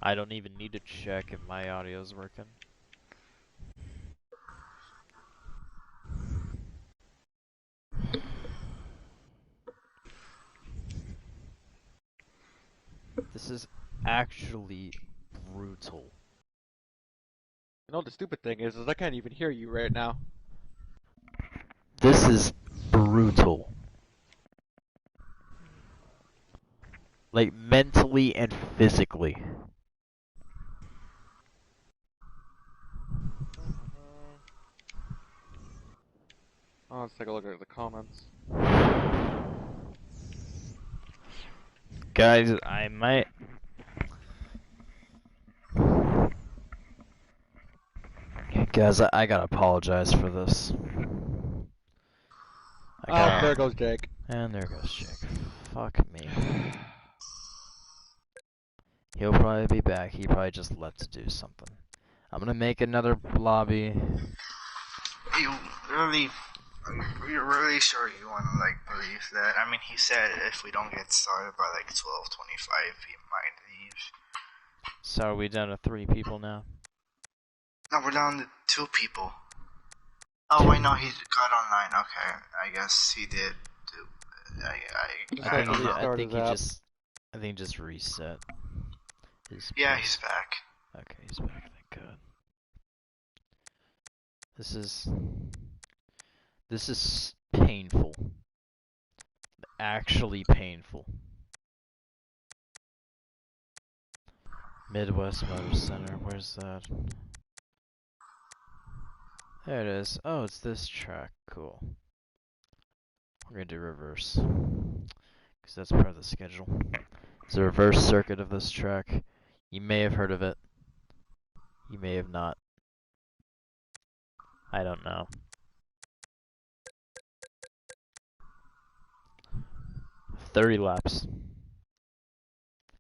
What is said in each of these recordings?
I don't even need to check if my audio's working. This is actually brutal. You know the stupid thing is I can't even hear you right now. This is brutal. Like, mentally and physically. Oh, let's take a look at the comments. Guys, I might... Guys, I gotta apologize for this. Oh, there goes Jake. And there goes Jake. Fuck me. He'll probably be back. He probably just left to do something. I'm gonna make another lobby. You're really sure you want to like believe that? I mean, he said if we don't get started by like 12:25, he might leave. So are we down to 3 people now? No, we're down to 2 people. Oh wait, no, he got online. Okay, I guess he did. I think he just reset. Yeah, he's back. Okay, he's back. Thank God. This is painful. Actually painful. Midwest Motor Center, where's that? There it is. Oh, it's this track. Cool. We're gonna do reverse. Because that's part of the schedule. It's a reverse circuit of this track. You may have heard of it. You may have not. I don't know. "30 laps.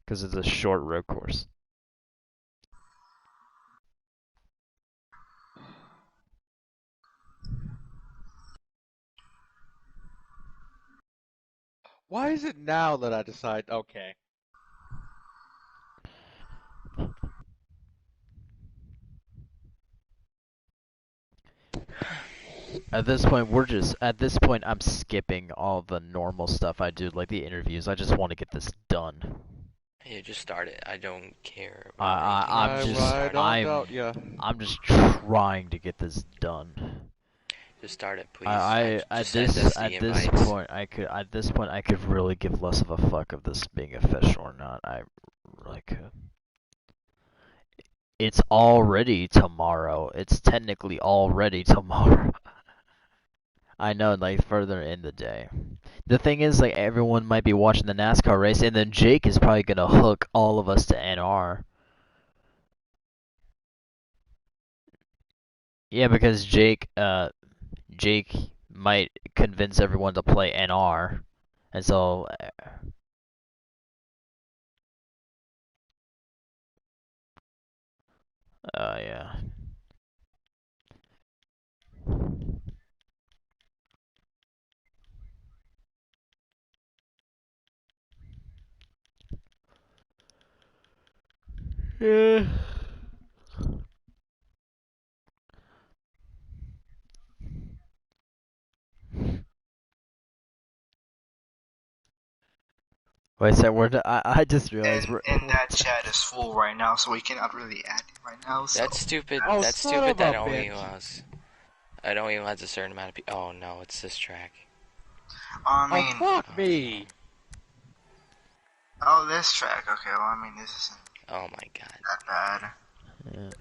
Because it's a short road course. Why is it now that I decide, okay. At this point I'm skipping all the normal stuff I do, like the interviews. I just want to get this done. Yeah, just start it. I don't care. I'm just trying to get this done. Just start it, please. At this point I could really give less of a fuck of this being official or not. I really could. It's already tomorrow. It's technically already tomorrow. I know, like, further in the day. The thing is, like, everyone might be watching the NASCAR race, and then Jake is probably gonna hook all of us to NR. Yeah, because Jake might convince everyone to play NR, and so... yeah. Yeah. Wait, so I just realized and that chat is full right now, so we cannot really add it right now. So. That's stupid. Oh, that's stupid. That only allows. It only allows a certain amount of people. Oh no, it's this track. I mean, fuck me. Oh, this track. Okay, well, I mean, this isn't. Oh my God. That bad. Yeah.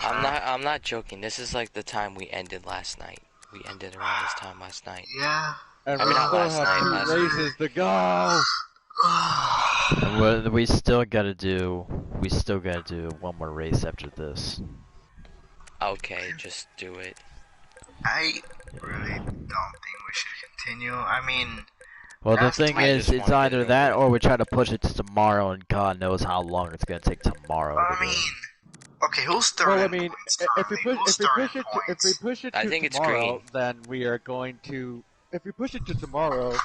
I'm not joking. This is like the time we ended last night. We ended around this time last night. Yeah. And I mean, not last night. Last 2 races to go. we still gotta do one more race after this. Okay, just do it. I really don't think we should continue. I mean, well, the thing is, it's either that or we try to push it to tomorrow, and God knows how long it's gonna take tomorrow. I mean, okay, who's starting? Well, I mean, if we push it to tomorrow, then we are going to. If we push it to tomorrow,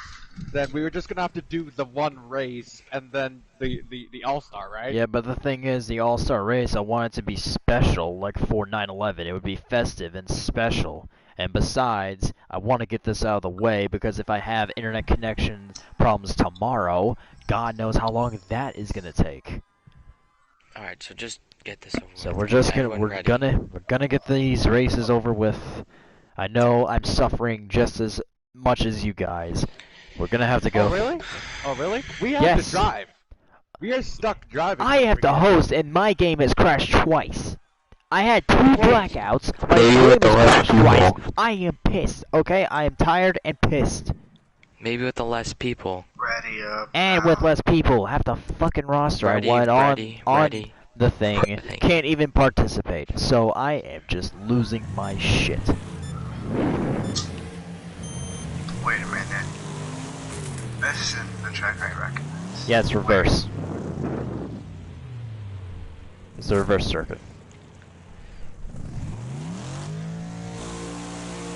then we were just gonna have to do the one race and then the All-Star, right? Yeah, but the thing is, the All-Star race, I want it to be special, like for 9/11. It would be festive and special. And besides, I want to get this out of the way because if I have internet connection problems tomorrow, God knows how long that is gonna take. Alright, so just get this over So with. we're just gonna Everyone we're ready. gonna get these races over with. I know I'm suffering just as much as you guys. We're gonna have to go. Oh really? Oh really? We have Yes. to drive. We are stuck driving. I have to host, and my game has crashed twice. I had 2 blackouts. My game has crashed twice. I am pissed. Okay, I am tired and pissed. Maybe with the less people. Ready up. And with less people, half the fucking roster Ready, I went ready, on ready. the thing Ready. can't even participate. So I am just losing my shit. Wait a minute. This isn't the track I recognize. Yeah, it's reverse. It's the reverse circuit.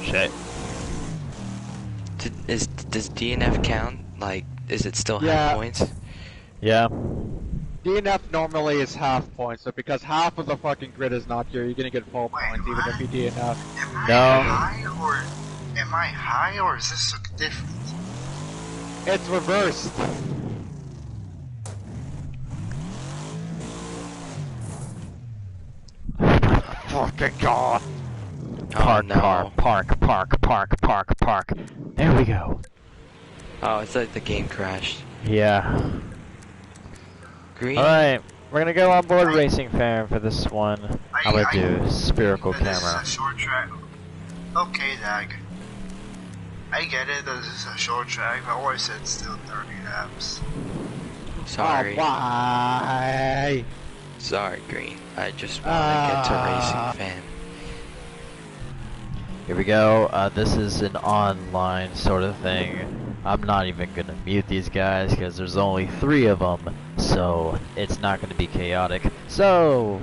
Shit. Does DNF count? Like, is it still Yeah. half points? Yeah. DNF normally is half points, so because half of the fucking grid is not here, you're gonna get full Wait, points even what? if you DNF. No. Am I high or is this different? It's reversed. Fucking God. Oh Park, no. park. There we go. Oh, it's like the game crashed. Yeah. Green? Alright, we're gonna go on board Racing Fan for this one. I'm gonna do spherical This camera. is a short track. Okay, Dag. I get it, this is a short track, but always said still 30 laps. Sorry. Oh, why? Sorry, Green. I just want to get to Racing Fan. Here we go. This is an online sort of thing. I'm not even gonna mute these guys because there's only 3 of them, so it's not gonna be chaotic. So,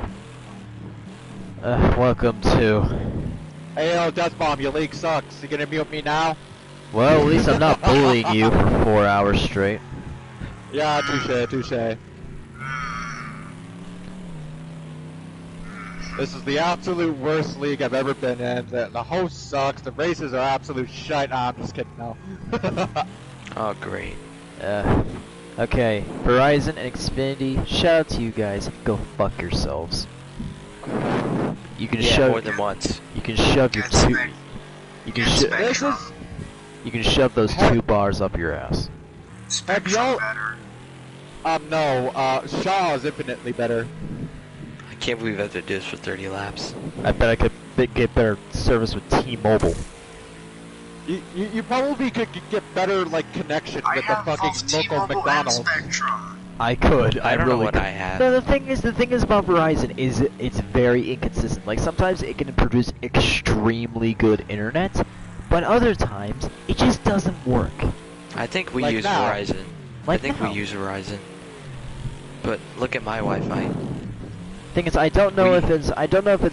welcome to. Hey, yo, Death Bomb, your league sucks. You gonna mute me now? Well, at least I'm not bullying you for 4 hours straight. Yeah, touche. This is the absolute worst league I've ever been in. The host sucks. The races are absolute shite. Nah, I'm just kidding. No. Oh, great. Okay, Verizon and Xfinity, shout out to you guys. Go fuck yourselves. You can Yeah, shove. more than once. You can shove your Get 2. spec- You can get shove. This Spectrum. is. You can shove those 2 bars up your ass. Spectrum y'all- better. No, Shaw is infinitely better. I can't believe I have to do this for 30 laps. I bet I could get better service with T-Mobile. You probably could get better, like, connection I with the have fucking both local T-Mobile and McDonald's. Spectrum. I could. I don't know really what could. I have. No, the thing is about Verizon is it's very inconsistent. Like sometimes it can produce extremely good internet, but other times it just doesn't work. I think we Like use now. Verizon. Like I think now. we use Verizon. But look at my Wi-Fi. Thing is, I don't know We- if it's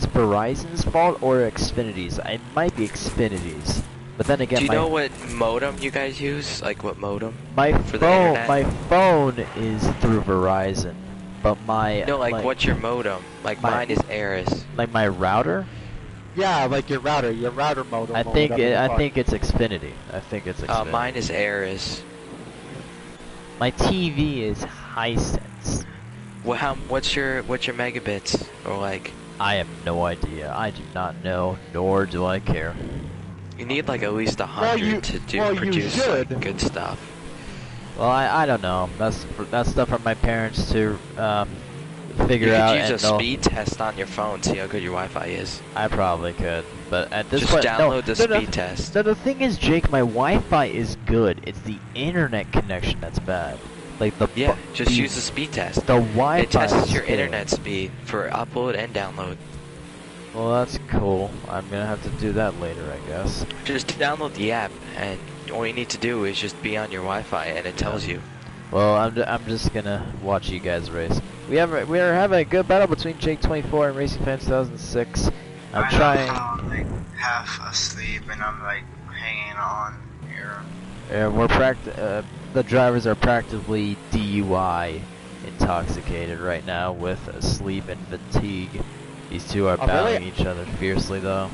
Verizon's fault or Xfinity's. It might be Xfinity's, but then again, Do you know what modem you guys use? Like what modem? my for the internet? my phone is through Verizon, but my No, like what's your modem? Like my- mine is Aris. like my router? Yeah, like your router modem. I or think whatever the fuck. it's Xfinity. I think it's Xfinity. Mine is Aris. My TV is Hisense. Well, what's your megabits? Or like, I have no idea. I do not know, nor do I care. you need like at least 100 Well, you- to well, you produce like, should. good stuff. Well, I don't know. That's stuff for my parents to figure You out. could use a and they'll- speed test on your phone, see how good your Wi-Fi is. I probably could, but at this Just point, download the no, speed test. No, the thing is, Jake, my Wi-Fi is good. It's the internet connection that's bad. Like the Yeah, just use the speed test. the Wi-Fi. It tests is your good. internet speed for upload and download. Well, that's cool. I'm gonna have to do that later, I guess. Just download the app, and all you need to do is just be on your Wi-Fi, and it tells you. Well, I'm just gonna watch you guys race. We are having a good battle between Jake 24 and Racing Fan 2006. I'm I trying. know I'm like half asleep and I'm like hanging on here. The drivers are practically DUI intoxicated right now with sleep and fatigue. These two are Oh, battling really? each other fiercely, though.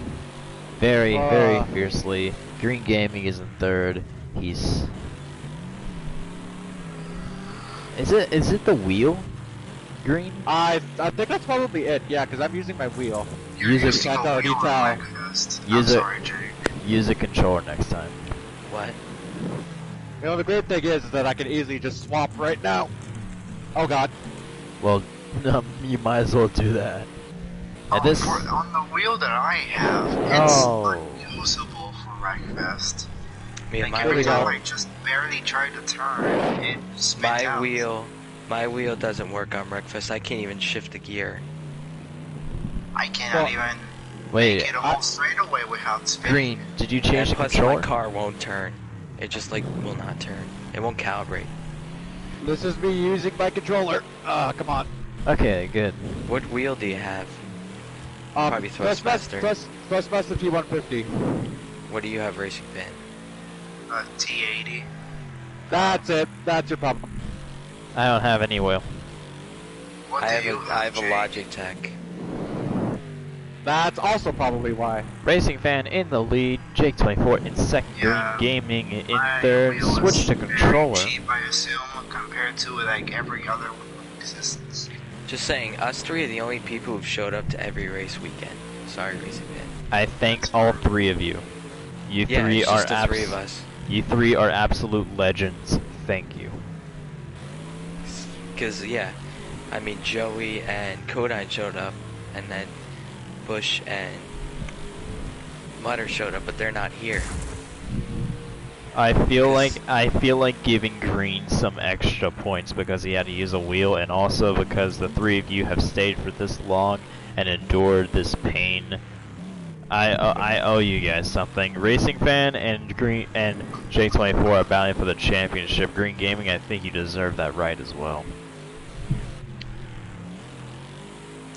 Very, very fiercely. Green Gaming is in third. He's. Is it the wheel? Green? I think that's probably it. Yeah, because I'm using my wheel. You're Use it. using Can't a already wheel on tell. Wreckfest. I'm Use it. sorry, Jake. Use a controller next time. What? You know, the great thing is that I can easily just swap right now. Oh god. Well, you might as well do that. On the wheel that I have, it's unusable for Wreckfest. Me and Like my every time wheel, I just barely try to turn, it spits my out. wheel doesn't work on Wreckfest. I can't even shift the gear. I cannot even Wait, make it a whole straightaway without spinning. Green, did you change the And plus, controller? my car won't turn. It just like will not turn. It won't calibrate. This is me using my controller. Come on. Okay, good. What wheel do you have? Probably Thrustmaster. Thrustmaster T150. What do you have, Racing Fan? T80. That's it. That's your problem. I don't have any wheel. What I do you have a Jake? Logitech. That's also probably why. Racing Fan in the lead, Jake 24 in second, Yeah, Green Gaming in My third, wheel switch is to very controller. cheap, I assume, compared to like every other one in existence. Just saying, us three are the only people who've showed up to every race weekend. Sorry, Racing Fan. I thank all three of you. You Yeah, three it's are just the three of us. You three are absolute legends. Thank you. Because, yeah, I mean, Joey and Kodine showed up, and then Bush and Mutter showed up, but they're not here. I feel like giving Green some extra points because he had to use a wheel, and also because the three of you have stayed for this long and endured this pain. I owe you guys something. Racing Fan and Green and J24 are battling for the championship. Green Gaming, I think you deserve that right as well.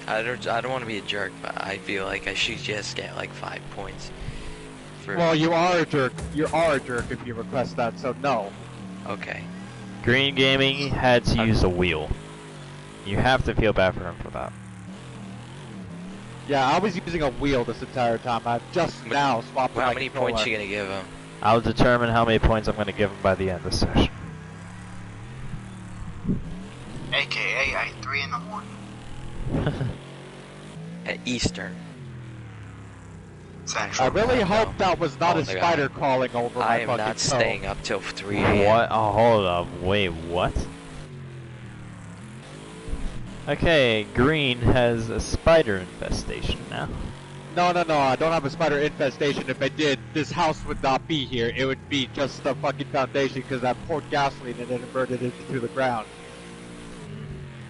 I don't want to be a jerk, but I feel like I should just get like 5 points. Well, you are a jerk. You are a jerk if you request that, so no. Okay. Green Gaming had to use a wheel. You have to feel bad for him for that. Yeah, I was using a wheel this entire time. I've just now swapped Well, my how many controller. points you gonna give him? I'll determine how many points I'm going to give him by the end of the session. AKA, I 3 in the morning. At Eastern. I Central. really No. hope that was not Oh a my spider God. crawling over I my am fucking not toe. staying up till 3 a.m. What? Oh, hold up. Wait, what? Okay, Green has a spider infestation now. No, I don't have a spider infestation. If I did, this house would not be here. It would be just the fucking foundation because I poured gasoline and then inverted it into the ground.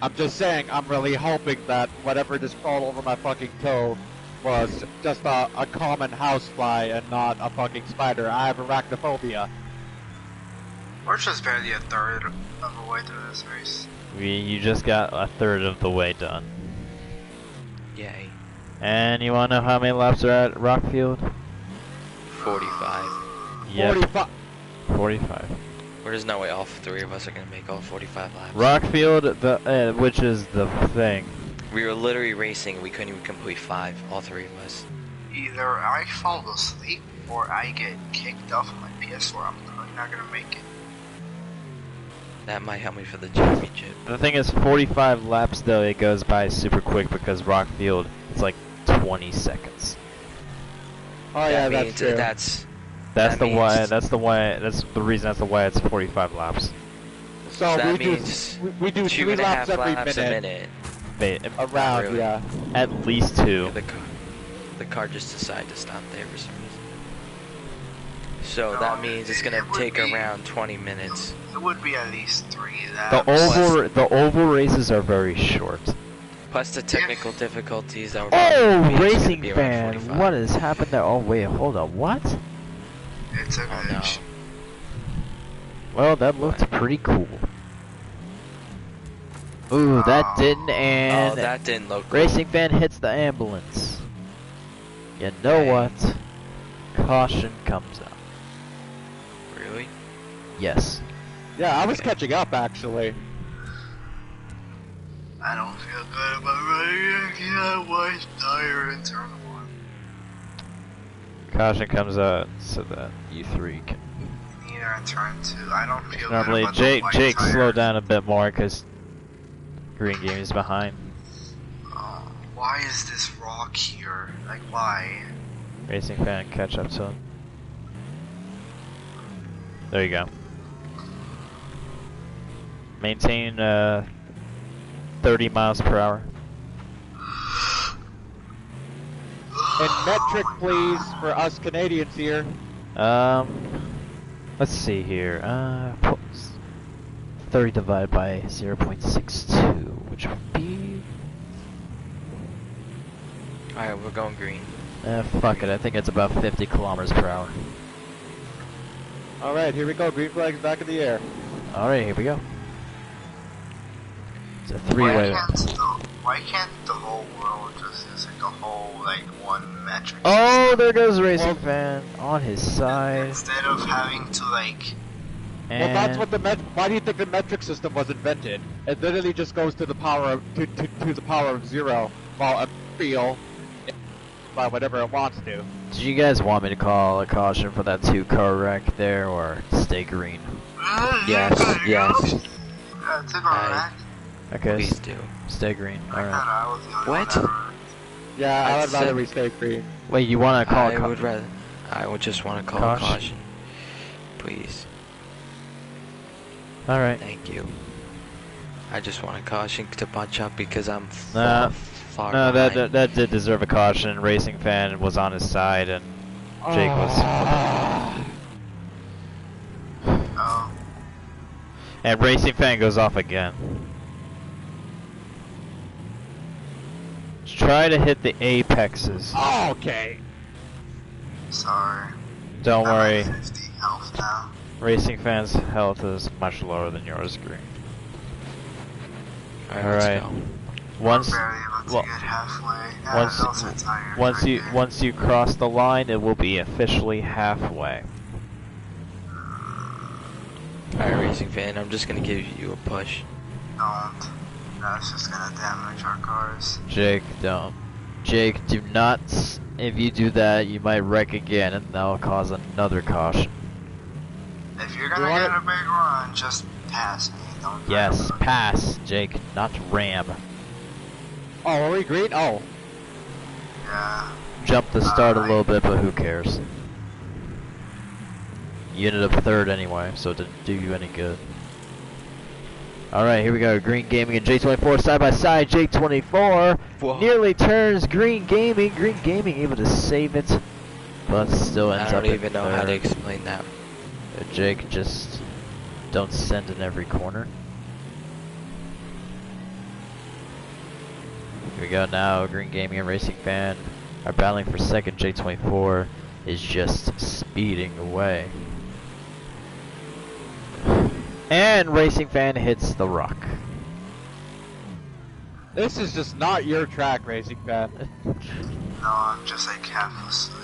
I'm just saying, I'm really hoping that whatever just crawled over my fucking toe was just a common housefly and not a fucking spider. I have arachnophobia. We're just barely a third of the way through this race. You just got a third of the way done. Yay. And you want to know how many laps are at Rockfield? 45. Yep, 45. 45. There's no way all three of us are gonna make all 45 laps. Rockfield, which is the thing. We were literally racing, we couldn't even complete 5, all 3 of us. Either I fall asleep or I get kicked off of my PS4. I'm probably not gonna make it. That might help me for the championship. The thing is, 45 laps though, it goes by super quick because Rockfield, it's like 20 seconds. Oh yeah, That that's means true. that's That's the reason that's 45 laps. So that we do means we do 3 laps 2.5 every laps a minute minute. around. really. Yeah. At least 2. The car just decided to stop there for some reason. So No, that means it's gonna it would take be- around 20 minutes. It would be at least 3 The laps. oval races are very short. Plus the technical difficulties that were Oh, means it's gonna Racing be around Fan, 45. what has happened there? Oh wait, hold up, what? It's a Oh no. glitch. Well, that looked pretty cool. Ooh, that didn't, Oh, and that didn't look cool. Racing Fan hits the ambulance. You know Dang. what? Caution comes out. Really? Yes. Yeah, I was catching up actually. I don't feel good about running again. White tire in turn 1. Caution comes out so that you three can. Neither in turn 2. I don't feel Normally, good about the white Jake tire. slow down a bit more because Green Game is behind. Why is this rock here? Like, why? Racing Fan, catch up to him. There you go. Maintain 30 miles per hour. And metric, please, for us Canadians here. Let's see here. 30 divided by 0.62, which would be. Alright, we're going green. Fuck it. I think it's about 50 kilometers per hour. All right, here we go. Green flag's back in the air. All right, here we go. It's a three-way. Why can't the whole world just use like a whole like one metric? Oh, system? there goes Racing Fan on his side. Instead of having to like. And Well, that's what the why do you think the metric system was invented? It literally just goes to the power of to the power of 0, while a wheel by whatever it wants to. do you guys want me to call a caution for that 2-car wreck there, or stay green? Yes, yes. Took a wreck. Okay, Please do. stay green. I All right. thought I was the only What? one that Yeah, I I'd would rather say- we stay green. Wait, you want to call? I would rather. I would just want to call Caution. caution. Please. All right. Thank you. I just want a caution to punch up because I'm Nah. far No, behind. that did deserve a caution. Racing Fan was on his side, and Jake was. Oh, And Racing Fan goes off again. Try to hit the apexes. Okay. sorry. Don't I'm worry. at 50 health now. Racing Fan's health is much lower than yours, Green. Alright, Alright. let's go. Once Barely able to well, get halfway. Yeah, once- also tired. once you cross the line, it will be officially halfway. Alright, Racing Fan, I'm just gonna give you a push. Don't. That's just gonna damage our cars. Jake, don't. Jake, do not. If you do that, you might wreck again, and that'll cause another caution. If you're gonna You want get a big run, just pass me. Don't. Yes, pass, Jake, not ram. Oh, are we green? Oh. Yeah. Jump the start a little bit, but who cares? You ended up third anyway, so it didn't do you any good. Alright, here we go. Green Gaming and J24 side by side. J24 Whoa. nearly turns Green Gaming. Green Gaming able to save it, but still ends I up don't in even know how to third. explain that. Jake, just don't send in every corner. Here we go now. Green Gaming and Racing Fan are battling for second. J24 is just speeding away. And Racing Fan hits the rock. This is just not your track, Racing Fan. No, I'm just like half asleep.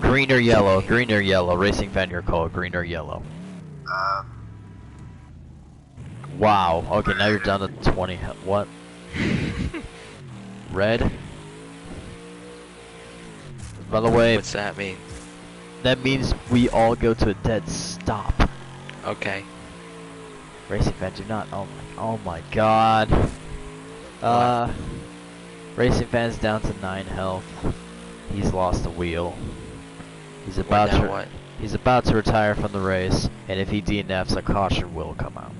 Green or yellow? Green or yellow? Racing Fan, your call. Green or yellow? Wow. Okay, now you're down to 20. What? Red? By the way, What's that mean? that means we all go to a dead stop. Okay. Racing Fan, do not. Oh my God. Racing Fan's down to 9 health. He's lost a wheel. He's about Now to. what? He's about to retire from the race, and if he DNFs, a caution will come out.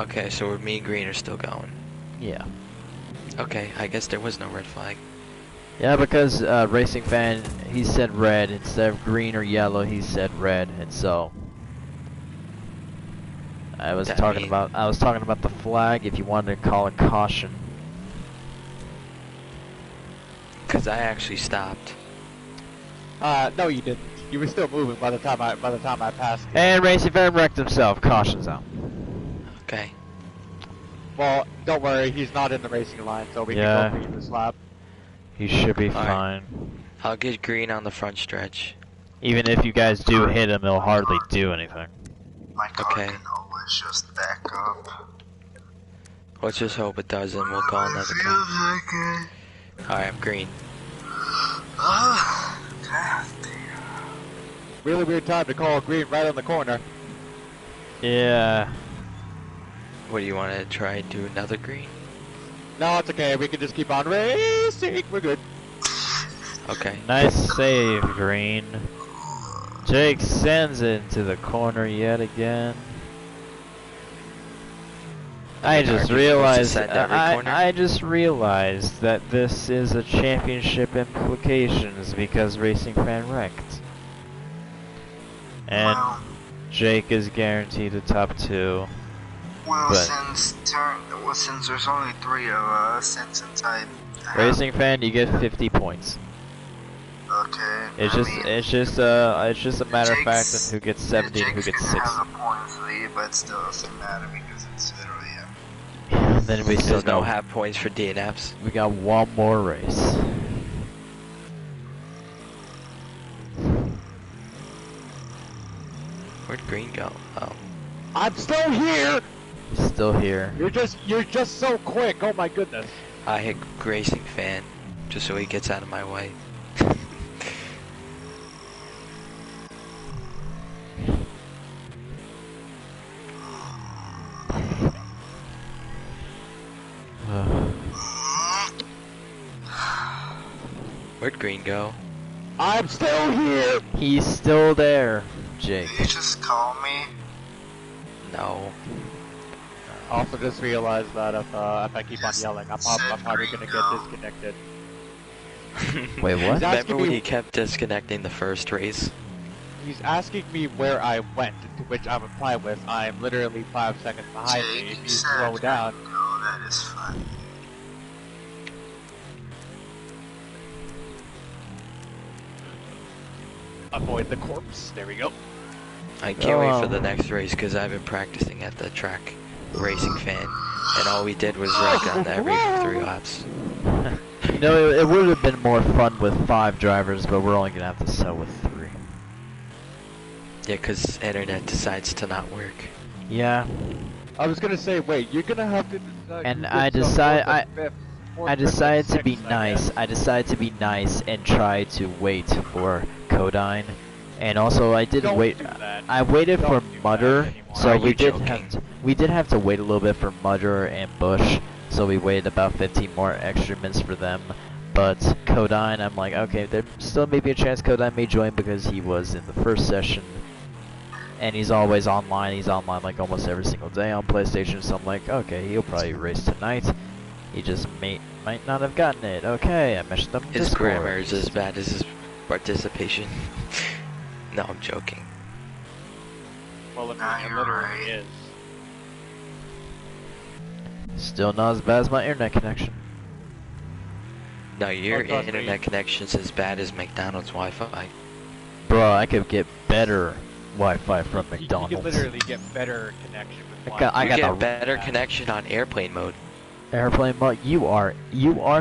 Okay, so we're me and green are still going. Yeah. Okay, I guess there was no red flag. Yeah, because Racing Fan, he said red instead of green or yellow. He said red, and so I was That talking mean- about the flag. If you wanted to call a caution, Cause I actually stopped. No, you didn't. You were still moving by the time I passed you. and Racing Fan wrecked himself. Caution's out. Okay. Well, don't worry, he's not in the racing line, so we Yeah. can go for this lap. He should be Alright. fine. I'll get green on the front stretch. Even if you guys do hit him, he'll hardly do anything. My car Okay. can always just back up. Let's just hope it does, and we'll call another Feels car. like it. Alright, I'm green. God damn. Really weird time to call green right on the corner. Yeah. What do you want to try and do another green? No, it's okay. We can just keep on racing. We're good. Okay. Nice save, Green. Jake sends it into the corner yet again. I mean, just aren't you supposed to realized send every corner? I just realized that this is a championship implications because Racing Fan wrecked. And Well, Jake is guaranteed a top 2. well, But- since there's only 3 of us, since I have, Racing Fan, you get 50 points. okay. It's I just mean, it's just a matter of fact of who gets 70 and who Jake's gets gonna 6. have the points lead, but still doesn't matter because it's literally Then we still There's no got half points for DNFs. we got one more race. Where'd green go? Oh. I'm still here. He's still here. You're just so quick. Oh my goodness. I hit Racing Fan, just so he gets out of my way. Where'd green go? I'm still here. He's still there, Jake. Did you just call me? No. Also, just realized that if I keep on Yes, yelling, I'm said probably green gonna go. get disconnected. Wait, what? He's asking Remember when me- he kept disconnecting the first race? He's asking me where I went, to which I'm replying with, I'm literally 5 seconds behind me. Jake, If you you said slow down, green go, that is funny. avoid the corpse. There we go. I can't wait for Oh. the next race because I've been practicing at the track, Racing Fan, and all we did was wreck on every 3 laps. You know, it would have been more fun with 5 drivers, but we're only gonna have to settle with 3. Yeah, because internet decides to not work. Yeah, I was gonna say, wait, you're gonna have to. And you I get some decide- fourth and fifth- fourth, I fifth, and decided to be sixth, I nice. guess. I decided to be nice and try to wait for Codine, and also I did Don't wait. do that. I waited Don't for do that Mutter, anymore. so Are we you did joking? have to wait a little bit for Mutter and Bush. So we waited about 15 more extra minutes for them. But Codine, I'm like, okay, there still may be a chance Codine may join because he was in the first session. And he's always online. He's online like almost every single day on PlayStation. So I'm like, okay, he'll probably race tonight. He just might not have gotten it. Okay, I messaged him. His Discord. grammar is as bad as his participation. No, I'm joking. Well, it Nah, you're literally right. is. Still not as bad as my internet connection. No, your Oh, trust me. internet connection's as bad as McDonald's Wi-Fi. Bro, I could get better Wi-Fi from You McDonald's. can literally get better connection with I You got get the better connection on airplane mode. Airplane mode. You are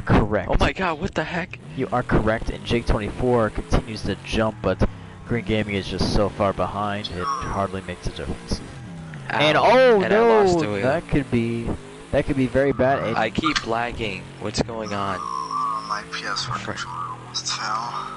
correct. Oh my god, what the heck? You are correct, and Jake24 continues to jump, but Green Gaming is just so far behind, it hardly makes a difference. Ow. And oh And I lost the no, wheel. that could be very bad. And I keep lagging. What's going on? My PS4 Frick. controller almost fell.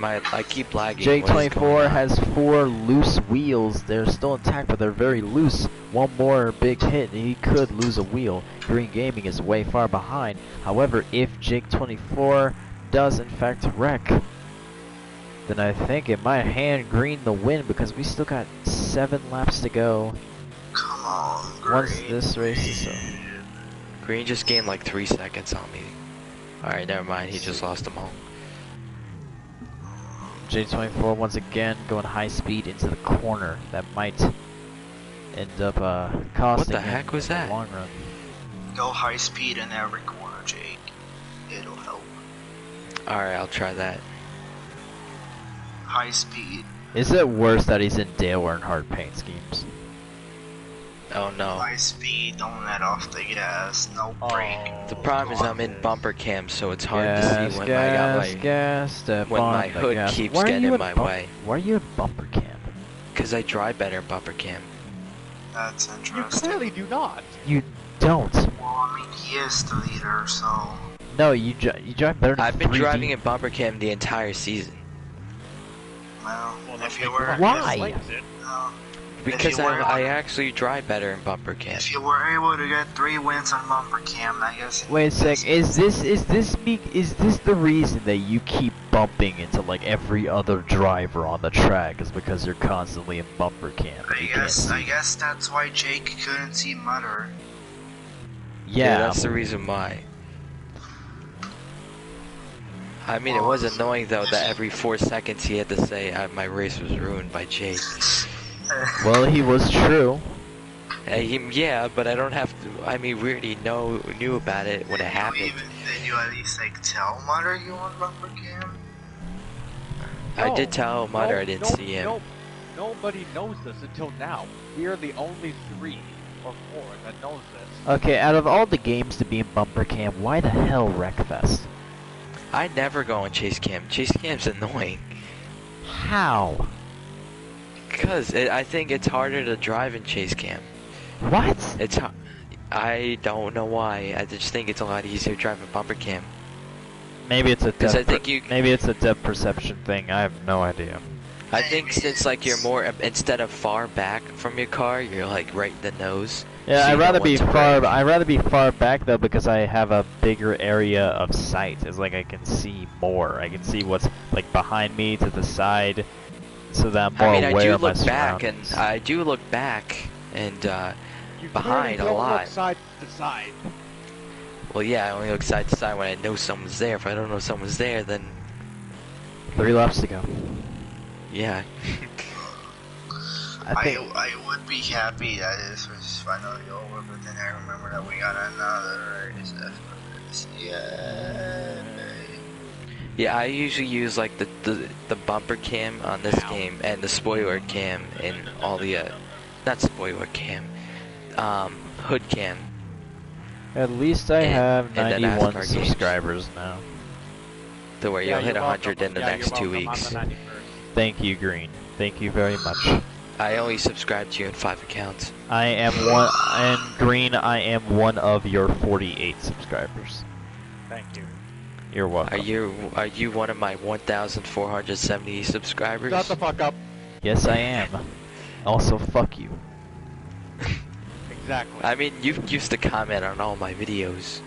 I keep lagging. What is going Jake24 on? has 4 loose wheels. They're still intact, but they're very loose. One more big hit, and he could lose a wheel. Green Gaming is way far behind. However, if Jake24 does in fact wreck, then I think it might hand Green the win because we still got 7 laps to go. Come on, Once green. this race is over. Green just gained like 3 seconds on me. Alright, never mind. He just lost them all. J24 once again going high speed into the corner. That might end up costing the him heck was in that? the long run. Go high speed in every corner, Jake. It'll help. Alright, I'll try that. High speed. Is it worse that he's in Dale Earnhardt paint schemes? Oh no. High speed, don't let off the gas, no brake. The problem is I'm in bumper cam, so it's hard to Gas, see when gas, my gas, step when on my the hood gas. keeps Why are getting you in my way. Why are you in bumper cam? because I drive better in bumper cam. That's You interesting. clearly do not. You don't. Well, I mean, he is the leader, so. No, you drive better than I've been 3D. driving in bumper cam the entire season. Well, Well, if that you makes were. it Why? explains it. Because you were able I to- actually drive better in bumper cam. If you were able to get 3 wins on bumper cam, I guess. Wait a sec. Is this the reason that you keep bumping into like every other driver on the track? Is because you're constantly in bumper cam? You can't see. I guess that's why Jake couldn't see Mutter. Yeah. That's the reason why. I mean, it was annoying though that every 4 seconds he had to say my race was ruined by Jake. Well, he was true. Yeah, but I don't have to. I mean, we already knew about it when it happened. Did you at least like tell Mutter you on bumper cam? I did tell Mutter I didn't No, see him. Nobody knows this until now. We are the only 3 or 4 that knows this. Okay, out of all the games to be in bumper cam, why the hell Wreckfest? I never go on chase cam. Chase cam's annoying. How? Because I think it's harder to drive in chase cam. What? I don't know why. I just think it's a lot easier driving bumper cam. Maybe it's a Because I depth. think Maybe it's a depth perception thing. I have no idea. I think since like you're more instead of far back from your car, you're like right in the nose. Yeah, So you I'd rather know be when to far. brake. I'd rather be far back though because I have a bigger area of sight. It's like I can see more. I can see what's like behind me to the side, so that I'm more I mean, I aware do of my look back, and surroundings. I do look back, and You behind clearly a don't lot. Look side to side. well, yeah, I only look side to side when I know someone's there. If I don't know someone's there, then 3 laps to go. yeah. I think. I would be happy that this was finally over, but then I remember that we got another race after this. Yeah. Yeah, I usually use like the bumper cam on this game and the spoiler cam in all the not spoiler cam, hood cam. At least I And- have and the 91 NASCAR games. subscribers now. To where you'll hit you're 100 welcome. in the Yeah, next you're 2 welcome on weeks. the 91st. Thank you, Green. Thank you very much. I only subscribe to you in 5 accounts. I am one, and Green, I am one of your 48 subscribers. Thank you. You're welcome. Are you one of my 1,470 subscribers? Shut the fuck up. Yes, I am. Also, fuck you. Exactly. I mean, you used to comment on all my videos.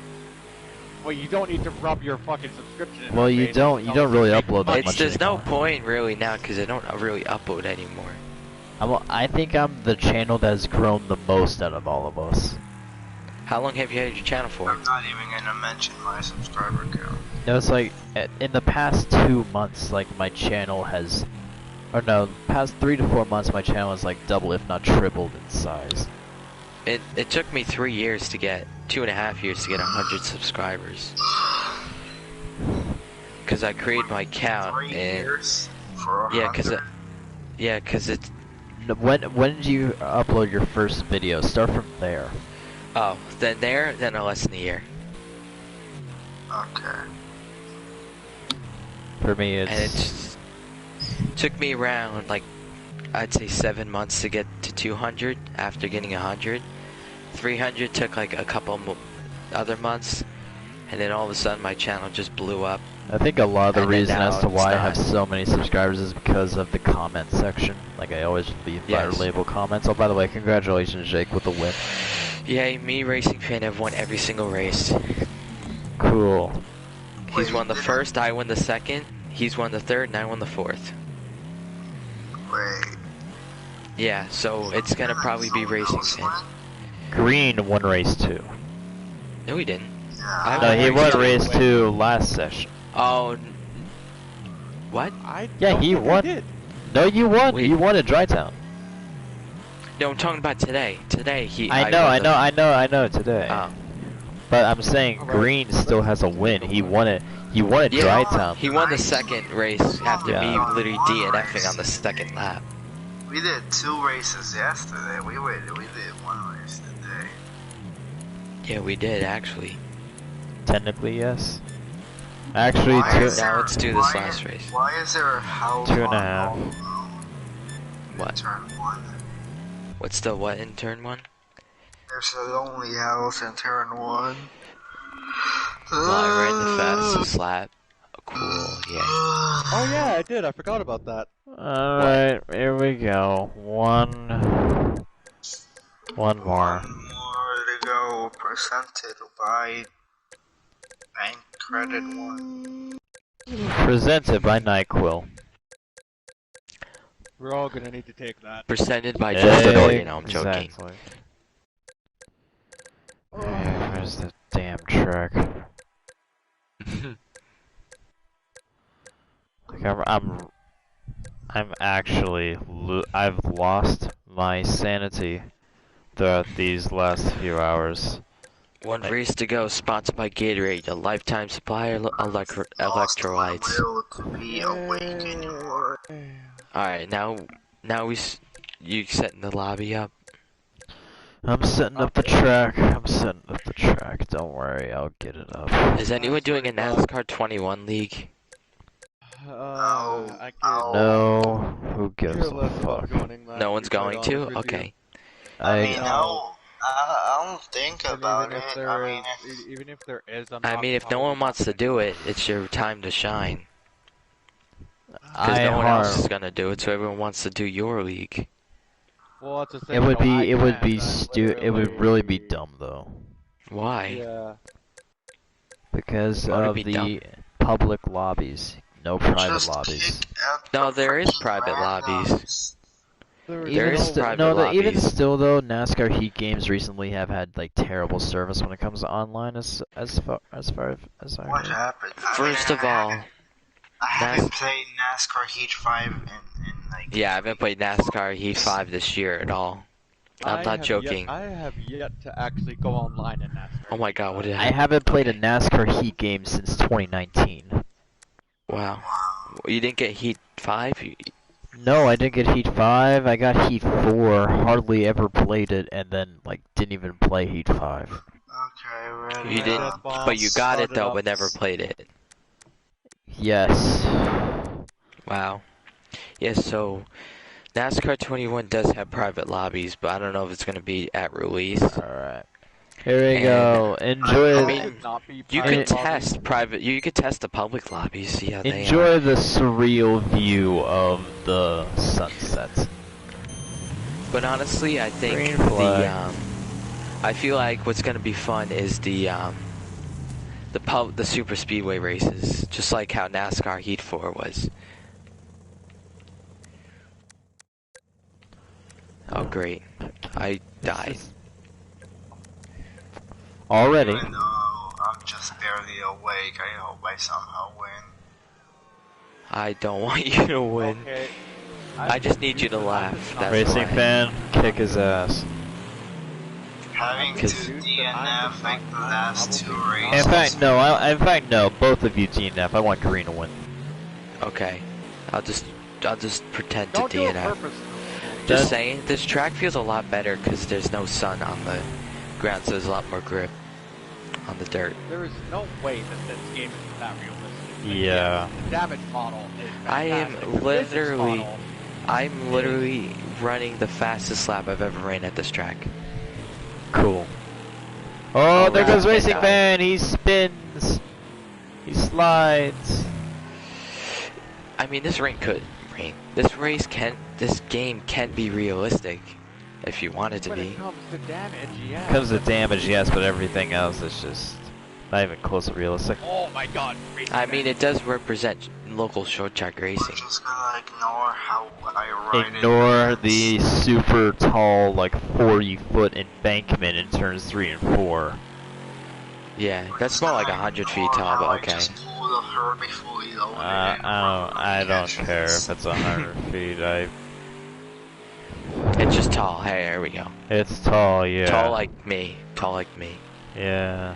Well, you don't need to rub your fucking subscription in Well, our you face. don't really upload that much There's no anymore. point really now because I don't really upload anymore. I think I'm the channel that has grown the most out of all of us. How long have you had your channel for? I'm not even gonna mention my subscriber count. No, it's like in the past 2 months, like my channel has, or no, past 3 to 4 months, my channel has like doubled, if not tripled in size. It took me 3 years to get, 2.5 years to get 100 subscribers. Cause I created my account 3 and years for yeah, cause 100? it's When did you upload your first video? Start from there. oh then less than a year. Okay. For me, And it it's took me around like I'd say 7 months to get to 200 after getting 100. 300 took like a couple other months, and then all of a sudden my channel just blew up. I think a lot of the And then reason now as to it's why I have not. so many subscribers is because of the comment section. Like I always leave fire Yes. label comments. Oh, by the way, congratulations, Jake, with the win. Yeah, me racing fan have won every single race. Cool. He's Wait, won the did I- first, I won the second. He's won the third, and I won the fourth. Wait. Yeah, so it's gonna probably be racing fan. Green won race 2. No, he didn't. Yeah. No, he won race race two. 2 last session. Oh, what? I Yeah, don't he think I won. did. No, you won. Wait. You won at Dry Town. No, I'm talking about today. Today he. I won know today. Oh. But I'm saying Alright. Green still has a win. He won it. He won at Yeah, Dry Town. He won the second race after Yeah. me literally DNFing on the second lap. We did 2 races yesterday. We did 1 race today. Yeah, we did actually. Technically, yes. Actually, Why two. is Now there- let's do this why last is- race. Why is there how 2.5. long? What? Turn 1. What's the what in turn 1? There's a lonely house in turn 1. Fly right in the fastest lap. Oh, cool, yeah. Oh yeah, I did. I forgot about that. Alright, here we go. One more. One more to go. Presented by Bank Credit 1. Presented by NyQuil. We're all gonna need to take that. Presented by Justin Organ. No, I'm joking. Exactly. Hey, where's the damn truck? Like I'm actually I've lost my sanity throughout these last few hours. One race to go, sponsored by Gatorade, a lifetime supply of electrolytes. Will to be awake anymore. Alright, now you setting the lobby up? I'm setting up the track. Don't worry, I'll get it up. Is anyone doing a NASCAR 21 league? I No, who gives care a less about fuck? joining that. No one's to be quite going honest to? with you. Okay. I mean, I no. I don't think And about even it. if there is, even if there is, I mean, if no one wants to do it, it's your time to shine. Because no one else is gonna do it, so everyone wants to do your league. Well, it's the It same. would no, I be, it would can't. be I'm it would really be literally- dumb though, Why? Yeah. because Why would it of be the dumb? public lobbies, no private Just lobbies. kick out No, the there is freaking private lobbies. randoms. There Even is private even lobbies. still though, NASCAR Heat games recently have had like terrible service when it comes to online as far as I What heard. happened? First of all, I haven't played NASCAR Heat 5 in like. yeah, I haven't played NASCAR Heat 5 this year at all. I'm not joking. I have yet to actually go online in NASCAR. Oh my god, what did I haven't played Okay. a NASCAR Heat game since 2019. Wow. You didn't get Heat 5? No, I didn't get Heat 5. I got Heat 4. Hardly ever played it, and then like didn't even play Heat 5. Okay, ready. You didn't, but you got it though, but never played it. Yes. Wow. Yes, so NASCAR 21 does have private lobbies, but I don't know if it's going to be at release. Alright. Here we And, go. Enjoy I mean, you could test private, you could test the public lobbies, see how they are. enjoy the surreal view of the sunset. But honestly, I think Green flag. I feel like what's going to be fun is the super speedway races, just like how NASCAR Heat 4 was. Oh great, I died. Already. Even though I'm just barely awake, I hope I somehow win. I don't want you to win. Okay. I just need you to laugh. That's Racing why. fan, kick his ass. Having to 'Cause- DNF like the last two In races. fact, no. In fact, no. Both of you DNF. I want Green to win. Okay, I'll just pretend to Don't do it DNF. purposely. Just saying, this track feels a lot better because there's no sun on the ground, so there's a lot more grip on the dirt. There is no way that this game is that realistic. Yeah. The damage model is I am fantastic. The physics literally- model- I'm literally running the fastest lap I've ever ran at this track. Cool. Oh, there right. goes Racing And Fan. He spins. He slides. I mean, this game can be realistic if you want it to When be. it comes to damage, yeah. Comes to damage, yes, but everything else is just not even close to realistic. Oh my god. Racing I mean, fan. it does represent local short track I'm racing. just gonna ignore how I ride Ignore it. the super tall, like 40-foot embankment in turns 3 and 4. Yeah, that's more like 100 feet tall, but okay. I just pulled a Herbie fully loaded. I don't care if it's 100 feet. It's just tall. Hey, there we go. It's tall, yeah. Tall like me. Tall like me. Yeah.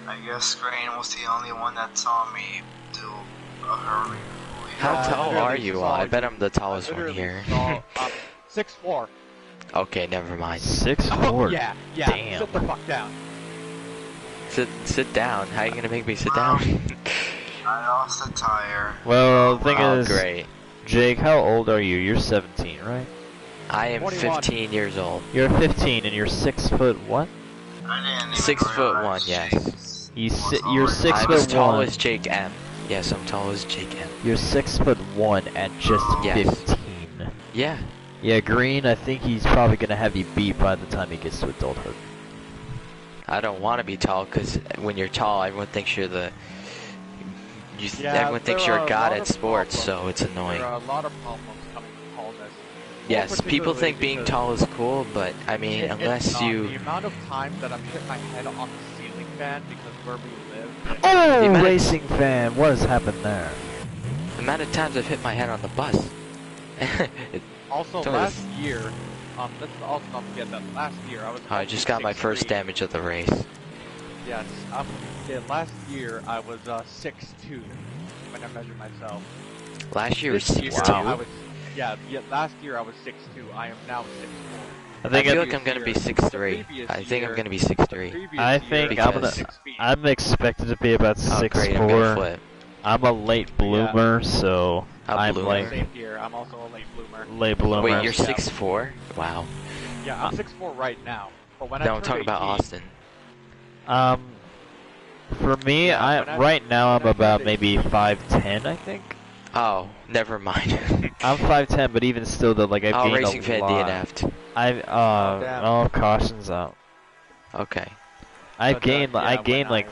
I guess Green was the only one that saw me do a Herbie fully How loaded. tall literally are you saw all? I you. bet I'm the tallest one Literally here. saw, 6'4". Okay, never mind. 6'4". Oh, yeah. Damn. Sit the fuck down. Sit down. How are you gonna make me sit down? I lost a tire. Well, the thing Oh, is, great. Jake, how old are you? You're 17, right? I am 21. 15 years old. You're 15 and you're 6 foot what? I didn't even 6'1", realize yes. Jake's You're already 6 I'm foot as tall 1. as Jake M. Yes, I'm tall as Jake M. You're 6'1" at just Yes. 15. Yeah. Yeah, Green, I think he's probably gonna have you beat by the time he gets to adulthood. I don't want to be tall because when you're tall, everyone thinks you're the. Everyone thinks there you're are a a god lot at of sports, problems. so it's annoying. There are a lot of problems coming with tallness. Yes, people particularly think being because tall is cool, but I mean, it's unless not. you. The amount of time that I've hit my head on the ceiling fan because where we live. Oh, The amount of- racing fan, what has happened there? The amount of times I've hit my head on the bus. Also, Tell us. last year, let's also not forget that last year I was. I just got my first 6'3". damage of the race. Yes, last year I was 6'2" when I measured myself. Last year was This year 6'2". I was, last year I was 6'2". I am now 6'4". I I think feel it, like I'm gonna be The 6'3". previous I think I'm year- gonna be the 6'3". previous I year, think I'm was gonna- 6 feet. I'm expected to be about Oh great, I'm 6'4". gonna flip. I'm a late bloomer, so A I'm bloomer? like Same here. I'm also a late bloomer. late bloomer. Wait, you're Yeah. 6'4"? Wow. Yeah, I'm 6'4" right now. But when I No, I'm turned talking about 18 Austin. For me, Yeah, right now I'm when I about turned maybe 5'10", I think. Oh, never mind. I'm 5'10", but even still, though, like I've Oh, gained Racing a Fan lot. DNF'd. damn. Caution's out. Okay. I But, gained, I yeah, gained when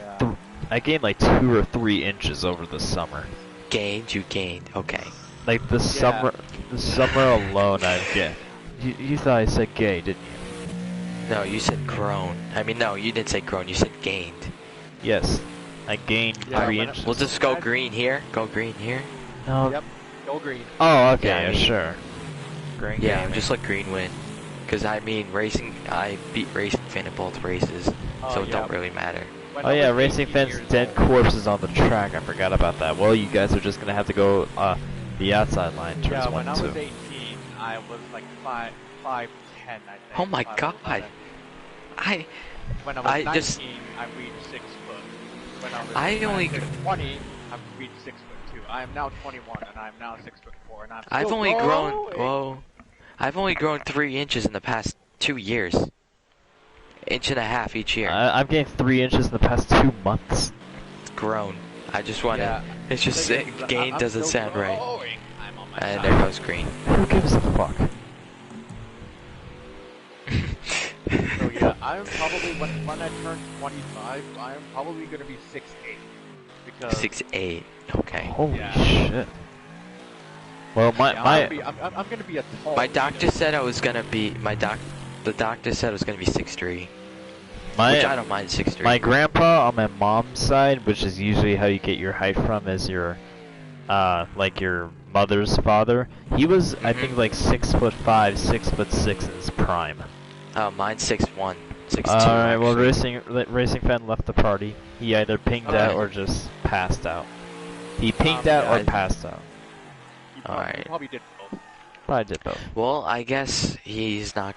I gained like 2 or 3 inches over the summer. You gained. Okay. Like the summer alone, I've gained. You thought I said gay, didn't you? No, you said grown. I mean, no, you didn't say grown. You said gained. Yes, I gained Yeah, 3 when inches. We'll just go green here. Go green here. No. Yep, go green. Oh, okay, Yeah, I yeah, mean- sure. Green Yeah, gaming. just let green win. Because I mean, I beat Racing Fan in both races, so it yeah. don't really matter. When Oh I yeah, was Racing 18 Fans years dead old- corpses on the track. I forgot about that. Well, you guys are just gonna have to go the outside line, turns Yeah, 1 when I and was 2. 18, I was like 5'10", I think. Oh my 5'11". God. I When I was I 19, just- I reached 6 foot. When I was I only when I turned 20, I reached 6'2". I am now 21, and I am now 6'4", and I'm still I've only growing. grown. Whoa. I've only grown 3 inches in the past 2 years. Inch and a half each year. I've gained 3 inches in the past 2 months. It's grown. I just want to. Yeah. It's just The thing is, gain I'm doesn't still sound right. growing. I'm on my And side. there goes green. Who gives a fuck? So yeah, I'm probably when I turn 25, I am probably gonna be 6'8", because 6'8". Okay. Holy Yeah. shit. Well, I'm gonna be a tall. My doctor leader. said I was gonna be The doctor said I was gonna be 6'3", which I don't mind 6'3". my grandpa on my mom's side, which is usually how you get your height from, is your like your mother's father. He was, I think, like 6'5", 6'6" in his prime. Mine's 6'1", 6'2". Alright, well, actually. Racing Fan left the party. He either pinged Okay. out or just passed out. He pinged out yeah, or passed out. He Alright. probably did both. Probably did both. Well, I guess he's not.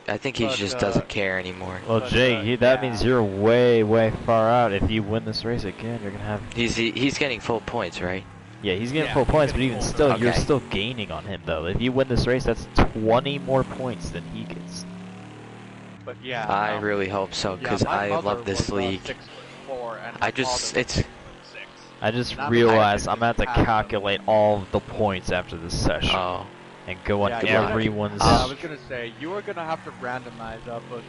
I think he But, just doesn't care anymore. Well, But, Jay, that yeah. means you're way, way far out. If you win this race again, you're gonna have. He's getting full points, right? Yeah, he's getting Yeah, full he's points, but getting even full still, points. you're Okay. still gaining on him, though. If you win this race, that's 20 more points than he gets. But yeah, I really hope so, because my I mother love this was, league. 6'4", and I my just- father was it's- 6'6". I just And I'm realized actually I'm gonna have to just passed him. calculate all of the points after this session Oh, and go on Yeah, good luck. everyone's. Yeah, I was gonna say you are gonna have to randomize bushes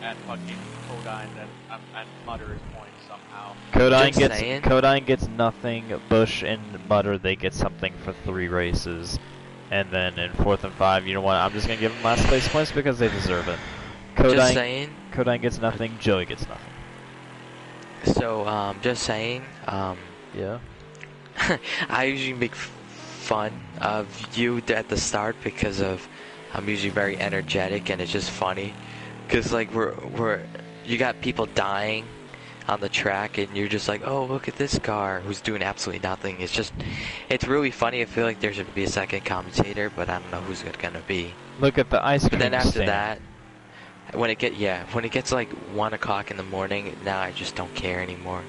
and fucking Codine and Mutter's points somehow. Just saying. Codine gets nothing. Bush and Mutter, they get something for 3 races, and then in 4th and 5, you know what? I'm just gonna give them last place points because they deserve it. just saying. Codine gets nothing. Joey gets nothing. So, just saying. Yeah. I usually make fun of you at the start because I'm usually very energetic and it's just funny. Cause like you got people dying on the track and you're just like, oh, look at this car who's doing absolutely nothing. It's really funny. I feel like there should be a second commentator, but I don't know who's it gonna be. Look at the ice cream But then after stand. that, when it gets like 1 o'clock in the morning, now I just don't care anymore.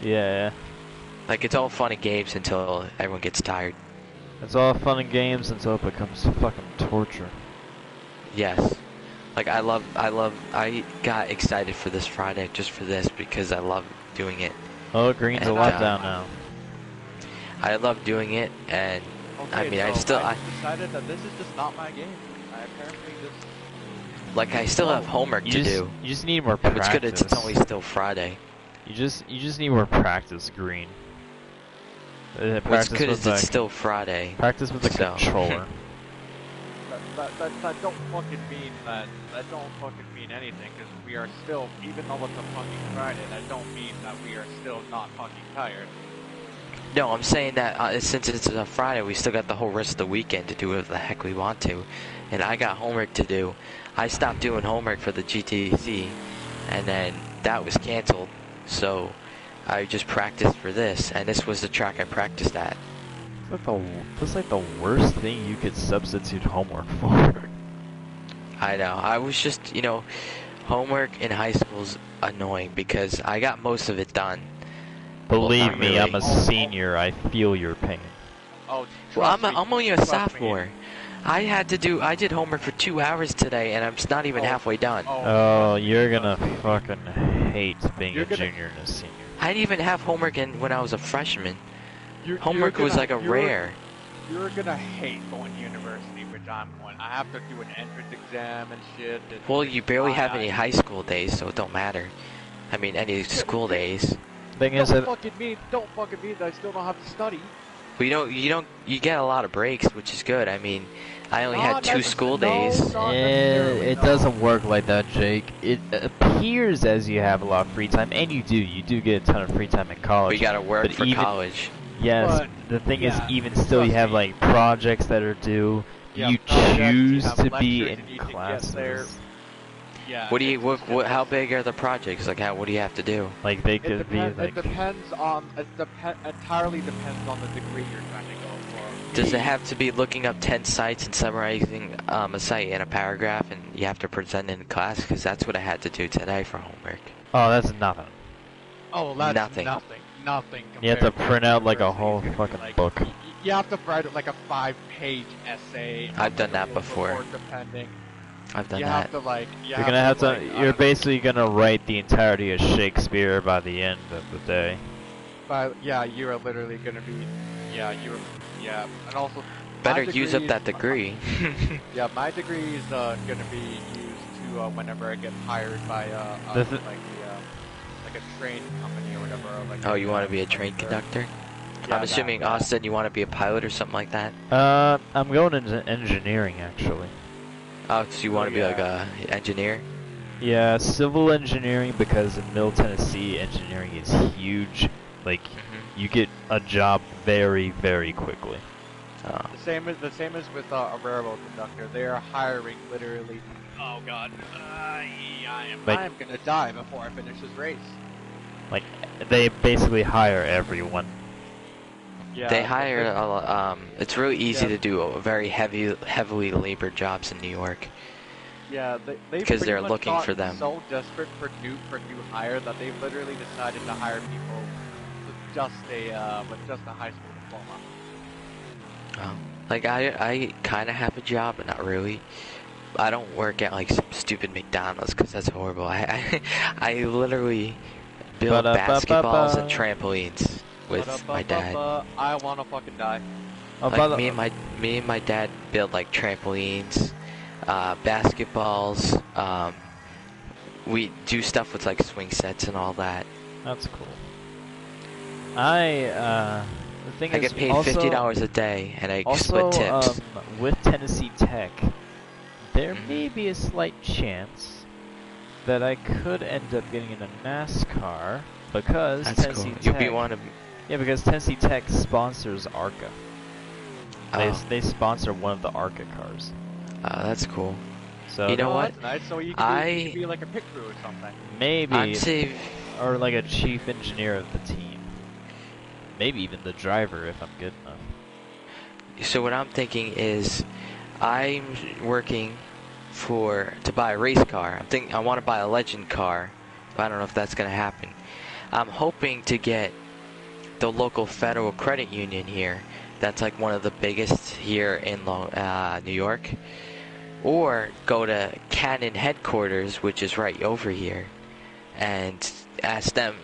Yeah. Like it's all fun and games until everyone gets tired. It's all fun and games until it becomes fucking torture. Yes. Like I got excited for this Friday just for this because I love doing it. Oh, green's a And, lot down now. I love doing it, and Okay, I mean, so I decided that this is just not my game. I apparently just... like I still have homework to do. You just need more And what's good practice. is it's only still Friday. You just need more practice, Green. What's Practice good with is the it's still Friday. practice with the so. controller. That don't fucking mean that. That don't fucking mean anything, because we are still, even though it's a fucking Friday, that don't mean that we are still not fucking tired. No, I'm saying that since it's a Friday, we still got the whole rest of the weekend to do whatever the heck we want to. And I got homework to do. I stopped doing homework for the GTC, and then that was canceled. So I just practiced for this, and this was the track I practiced at. That's like the worst thing you could substitute homework for. I know. I was just, homework in high school's annoying because I got most of it done. Believe not me, really. I'm a senior. I feel your pain. Oh, Well, trust me, I'm only a trust me. sophomore. I did homework for 2 hours today, and I'm not even halfway done. Oh, you're gonna fucking hate being You're a gonna- junior and a senior. I didn't even have homework when I was a freshman. You're Homework was gonna- like a you're- rare. You're gonna hate going to university, which I'm going. I have to do an entrance exam and shit. and- Well, you barely have I- any high school days, so it don't matter. I mean, any school days. Thing is Don't that fucking mean that I still don't have to study. But you get a lot of breaks, which is good. I mean, I only had Not 2 necess- school no, days. not necessarily, it no. doesn't work like that, Jake. It appears as you have a lot of free time, and you do get a ton of free time in college. We gotta work but for even- college. Yes, But, the thing yeah, is, even still, you trust have me. like projects that are due. You You have projects, you choose have to be lectures you in need to get classes. there. Yeah. What do you it's- what how big are the projects? Like what do you have to do? Like they It, could be depends. like. It depends on. Entirely depends on the degree you're trying to go for. Does Me, it have to be looking up 10 sites and summarizing a site in a paragraph, and you have to present it in class? Because that's what I had to do today for homework. Oh, that's nothing. Oh, that's Nothing. Nothing. You have to compared print out like a university. whole It's gonna be fucking like- book. You have to write like a 5-page essay. I've done on that the before. report, depending. I've done You that. have to like. You're gonna have to. like, I You're don't know, basically gonna write the entirety of Shakespeare by the end of the day. yeah, you are literally gonna be. Yeah, and also. Better my use up degree- that degree. Yeah, my degree is gonna be used to whenever I get hired by The th- like a train company or whatever. Or like Oh, you want to be a train conductor? Yeah, I'm assuming, Austin, you want to be a pilot or something like that? I'm going into engineering actually. Oh, so you want to be like a engineer? Yeah, civil engineering, because in Middle Tennessee, engineering is huge. Like, you get a job very, very quickly. Oh. The same as with a railroad conductor. They are hiring literally. Oh God, I am gonna die before I finish this race. Like, they basically hire everyone. Yeah, They hire a lot. It's really easy Yeah. to do very heavily labor jobs in New York. Yeah, they 'Cause pretty they're much looking for gotten them. So desperate for new hire that they've literally decided to hire people with just a high school diploma. Like I kind of have a job, but not really. I don't work at like some stupid McDonald's because that's horrible. I literally build basketballs and trampolines with my dad. I wanna fucking die. Like me and my dad build like trampolines, basketballs. We do stuff with like swing sets and all that. That's cool. The thing I is get paid also, $50 a day, and I also, split tips. with Tennessee Tech, there Mhm. may be a slight chance that I could end up getting in a NASCAR because That's Tennessee cool. Tech. You'll be one of. Yeah, because Tennessee Tech sponsors ARCA. Oh, They sponsor one of the ARCA cars. that's cool. So You know Oh, what? that's nice. So you can be like a pit crew or something. maybe, I'd say or like a chief engineer of the team. Maybe even the driver if I'm good enough. so. What I'm thinking is, I'm working to buy a race car. I want to buy a legend car, but I don't know if that's gonna happen. I'm hoping to get the local federal credit union here That's like one of the biggest here in New York. Or go to Canon headquarters, which is right over here, and ask them,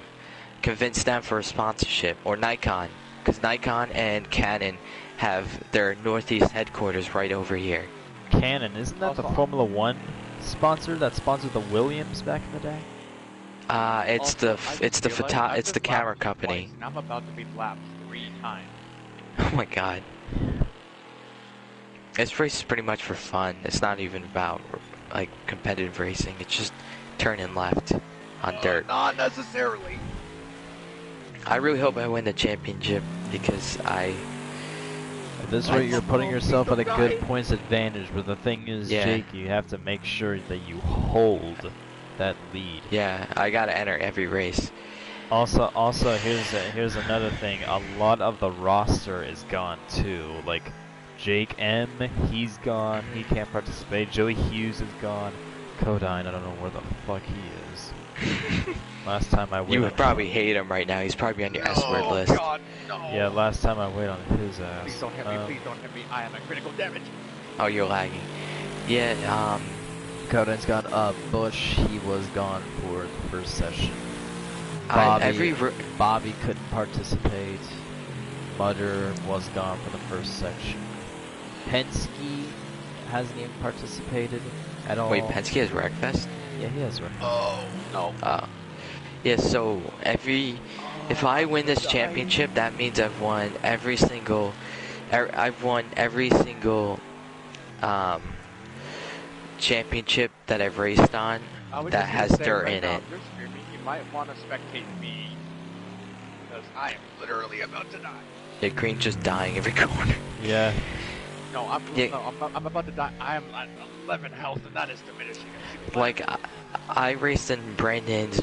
convince them for a sponsorship. Or Nikon, because Nikon and Canon have their Northeast headquarters right over here. Canon, isn't that the Also- Formula One sponsor that sponsored the Williams back in the day? It's Also, the I it's just the realized photo I've it's the been camera lapped company. twice, and I'm about to be lapped 3 times. Oh my god. This race is pretty much for fun. It's not even about like competitive racing. It's just turning left on dirt. Not necessarily. I really hope I win the championship because At this I rate, you're love putting all yourself at a these good guys. points advantage, but the thing is, Yeah. Jake, you have to make sure that you hold that lead. yeah, I gotta enter every race. Also, here's another thing. A lot of the roster is gone too. Like Jake M, he's gone. He can't participate. Joey Hughes is gone. Codine, I don't know where the fuck he is. Last time I You waited. would probably hate him right now. He's probably on your S word Oh list. God, no. Yeah, last time I waited on his ass. Please don't hit me. Please don't hit me. I am at critical damage. Oh, you're lagging. Yeah, Codine's gone. Bush, he was gone for the first session. Bobby couldn't participate. Mutter was gone for the first section. Penske hasn't even participated at all. wait, Penske has Wreckfest? Yeah, he has. Oh no. Yeah, so if I win this championship, that means I've won every single championship that I've raced on I would that just has say dirt right in now, it. if you're screaming, you might want to spectate me because I am literally about to die. Yeah, Green's just dying every corner. Yeah. No, Yeah. I'm about to die. I am at 11 health, and that is diminishing. Like I raced in Brandon's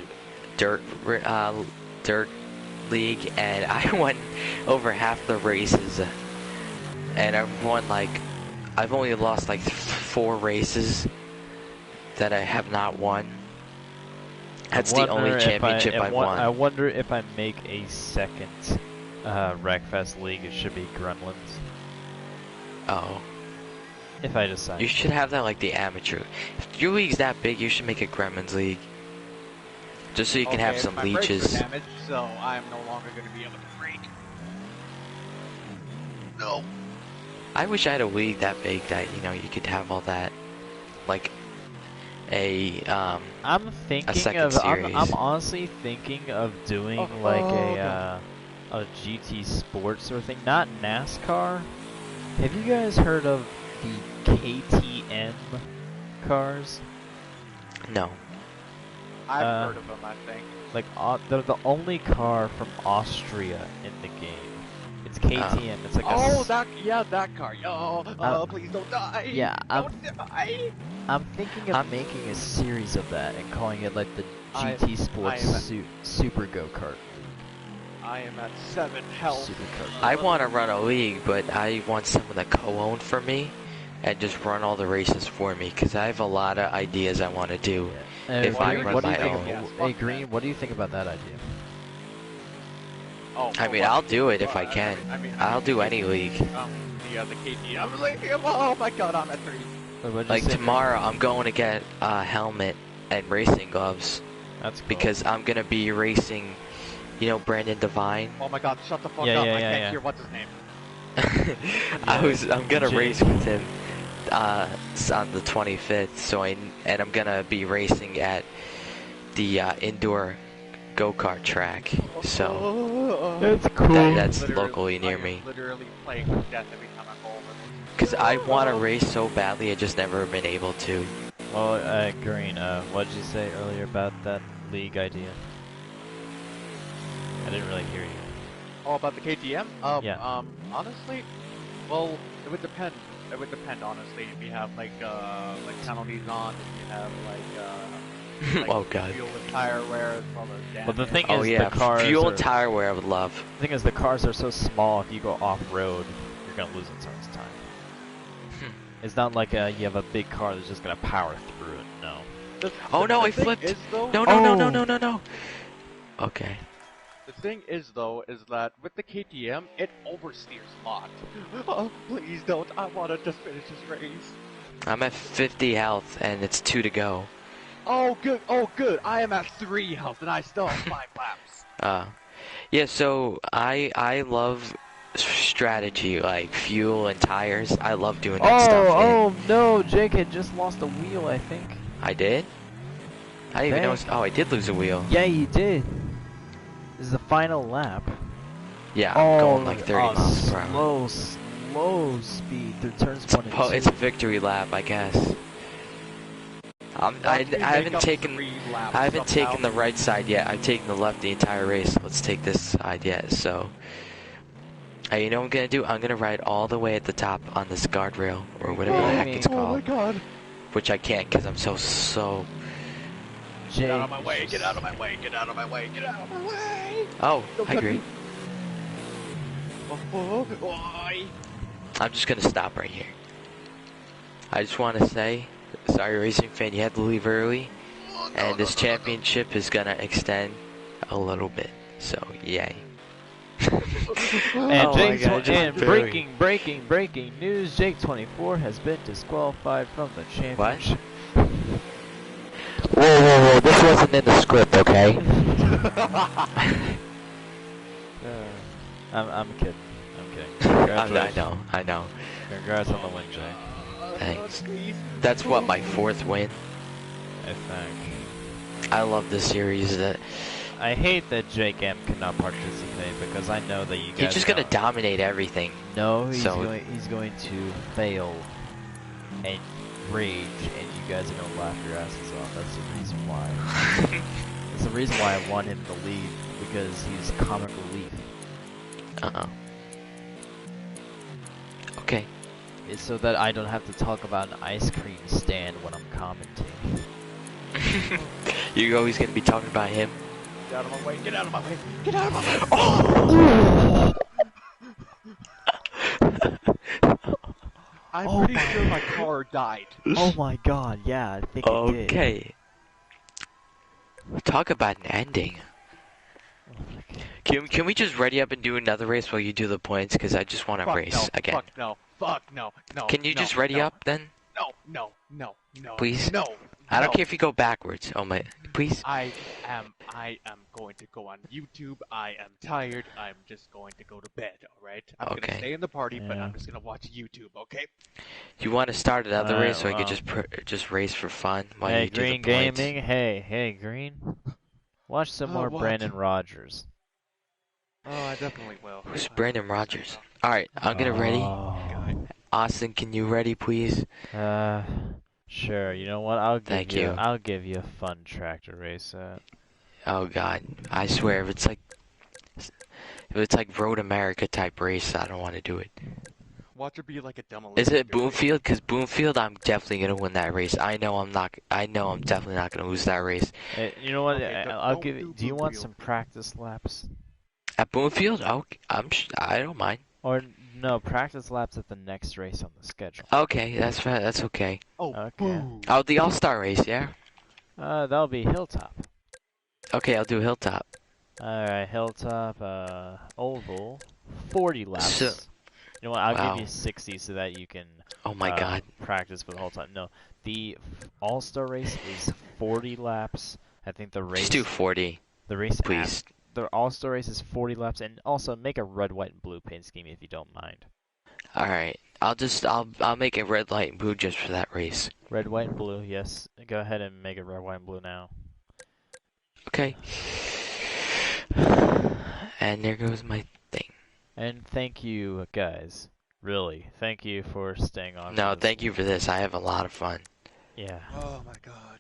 dirt league, and I won over half the races, and I've only lost like 4 races that I have not won. That's the only championship I've won. I wonder if I make a second Wreckfest league, it should be Gremlins. Oh, If I decide. you should have that like the amateur. If your league's that big, you should make a Gremlins league, just so you can have some my brakes are leeches. damaged, so I am no longer going to be able to brake. No. I wish I had a league that big that you could have all that, like I'm thinking second of. series. I'm honestly thinking of doing Oh, like no. a GT sports sort of thing, not NASCAR. Have you guys heard of the KTM cars? no. I've heard of them, I think. Like they're the only car from Austria in the game. It's KTM. It's like that car. Please don't die. Yeah, don't die. I'm thinking of making a series of that and calling it like the I- GT Sports I am Super Go Kart. I am at 7 health. Super Kart. I want to run a league, but I want someone to co-own for me and just run all the races for me, because I have a lot of ideas I want to do. If I run what do you my think own. Yes, hey fuck Green, that. what do you think about that idea? Oh, I mean, well, I'll do it if well, I can. I I'll mean, do any league. the KT. I'm like, oh my god, I'm at 3. What'd you Like say, tomorrow, I'm going to get a helmet and racing gloves Green? That's cool. because I'm gonna be racing. Brandon Devine. Oh my god, shut the fuck Yeah, up. yeah, I yeah, can't yeah. hear what's his name. I'm gonna Jake. race with him on the 25th. And I'm gonna be racing at the indoor go-kart track. So That's cool. that's Literally, locally near I am me. literally playing with death every time I go over. Because I want to race so badly, I just never been able to. Well, Green, what did you say earlier about that league idea? I didn't really hear you. Oh, about the KTM? Yeah. Honestly, well, it would depend. It would depend, honestly. If you have like penalties on, if you have like Oh god. fuel and tire wear as well as damage. But the thing Oh is, yeah, the cars fuel are, and tire wear I would love. the thing is, the cars are so small. If you go off road, you're gonna lose in tons of time. It's not like you have a big car that's just gonna power through it. No. Oh no, I thing flipped. is, though, No, no, no, no, Oh. no, no, no. Okay. The thing is, though, is that with the KTM, it oversteers a lot. Oh, please don't. I want to just finish this race. I'm at 50 health, and it's 2 to go. Oh, good. Oh, good. I am at 3 health, and I still have 5 laps. Yeah, so I love strategy, like fuel and tires. I love doing that stuff. Oh no, Jake had just lost a wheel, I think. I did? I didn't even know. Oh, I did lose a wheel. Yeah, you did. This is the final lap. Yeah, I'm going like 30 miles per hour. Slow speed through turns 1 and 2. It's a victory lap, I guess. I haven't taken the right side yet. I've taken the left the entire race. Let's take this side yet. So, you know what I'm gonna do? I'm gonna ride all the way at the top on this guardrail or whatever the heck it's called. Oh my god! Which I can't because I'm so. Get out of my way! Get out of my way! Get out of my way! Get out of my way! Oh, I agree. Oh. I'm just gonna stop right here. I just want to say, sorry, racing fan, you had to leave early, and this championship is gonna extend a little bit. So, yay. And breaking news: Jake 24 has been disqualified from the championship. Whoa! This wasn't in the script, okay? I'm kidding. I know. Congrats on the win, Jake. Thanks. That's what, my 4th win? I think. I love this series. I hate that Jake M cannot participate because I know that you guys. He's just gonna dominate everything. No, he's going to fail and rage, and you guys are gonna laugh your asses off. That's the reason why. That's the reason why I want him to lead, because he's comic relief. Okay. It's so that I don't have to talk about an ice cream stand when I'm commentating. You're always gonna be talking about him? Get out of my way! Get out of my way! Get out of my way! Oh! I'm pretty sure my car died. Oh my god, yeah, I think it did. Okay. Talk about an ending. Can we just ready up and do another race while you do the points? Because I just want to race again. Fuck no. Can you just ready up then? No. Please? No. I don't care if you go backwards. Oh my, please. I am going to go on YouTube. I am tired. I'm just going to go to bed, alright? I'm gonna stay in the party, but I'm just gonna watch YouTube, okay? You want to start another race so I could just race for fun while hey, you do Green the points? Gaming, hey, Green. Watch some more what? Brandon Rogers. Oh, I definitely will. Who's Brandon Rogers? Alright, I'm gonna ready. Austin, can you ready, please? Sure. You know what? I'll give you a fun track to race at. Oh God, I swear, if it's like Road America type race, I don't want to do it. Watch it be like a demolition. Is it Boomfield? Because Boomfield, I'm definitely gonna win that race. I know I'm definitely not gonna lose that race. Hey, you know what? Okay, I'll give you. Do you want some practice laps? At Boomfield? I don't mind. Or no, practice laps at the next race on the schedule. Okay, that's fine. That's okay. Oh, okay. Boo. Oh, the All-Star race, yeah. That'll be Hilltop. Okay, I'll do Hilltop. Alright, Hilltop, Oval, 40 laps. So, you know what, I'll wow. give you 60 so that you can Oh my God. practice for the whole time. No, the All-Star race is 40 laps. I think the race... Just do 40. The race... Please. The All-Star race is 40 laps, and also make a red, white, and blue paint scheme if you don't mind. Alright, I'll make it red, light, and blue just for that race. Red, white, and blue, yes. Go ahead and make it red, white, and blue now. Okay. And there goes my thing. And thank you, guys. Really, thank you for staying on. No, thank you for this. I have a lot of fun. Yeah. Oh my God.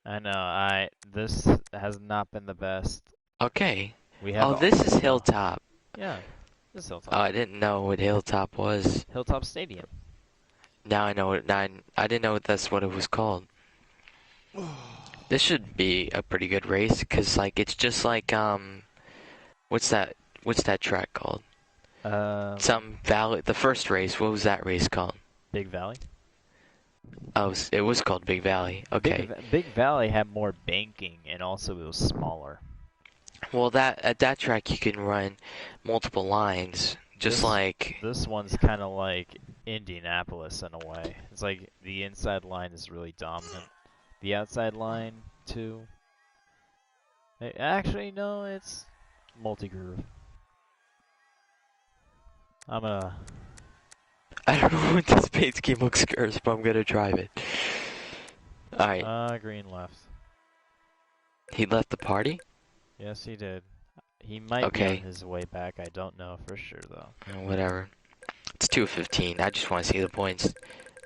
I know. This has not been the best. Okay. We have. Oh, this is Hilltop. Yeah, this is Hilltop. Oh, I didn't know what Hilltop was. Hilltop Stadium. Now I know it. I didn't know that's what it was called. This should be a pretty good race, because like it's just like what's that track called? Some valley. The first race. What was that race called? Big Valley. Oh, it was called Big Valley. Okay. Big Valley had more banking, and also it was smaller. Well, at that track you can run multiple lines, just like This one's kind of like Indianapolis in a way. It's like the inside line is really dominant. The outside line too. Actually, no, it's multi-groove. I'm gonna. I don't know what this paint scheme looks cursed, but I'm gonna drive it. All right, Green left. he left the party. Yes, he did. He might be on Okay, his way back. I don't know for sure though. whatever. It's 2:15. I just want to see the points,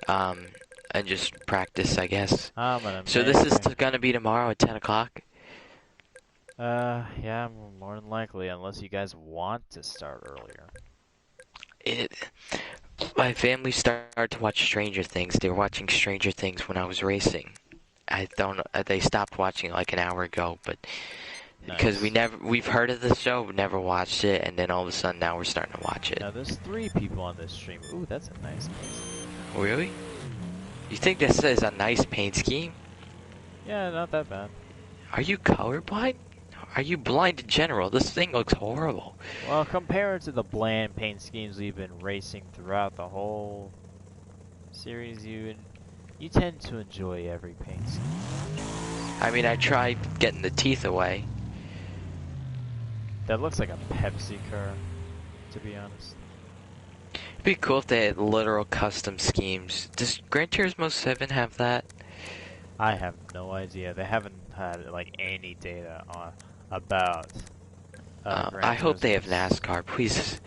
and just practice, I guess. I'm gonna So make. this is gonna be tomorrow at 10 o'clock. Yeah, more than likely, unless you guys want to start earlier. My family started to watch Stranger Things. They were watching Stranger Things when I was racing. I don't. They stopped watching it like an hour ago, but because Nice. we've heard of the show, but never watched it, and then all of a sudden now we're starting to watch it. Now there's 3 people on this stream. Ooh, that's a nice place. Really? You think this is a nice paint scheme? Yeah, not that bad. Are you colorblind? Are you blind in general? This thing looks horrible. Well, compared to the bland paint schemes we've been racing throughout the whole series, you tend to enjoy every paint scheme. I mean, I tried getting the teeth away. That looks like a Pepsi car, to be honest. It'd be cool if they had literal custom schemes. Does Gran Turismo 7 have that? I have no idea. They haven't had like any data on about. Gran I hope they have Turismo. NASCAR, please.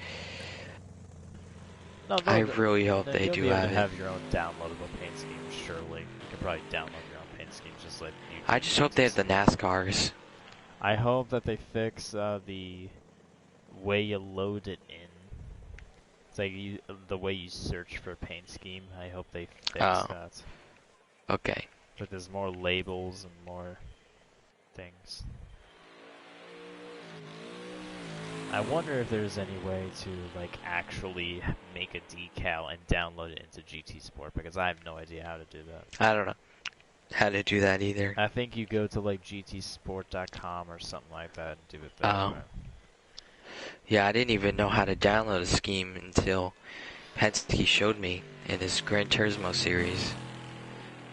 No, I really hope they you'll do be able have to it. have your own downloadable paint scheme, surely. You can probably download your own paint schemes just like you I just hope they have the NASCARs. I hope that they fix the way you load it in. It's like the way you search for paint scheme. I hope they fix that. Okay. But there's more labels and more things. I wonder if there's any way to like actually make a decal and download it into GT Sport, because I have no idea how to do that. I don't know how to do that either. I think you go to like gtsport.com or something like that and do it that way. Yeah, I didn't even know how to download a scheme until Penske showed me in his Gran Turismo series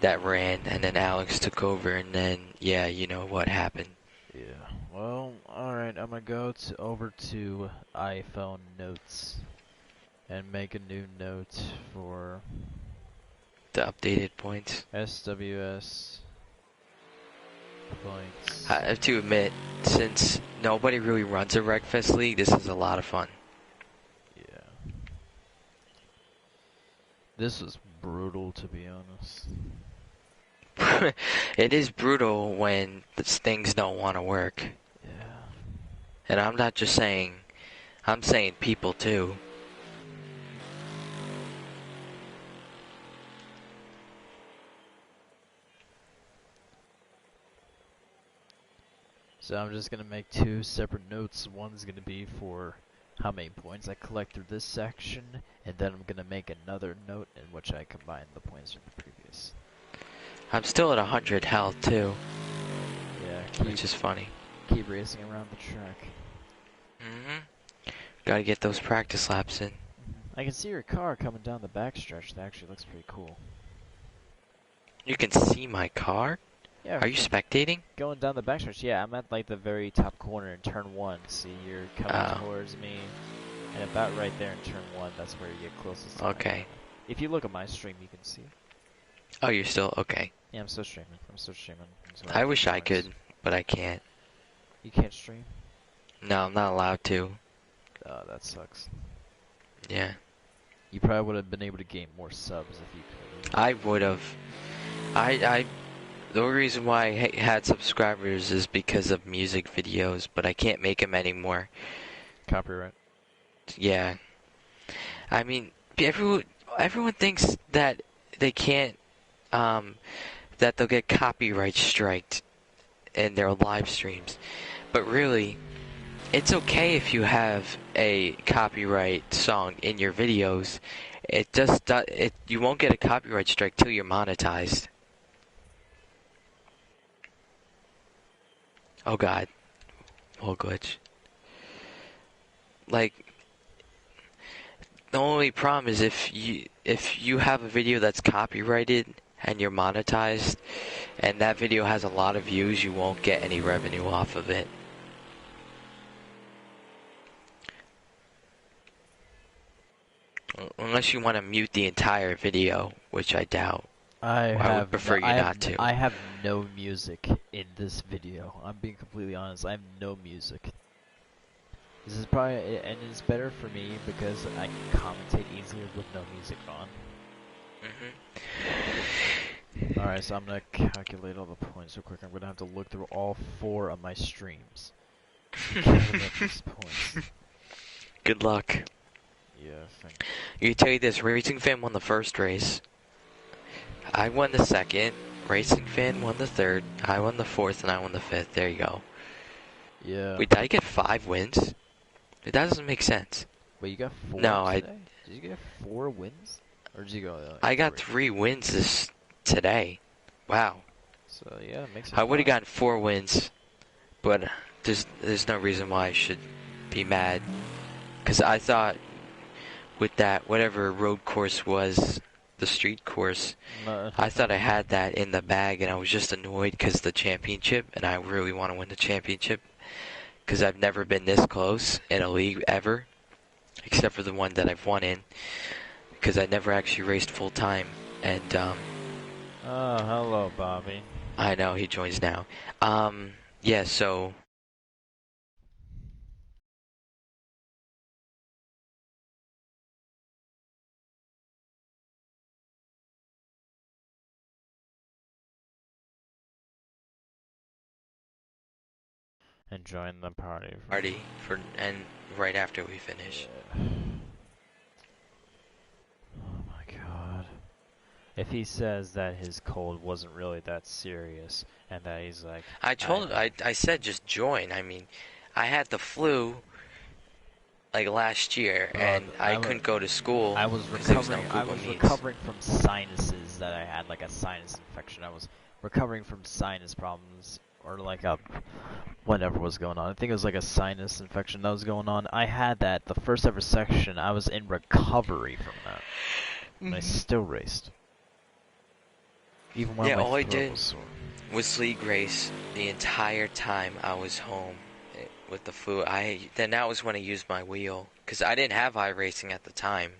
that ran, and then Alex took over, and then, yeah, you know what happened. Yeah, well, alright, I'm gonna go over to iPhone Notes and make a new note for The updated points. SWS points. I have to admit, since nobody really runs a Wreckfest League, this is a lot of fun. Yeah. This was brutal, to be honest. It is brutal when things don't want to work. Yeah. And I'm not just saying, I'm saying people too. So I'm just gonna make 2 separate notes. One's gonna be for how many points I collect through this section, and then I'm gonna make another note in which I combine the points from the previous. I'm still at 100 health too, Yeah, which is funny. keep racing around the track. Gotta get those practice laps in. I can see your car coming down the backstretch. That actually looks pretty cool. You can see my car? Yeah. Are you spectating? Going down the backstretch? Yeah, I'm at like the very top corner in turn 1. See, you're coming towards me, and about right there in turn 1, that's where you get closest to my Okay. car. If you look at my stream, you can see. Oh, you're still okay. Yeah, I'm still streaming. So I wish I points. could, but I can't. You can't stream? No, I'm not allowed to. Oh, that sucks. Yeah. You probably would have been able to gain more subs if you could. I would have. The only reason why I had subscribers is because of music videos, but I can't make them anymore. Copyright. Yeah. I mean, everyone thinks that they can't, that they'll get copyright striked in their live streams. But really, it's okay if you have a copyright song in your videos. You won't get a copyright strike till you're monetized. Oh God. whole glitch. Like, the only problem is if you have a video that's copyrighted and you're monetized, and that video has a lot of views, you won't get any revenue off of it. Unless you want to mute the entire video, which I doubt. I would prefer you not to. I have no music in this video. I'm being completely honest. I have no music. This is probably, and it's better for me because I can commentate easier with no music on. Alright, so I'm gonna calculate all the points real quick. I'm gonna have to look through all 4 of my streams. Calculate these points. Good luck. Yeah, thank You tell you this, Racing Fan won the first race. I won the second. Racing Fan won the third. I won the fourth, and I won the fifth. There you go. Yeah. Wait, did I get 5 wins? That doesn't make sense. Wait, you got 4 No, today? Did you get 4 wins? Or did you go I got 3 wins today. Wow. So, yeah, it makes it I would have 5. gotten 4 wins, but there's no reason why I should be mad. Because I thought with that, whatever road course was, the street course, I thought I had that in the bag, and I was just annoyed because the championship, and I really want to win the championship, because I've never been this close in a league ever, except for the one that I've won in, because I never actually raced full time, and Oh, hello, Bobby. I know, he joins now. Yeah, so And join the party. and right after we finish. Yeah. Oh my god. If he says that his cold wasn't really that serious, and that he's like... I said just join. I mean, I had the flu, like, last year, and I couldn't go to school. I was recovering from sinuses that I had, like a sinus infection. I was recovering from sinus problems, or like a... whatever was going on. I think it was like a sinus infection that was going on. I had that the first ever section. I was in recovery from that. And I still raced. Even when my all I throat did was sore. was league race the entire time I was home with the flu. Then that was when I used my wheel, because I didn't have iRacing at the time.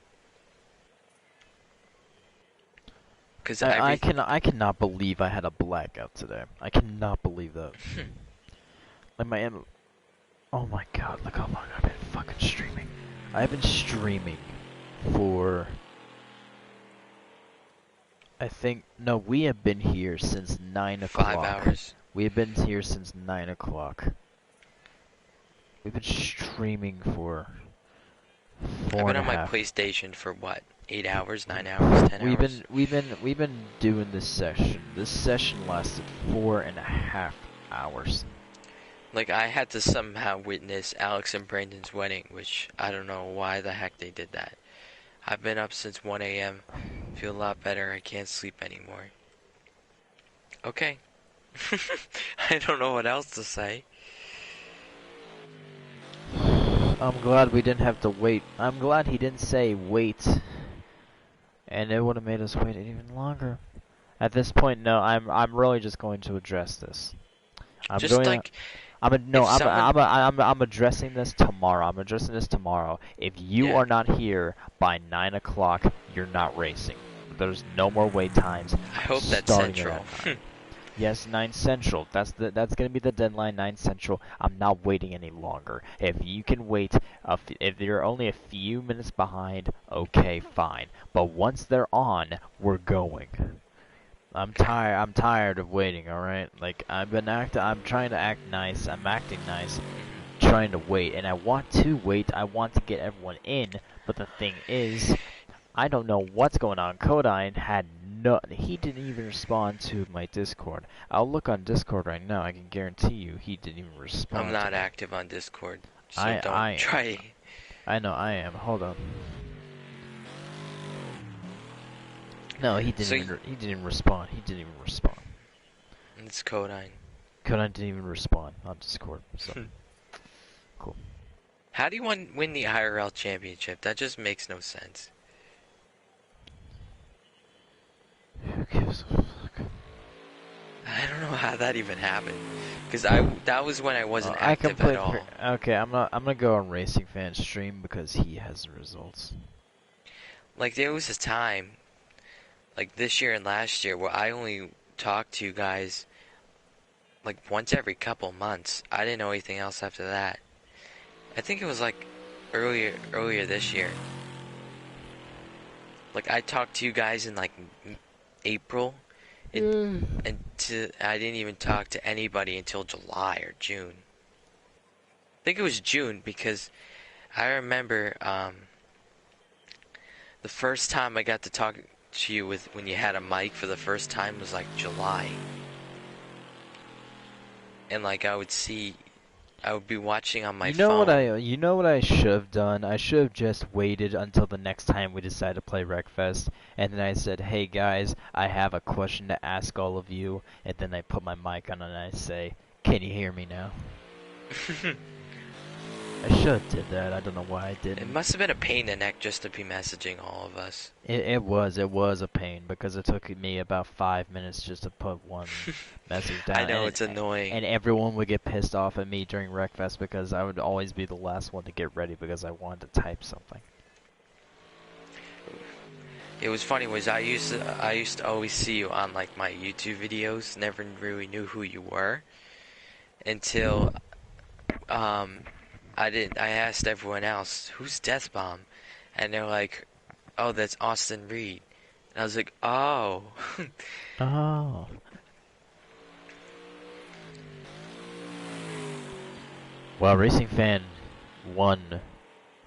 Because I cannot believe I had a blackout today. I cannot believe that. Like oh my god, look how long I've been fucking streaming. I've been streaming for... we have been here since 9 o'clock. 5 hours. We have been here since 9 o'clock. We've been streaming for 4 I've been and a on my half. PlayStation for what? 8 hours, 9 hours, 10 hours? We've been doing this session. This session lasted 4.5 hours. Like, I had to somehow witness Alex and Brandon's wedding, which I don't know why the heck they did that. I've been up since 1 a.m. Feel a lot better. I can't sleep anymore. Okay. I don't know what else to say. I'm glad we didn't have to wait. I'm glad he didn't say wait. And it would have made us wait even longer. At this point, no, I'm really just going to address this. I'm addressing this tomorrow. If you are not here by 9 o'clock, you're not racing. There's no more wait times. I hope that's Central. Yes, 9 Central. That's gonna be the deadline. 9 Central. I'm not waiting any longer. If you can wait, if you're only a few minutes behind, okay, fine. But once they're on, we're going. I'm tired of waiting, alright? Like, I'm trying to act nice, I'm acting nice, trying to wait, and I want to wait, I want to get everyone in, but the thing is, I don't know what's going on. Kodine he didn't even respond to my Discord. I'll look on Discord right now, I can guarantee you he didn't even respond. I'm not active on Discord, so don't try. I know I am, hold on. No, he didn't even respond. He didn't even respond. It's Kodine. Kodine didn't even respond on Discord. So. Cool. How do you win the IRL championship? That just makes no sense. Who gives a fuck? I don't know how that even happened, because that was when I wasn't I can active at play. all. Okay, I'm gonna go on Racing Fan's stream because he has the results. Like there was a time, like this year and last year, where I only talked to you guys like once every couple months. I didn't know anything else after that. I think it was like earlier this year. Like I talked to you guys in like April, and I didn't even talk to anybody until July or June. I think it was June because I remember the first time I got to talk to you with when you had a mic for the first time was like July. And like I would be watching on my phone. You know what I should have done? I should have just waited until the next time we decide to play Wreckfest, and then I said, "Hey guys, I have a question to ask all of you," and then I put my mic on and I say, "Can you hear me now?" I should have did that. I don't know why I didn't. It must have been a pain in the neck just to be messaging all of us. It was a pain because it took me about 5 minutes just to put one message down. I know, it's annoying. And everyone would get pissed off at me during Wreckfest because I would always be the last one to get ready because I wanted to type something. It was funny was I used to always see you on like my YouTube videos, never really knew who you were until I asked everyone else, "Who's Death Bomb?" And they're like, "Oh, that's Austin Reed." And I was like, "Oh." Oh. Well, Racing Fan won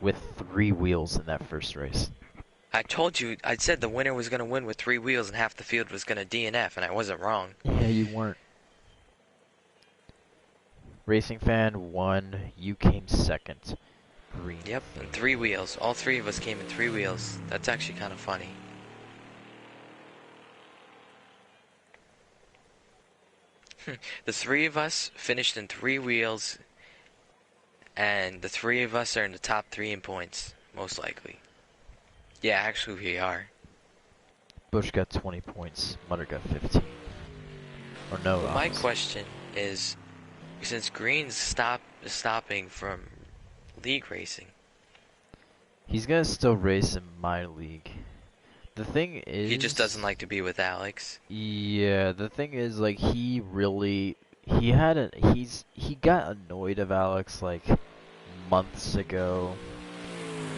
with 3 wheels in that first race. I told you, I said the winner was going to win with 3 wheels and half the field was going to DNF, and I wasn't wrong. Yeah, you weren't. Racing Fan won, you came second. Green. Yep, and 3 wheels. All 3 of us came in 3 wheels. That's actually kind of funny. The 3 of us finished in 3 wheels, and the 3 of us are in the top 3 in points, most likely. Yeah, actually we are. Bush got 20 points, Mutter got 15. Or no, Well, my question is, since Green's stopping from league racing, he's gonna still race in my league. The thing is, he just doesn't like to be with Alex. Yeah, the thing is, like, he got annoyed of Alex like months ago,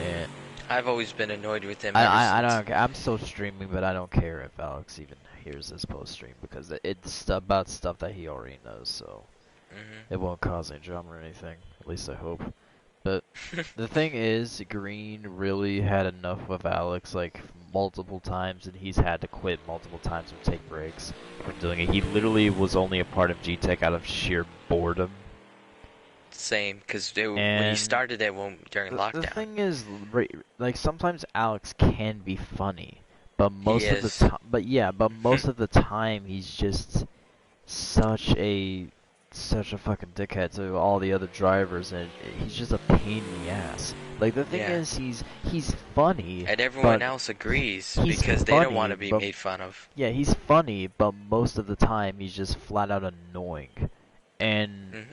and I've always been annoyed with him. I don't. I'm still streaming, but I don't care if Alex even hears this post stream because it's about stuff that he already knows, so it won't cause any drama or anything. At least I hope. But the thing is, Green really had enough of Alex like multiple times, and he's had to quit multiple times and take breaks from doing it. He literally was only a part of G-Tech out of sheer boredom. Same, because when he started it during lockdown. The thing is, like sometimes Alex can be funny, but most of the time, but most of the time he's just such a fucking dickhead to all the other drivers, and he's just a pain in the ass. Like the thing is, he's funny, and everyone else agrees because they don't want to be made fun of. Yeah, he's funny, but most of the time he's just flat out annoying, and.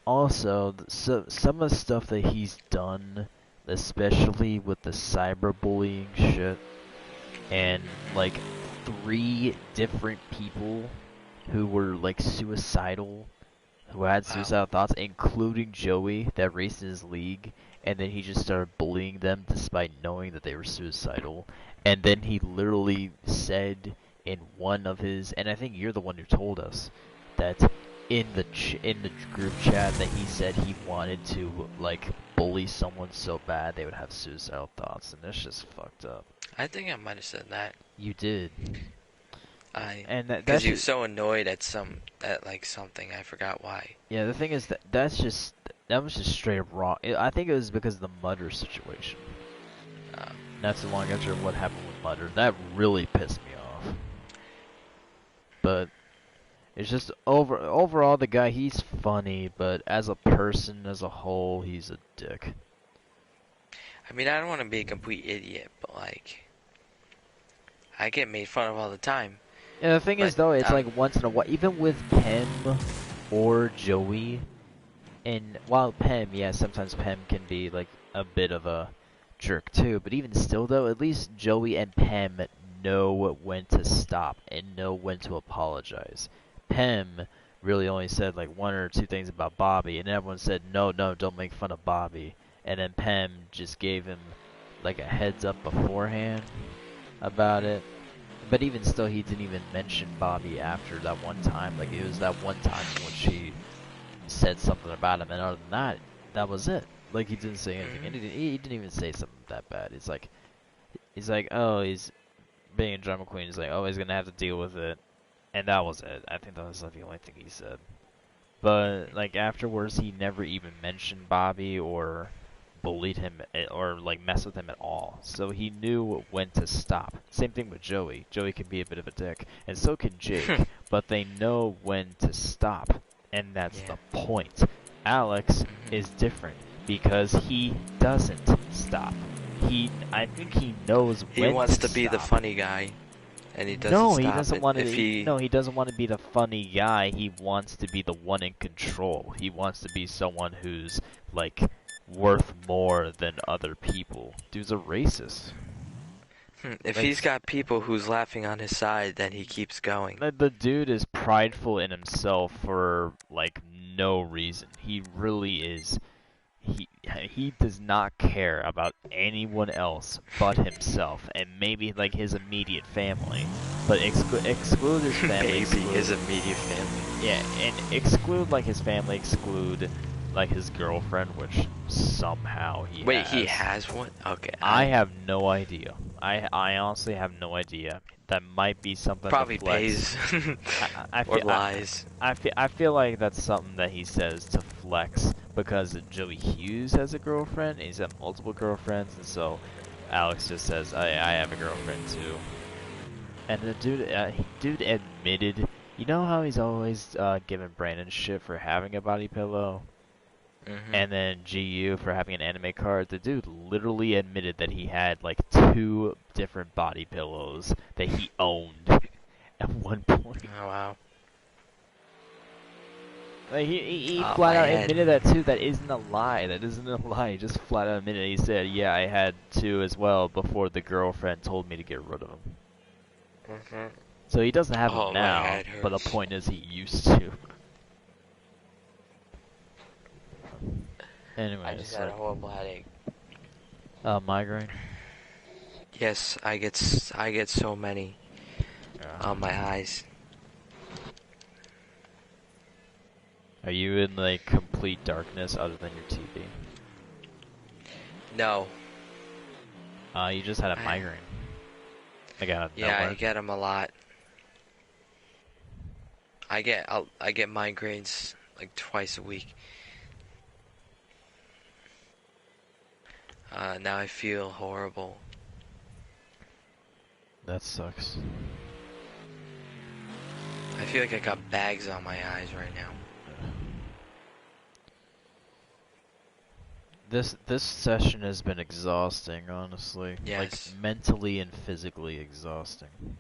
Also, some of the stuff that he's done, especially with the cyberbullying shit, and like 3 different people who were like suicidal, who had suicidal thoughts, including Joey that raced in his league, and then he just started bullying them despite knowing that they were suicidal. And then he literally said in one of his, and I think you're the one who told us, that in the group chat that he said he wanted to like bully someone so bad they would have suicidal thoughts, and that's just fucked up. I think I might have said that. You did. Because he was so annoyed at something, I forgot why. Yeah, the thing is that that was just straight up wrong. I think it was because of the Mutter situation. Not too long after what happened with Mutter, that really pissed me off. But It's just overall the guy, he's funny, but as a person, as a whole, he's a dick. I mean, I don't want to be a complete idiot, but like, I get made fun of all the time. Yeah, the thing is But though, it's like once in a while, even with Pem or Joey, and while Pem, yeah, sometimes Pem can be like a bit of a jerk too, but even still though, at least Joey and Pem know when to stop and know when to apologize. Pem really only said like one or two things about Bobby, and everyone said, no, no, don't make fun of Bobby. And then Pem just gave him like a heads up beforehand about it. But even still, he didn't even mention Bobby after that one time. Like, it was that one time in which he said something about him, and other than that, that was it. Like, he didn't say anything. And he didn't even say something that bad. He's like, oh, he's being a drama queen. He's like, oh, he's gonna have to deal with it. And that was it. I think that was like the only thing he said. But, like, afterwards, he never even mentioned Bobby or bullied him or, like, messed with him at all. So he knew when to stop. Same thing with Joey. Joey can be a bit of a dick, and so can Jake, but they know when to stop, and that's the point. Alex is different because he doesn't stop. I think he knows when to stop. He wants to be the funny guy. And he doesn't No, stop he doesn't it want to. if he... No, he doesn't want to be the funny guy. He wants to be the one in control. He wants to be someone who's like worth more than other people. Dude's a racist. If Like, he's got people who's laughing on his side, then he keeps going. the dude is prideful in himself for like no reason. He really is. He does not care about anyone else but himself and maybe like his immediate family, but exclude his family. Maybe his immediate family. Yeah, and exclude like his family, exclude like his girlfriend, which somehow he Wait, has. he has one? Okay. I have no idea. I honestly have no idea. That might be something Probably to flex. pays. I or feel, lies. I feel like that's something that he says to flex because Joey Hughes has a girlfriend and he's had multiple girlfriends, and so Alex just says I have a girlfriend too. And the dude admitted, you know how he's always giving Brandon shit for having a body pillow? And then GU for having an anime card. The dude literally admitted that he had like 2 different body pillows that he owned at one point. Oh, wow. Like he Oh, flat my out head. admitted that too. That isn't a lie. That isn't a lie. He just flat out admitted. He said, "Yeah, I had 2 as well before the girlfriend told me to get rid of them." So he doesn't have Oh, them my now. head But the hurts. point is, he used to. Anyway, I just had a horrible headache. migraine. Yes, I get so many on my eyes. Are you in like complete darkness other than your TV? No. You just had a migraine. Yeah, I get them a lot. I get migraines like twice a week. Now I feel horrible. That sucks. I feel like I got bags on my eyes right now. This session has been exhausting, honestly. Yes. Like mentally and physically exhausting.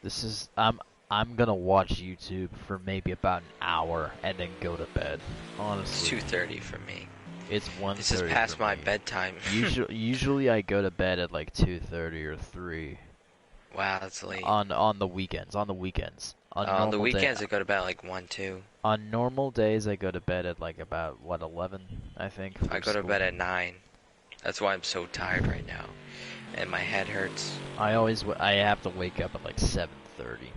This is I'm gonna watch YouTube for maybe about an hour and then go to bed. Honestly. It's 2:30 for me. It's 1:30. This is past for my me. bedtime. Usually I go to bed at like 2:30 or 3. Wow, that's late. On the weekends. On the weekends. On the weekends I go to bed at like 1, 2. On normal days I go to bed at like about what 11, I think. I go to bed at 9. That's why I'm so tired right now, and my head hurts. I have to wake up at like 7:30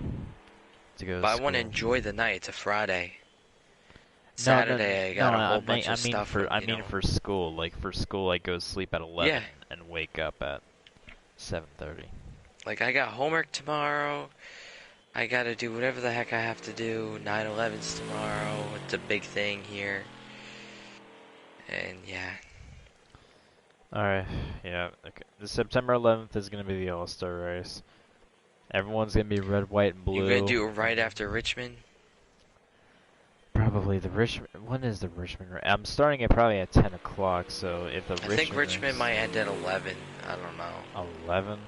to go. But I to want to school. enjoy the night. It's a Friday. Saturday I got a whole bunch of stuff. I mean for school. Like for school I go sleep at 11 and wake up at 7:30. Like I got homework tomorrow. I gotta do whatever the heck I have to do. 9/11's tomorrow. It's a big thing here. And yeah. Alright, yeah. Okay. The September 11th is gonna be the All-Star race. Everyone's gonna be red, white, and blue. You're gonna do it right after Richmond? Probably the Richmond. When is the Richmond? I'm starting it probably at 10 o'clock. So if the I think Richmond might end at 11. I don't know. 11.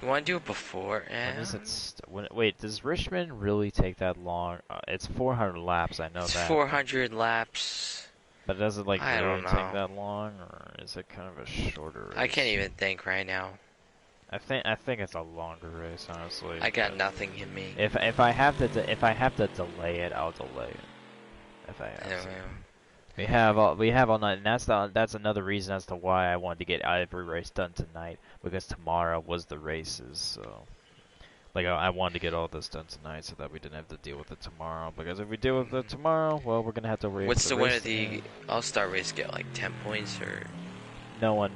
You want to do it before? When is it? Wait, does Richmond really take that long? It's 400 laps. I know It's that. 400 laps. But does it like I really don't take know. that long, or is it kind of a shorter race? I can't even think right now. I think it's a longer race, honestly. I got nothing in me. If I have to delay it, I'll delay it. If I have to. We have all night, and that's another reason as to why I wanted to get every race done tonight, because tomorrow was the races. So, like, I wanted to get all this done tonight so that we didn't have to deal with it tomorrow. Because if we deal with it tomorrow, well, we're gonna have to wait. What's for the the winner race of the All-Star race get? Like 10 points or? No,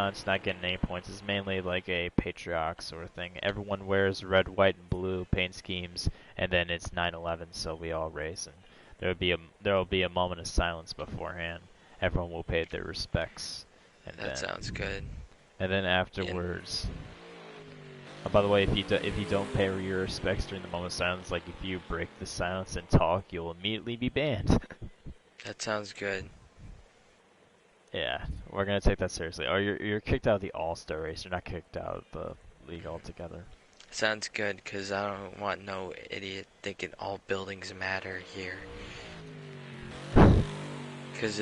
it's not getting any points. It's mainly like a patriotic sort of thing. Everyone wears red, white, and blue paint schemes, and then it's 9/11, so we all race, and there will be a moment of silence beforehand. Everyone will pay their respects, and That sounds good. And then afterwards. Oh, by the way, if you don't pay your respects during the moment of silence, like if you break the silence and talk, you'll immediately be banned. That sounds good. Yeah, we're gonna take that seriously. Oh, you're kicked out of the All-Star race. You're not kicked out of the league altogether. Sounds good, because I don't want no idiot thinking all buildings matter here. Because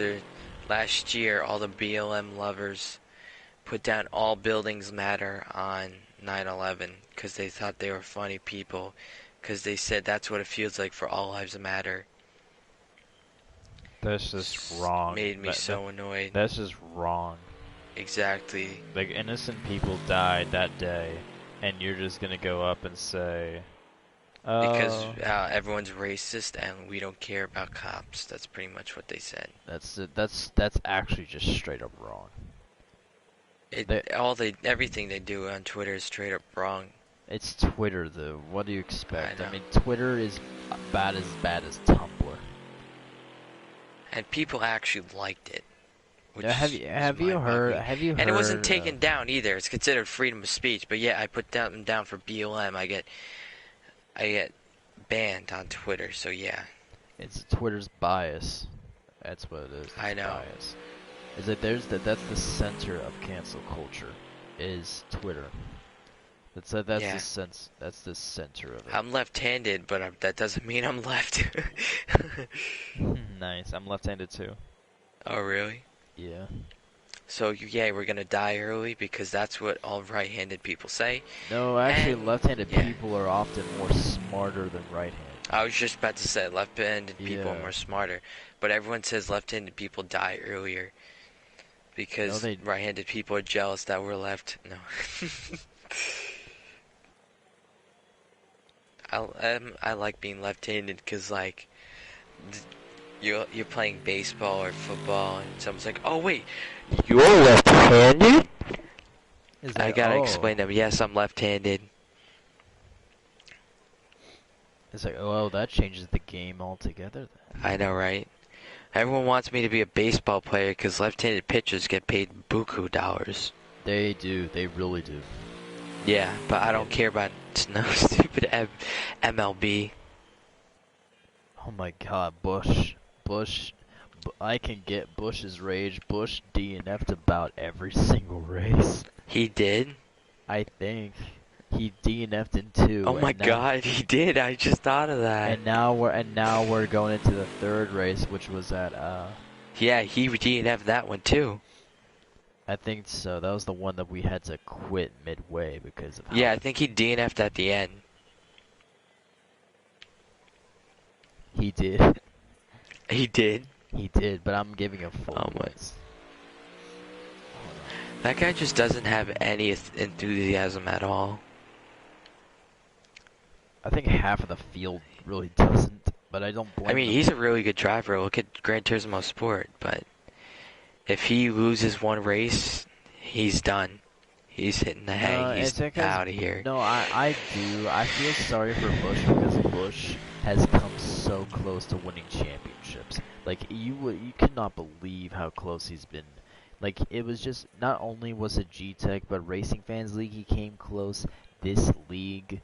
last year, all the BLM lovers put down all buildings matter on 9/11 because they thought they were funny people, because they said that's what it feels like for all lives to matter. That's just wrong. Made me so annoyed. That's just wrong. Exactly. Like, innocent people died that day, and you're just gonna go up and say, because everyone's racist and we don't care about cops. That's pretty much what they said. That's actually just straight up wrong. Everything they do on Twitter is straight up wrong. It's Twitter, though. What do you expect? I mean, Twitter is bad as Tumblr. And people actually liked it. Have you heard? And it wasn't taken down either. It's considered freedom of speech. But yeah, I put them down for BLM. I get banned on Twitter. So yeah. It's Twitter's bias. That's what it is. It's I know. Bias. Is that that's the center of cancel culture, is Twitter. That's the center of it. I'm left-handed, but that doesn't mean I'm left. Nice. I'm left-handed too. Oh really? Yeah. So yeah, we're gonna die early because that's what all right-handed people say. No, actually, left-handed people are often more smarter than right-handed. I was just about to say left-handed people are more smarter, but everyone says left-handed people die earlier because right-handed people are jealous that we're left. No. I like being left-handed because like you're playing baseball or football and someone's like, oh wait, you're left-handed? I gotta explain to them, yes, I'm left-handed. It's like, oh, that changes the game altogether then. I know, right? Everyone wants me to be a baseball player because left-handed pitchers get paid buku dollars. They do, they really do. Yeah, but I don't care about no stupid MLB. Oh my god, Bush, I can get Bush's rage. Bush DNF'd about every single race. He did? I think. He DNF'd in 2. Oh my god, he did, I just thought of that. And now we're going into the third race, which was at yeah, he DNF'd that one too. I think so. That was the one that we had to quit midway because of I think he DNF'd at the end. He did. He did? He did, but I'm giving him full points. That guy just doesn't have any enthusiasm at all. I think half of the field really doesn't, but I don't blame him. He's a really good driver. Look at Gran Turismo Sport, but if he loses one race, he's done. He's hitting the hay. He's out of here. No, I do. I feel sorry for Bush because Bush has come so close to winning championships. Like, you cannot believe how close he's been. Like, it was just, not only was it G-Tech, but Racing Fans League, he came close. This league,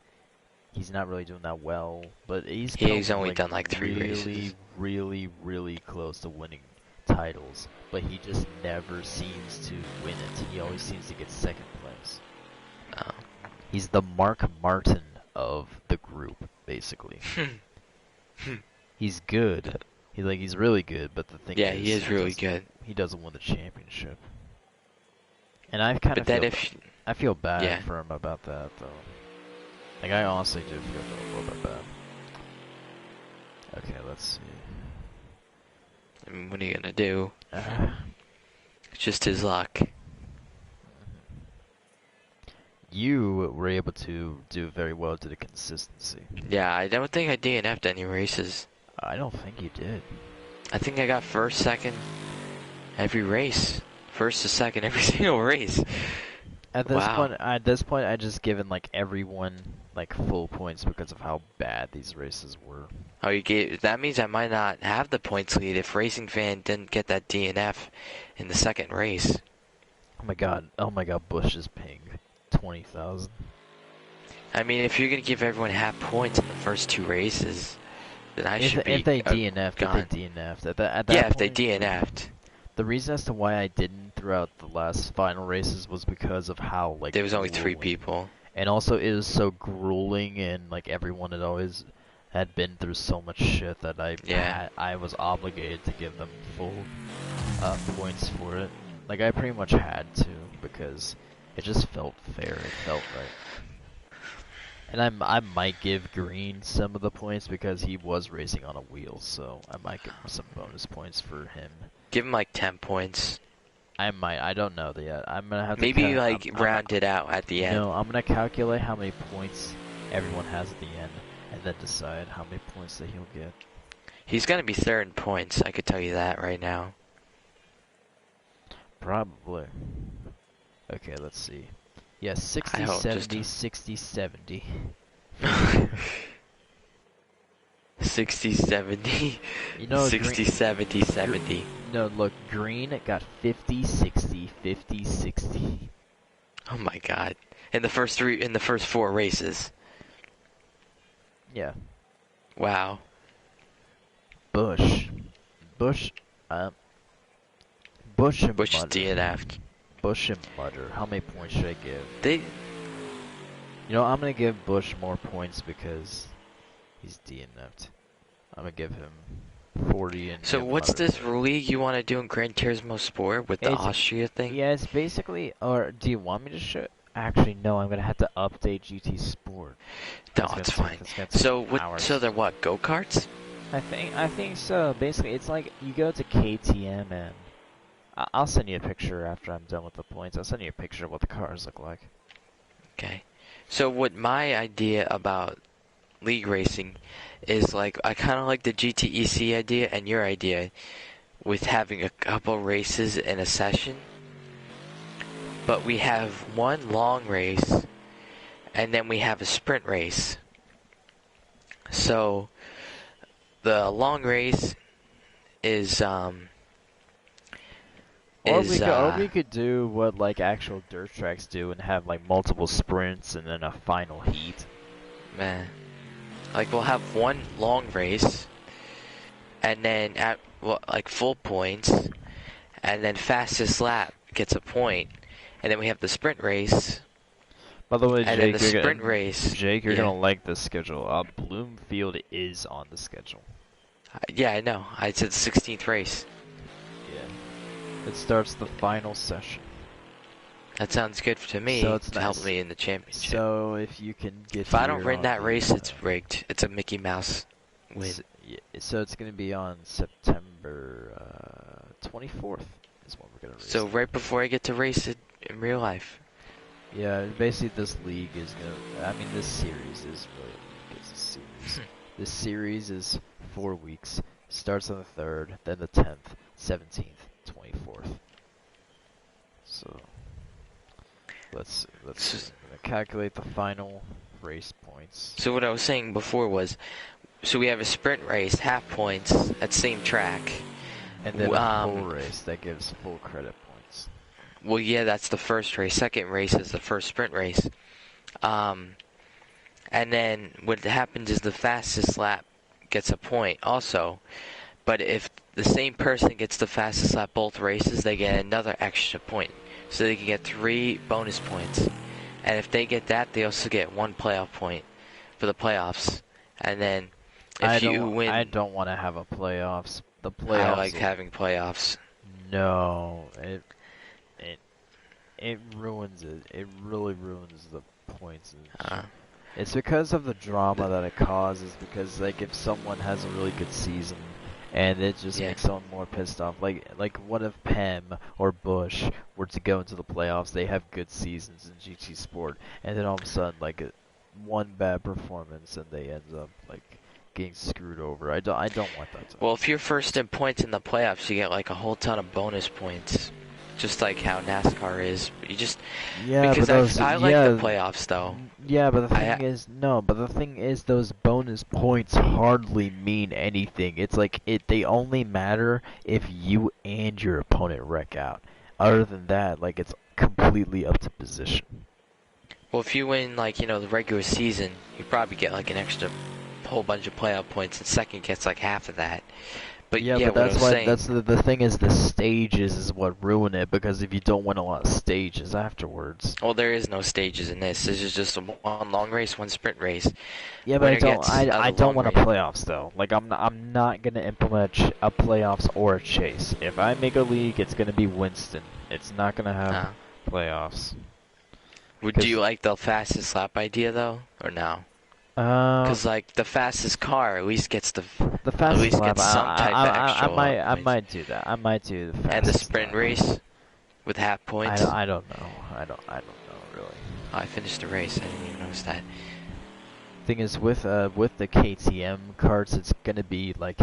he's not really doing that well, but he's He's come only like done like 3 really, races. really, really close to winning titles, but he just never seems to win it. He always seems to get second place. Oh. He's the Mark Martin of the group, basically. He's good. He's really good, but the thing Yeah, is, he is really good. he doesn't win the championship. And I kind But of then feel if I feel bad yeah. for him about that, though. Like, I honestly do feel a little bit bad. Okay, let's see. I mean, what are you gonna do? Uh, It's just his luck. you were able to do very well to the consistency. Yeah, I don't think I DNF'd any races. I don't think you did. I think I got first, second, every race. First to second, every single race. At this Wow. point, I just given like everyone like full points because of how bad these races were. Oh, you gave. That means I might not have the points lead if Racing Fan didn't get that DNF in the second race. Oh my god, Bush is paying 20,000. I mean, if you're gonna give everyone half points in the first 2 races, then I should be If they DNF'd, gone. at that Yeah, point, if they DNF'd. The reason as to why I didn't throughout the last final races was because of how like There was only 3 grueling- people. and also it was so grueling, and like everyone had been through so much shit that I was obligated to give them full points for it. Like, I pretty much had to, because it just felt fair. It felt right. And I might give Green some of the points because he was racing on a wheel, so I might give him some bonus points for him. Give him like 10 points. I don't know yet. I'm gonna have to Maybe round it out at the end. No, I'm gonna calculate how many points everyone has at the end, and then decide how many points that he'll get. He's gonna be third in points, I could tell you that right now. Probably. Okay, let's see. Yeah, 60, I hope 70, 60, 70. 60, 70. You know, 60, 70, 70. No, look, Green got 50, 60, 50, 60. Oh my god. In the first 4 races. Yeah. Wow. Bush and Bush is Mutter. DNF'd. Bush and Mutter. How many points should I give? They I'm gonna give Bush more points because he's DNF'd. I'm gonna give him 40 and. So what's Mutter this 30. league you want to do in Gran Turismo Sport with the Austria thing? Yeah, it's basically. Or do you want me to show? Actually, no. I'm gonna have to update GT Sport. No, it's fine. So what? So they're what? Go karts? I think so. Basically, it's like you go to KTM and I'll send you a picture after I'm done with the points. I'll send you a picture of what the cars look like. Okay. So what my idea about league racing is like, I kind of like the GTEC idea and your idea with having a couple races in a session. But we have one long race and then we have a sprint race. So the long race is Or we could do what like actual dirt tracks do and have like multiple sprints and then a final heat. man, like we'll have one long race, and then at like full points, and then fastest lap gets a point, and then we have the sprint race. By the way, And Jake, then the sprint race. Jake, you're yeah. gonna like this schedule. Bloomfield is on the schedule. Yeah, I know. I said 16th race. Yeah. It starts the final session. That sounds good to me. So it's to nice. help me in the championship. So if you can get. If I don't here win on that the, race, it's rigged. It's a Mickey Mouse win. So it's gonna be on September 24th. Is when we're gonna race. So right before I get to race it in real life. Yeah, basically this league is gonna. I mean, this series is really a league. It's a series. This series is 4 weeks. Starts on the 3rd, then the 10th, 17th, 24th. So let's see. I'm gonna calculate the final race points. So what I was saying before was, so we have a sprint race, half points at same track. And then a full race that gives full credit points. Well, yeah, that's the first race. Second race is the first sprint race. And And then what happens is the fastest lap gets a point also. But if the same person gets the fastest lap both races, they get another extra point. So they can get 3 bonus points. And if they get that, they also get 1 playoff point for the playoffs. And then if you win... I don't want to have a playoffs. The playoffs. I like having playoffs. No, it ruins it. It really ruins the points. It's because of the drama that it causes. Because like if someone has a really good season, and it just makes someone more pissed off. Like what if Pem or Bush were to go into the playoffs? They have good seasons in GT Sport, and then all of a sudden like one bad performance, and they end up like getting screwed over. I don't want that to Well, if you're first in points in the playoffs, you get like a whole ton of bonus points. Just like how NASCAR is. You just... Yeah, because but those, I like the playoffs, though. Yeah, but the thing is, those bonus points hardly mean anything. It's like they only matter if you and your opponent wreck out. Other than that, like it's completely up to position. Well, if you win, like, you know, the regular season, you probably get like an extra whole bunch of playoff points, and second gets like half of that. But yeah, but that's why the thing is the stages is what ruin it, because if you don't win a lot of stages afterwards. Well, there is no stages in this. This is just one long race, one sprint race. Yeah, but I don't want a playoffs though. Like I'm not gonna implement a playoffs or a chase. If I make a league, it's gonna be Winston. It's not gonna have playoffs. Would you like the fastest lap idea though, or no? Because like the fastest car at least gets the fastest at least lap, gets some type of extra. I might do that. I might do the fastest. And the sprint race with half points. I don't know. I don't know really. Oh, I finished the race. I didn't even notice that. Thing is with the KTM carts, it's gonna be like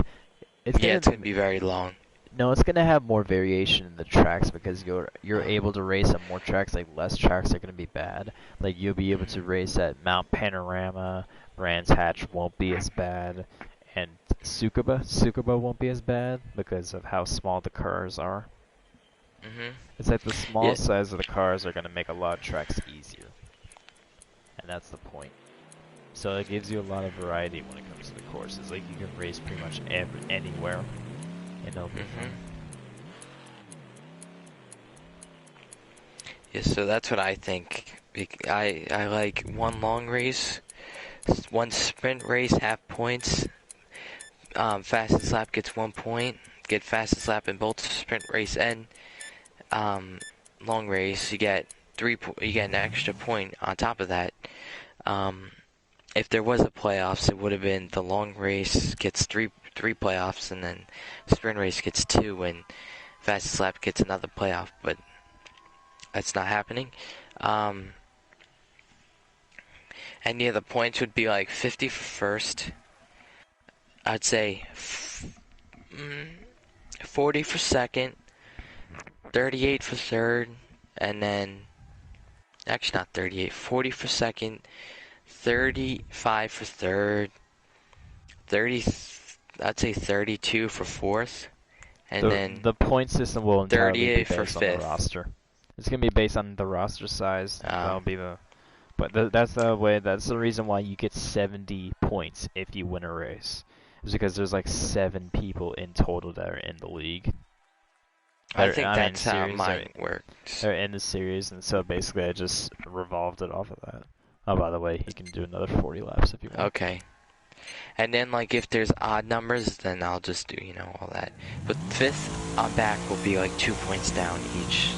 it's gonna be very long. No, it's gonna have more variation in the tracks because you're able to race on more tracks. Like less tracks are gonna be bad. Like you'll be able to race at Mount Panorama. Brands Hatch won't be as bad, and Tsukuba won't be as bad because of how small the cars are. It's like the small size of the cars are gonna make a lot of tracks easier, and that's the point. So it gives you a lot of variety when it comes to the courses. Like you can race pretty much anywhere. Yeah, so that's what I think. I like one long race, one sprint race, half points. Fastest lap gets 1 point. Get fastest lap in both sprint race and long race. You get you get an extra point on top of that. If there was a playoffs, it would have been the long race gets three playoffs, and then sprint race gets 2, and fastest lap gets another playoff. But that's not happening. And yeah, the points would be like 50 for first. I'd say 40 for second, 38 for third, and then actually not 38, 40 for second, 35 for third, 30. I'd say 32 for fourth, and then the point system will entirely be based for on fifth. the roster. It's gonna be based on the roster size. That'll be that's the way. That's the reason why you get 70 points if you win a race. It's because there's like 7 people in total that are in the league. That's how mine works. They're in the series, and so basically I just revolved it off of that. Oh, by the way, you can do another 40 laps if you want. Okay. And then, like, if there's odd numbers, then I'll just do, all that. But fifth on back will be, like, 2 points down each.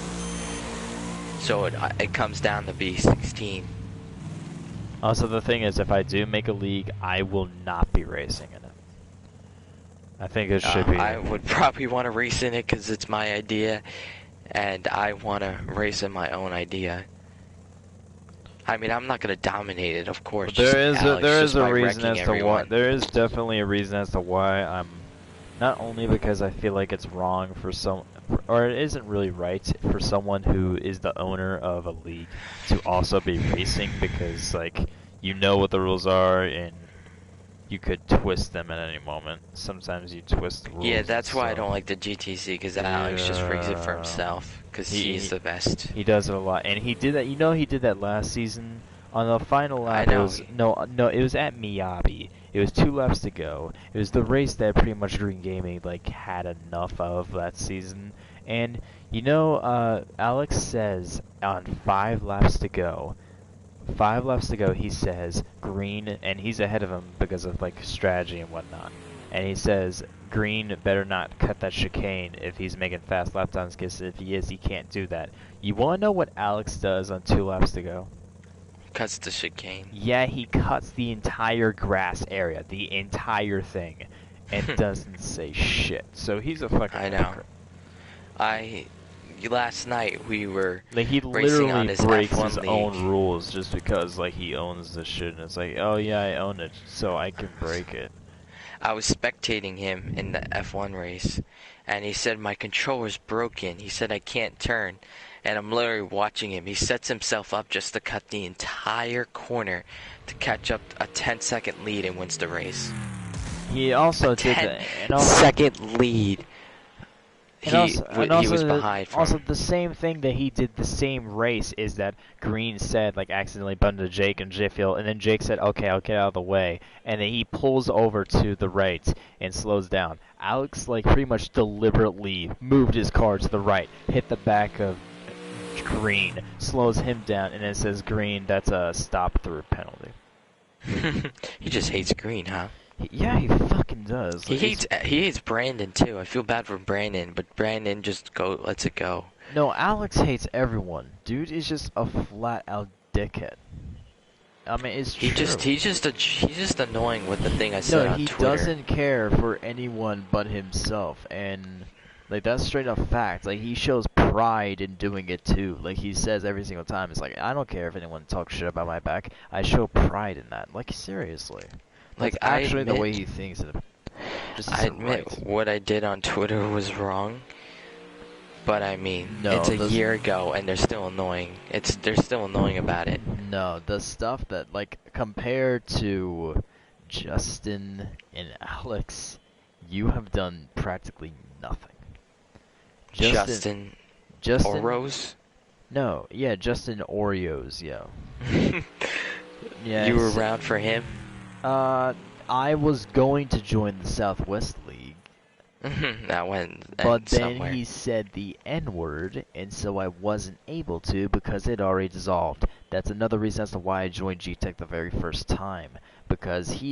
So it comes down to be 16. Also, the thing is, if I do make a league, I will not be racing in it. I think it should be. I would probably want to race in it because it's my idea, and I want to race in my own idea. I mean, I'm not gonna dominate it, of course. There is a reason as to why. There is definitely a reason as to why I'm. Not only because I feel like it's wrong for or it isn't really right for someone who is the owner of a league to also be racing, because like you know what the rules are and you could twist them at any moment. Sometimes you twist the rules. Yeah, that's why I don't like the GTC, because Alex just rigs it for himself, because he's the best. He does it a lot, and he did that. He did that last season On the final I lap, it know. was it was at Miyabi. It was 2 laps to go. It was the race that pretty much Green Gaming like had enough of that season. And Alex says on 5 laps to go. 5 laps to go, he says Green, and he's ahead of him because of like strategy and whatnot. And he says Green better not cut that chicane if he's making fast lap times, because if he is, he can't do that. You want to know what Alex does on 2 laps to go? Cuts the chicane. Yeah, he cuts the entire grass area, the entire thing, and doesn't say shit. So he's a fucking I know. hypocrite. Last night we were Like, he racing on literally his breaks F1 his league. own rules just because, like, he owns the shit, and it's like, oh yeah, I own it, so I can break it. I was spectating him in the F1 race, and he said my controller's broken. He said I can't turn, and I'm literally watching him. He sets himself up just to cut the entire corner to catch up a 10-second lead and wins the race. He also did that. and also, 10-second lead. He was behind from. Also, the same thing that he did the same race is that Green said, like, accidentally bumped into Jake and Jiffiel, and then Jake said, okay, I'll get out of the way, and then he pulls over to the right and slows down. Alex, like, pretty much deliberately moved his car to the right, hit the back of Green, slows him down, and then says, Green, that's a stop-through penalty. He just hates Green, huh? Yeah, he fucking does. Like, he hates Brandon too. I feel bad for Brandon, but Brandon just lets it go. No, Alex hates everyone. Dude is just a flat out dickhead. I mean, it's true. He's just annoying with the thing I said on Twitter. No, he doesn't care for anyone but himself, and like that's straight up fact. Like, he shows pride in doing it too. Like, he says every single time, it's like, I don't care if anyone talks shit about my back. I show pride in that. Like, seriously. Like, actually, the way he thinks it. I admit what I did on Twitter was wrong, but I mean, it's a year ago, and they're still annoying. They're still annoying about it. No, the stuff that, like, compared to Justin and Alex, you have done practically nothing. Justin Oreos? No, yeah, Justin Oreos, yeah. Yeah. You were around for him? I was going to join the Southwest League. That went But then somewhere. he said the N-word, and so I wasn't able to because it already dissolved. That's another reason as to why I joined G-Tech the very first time. Because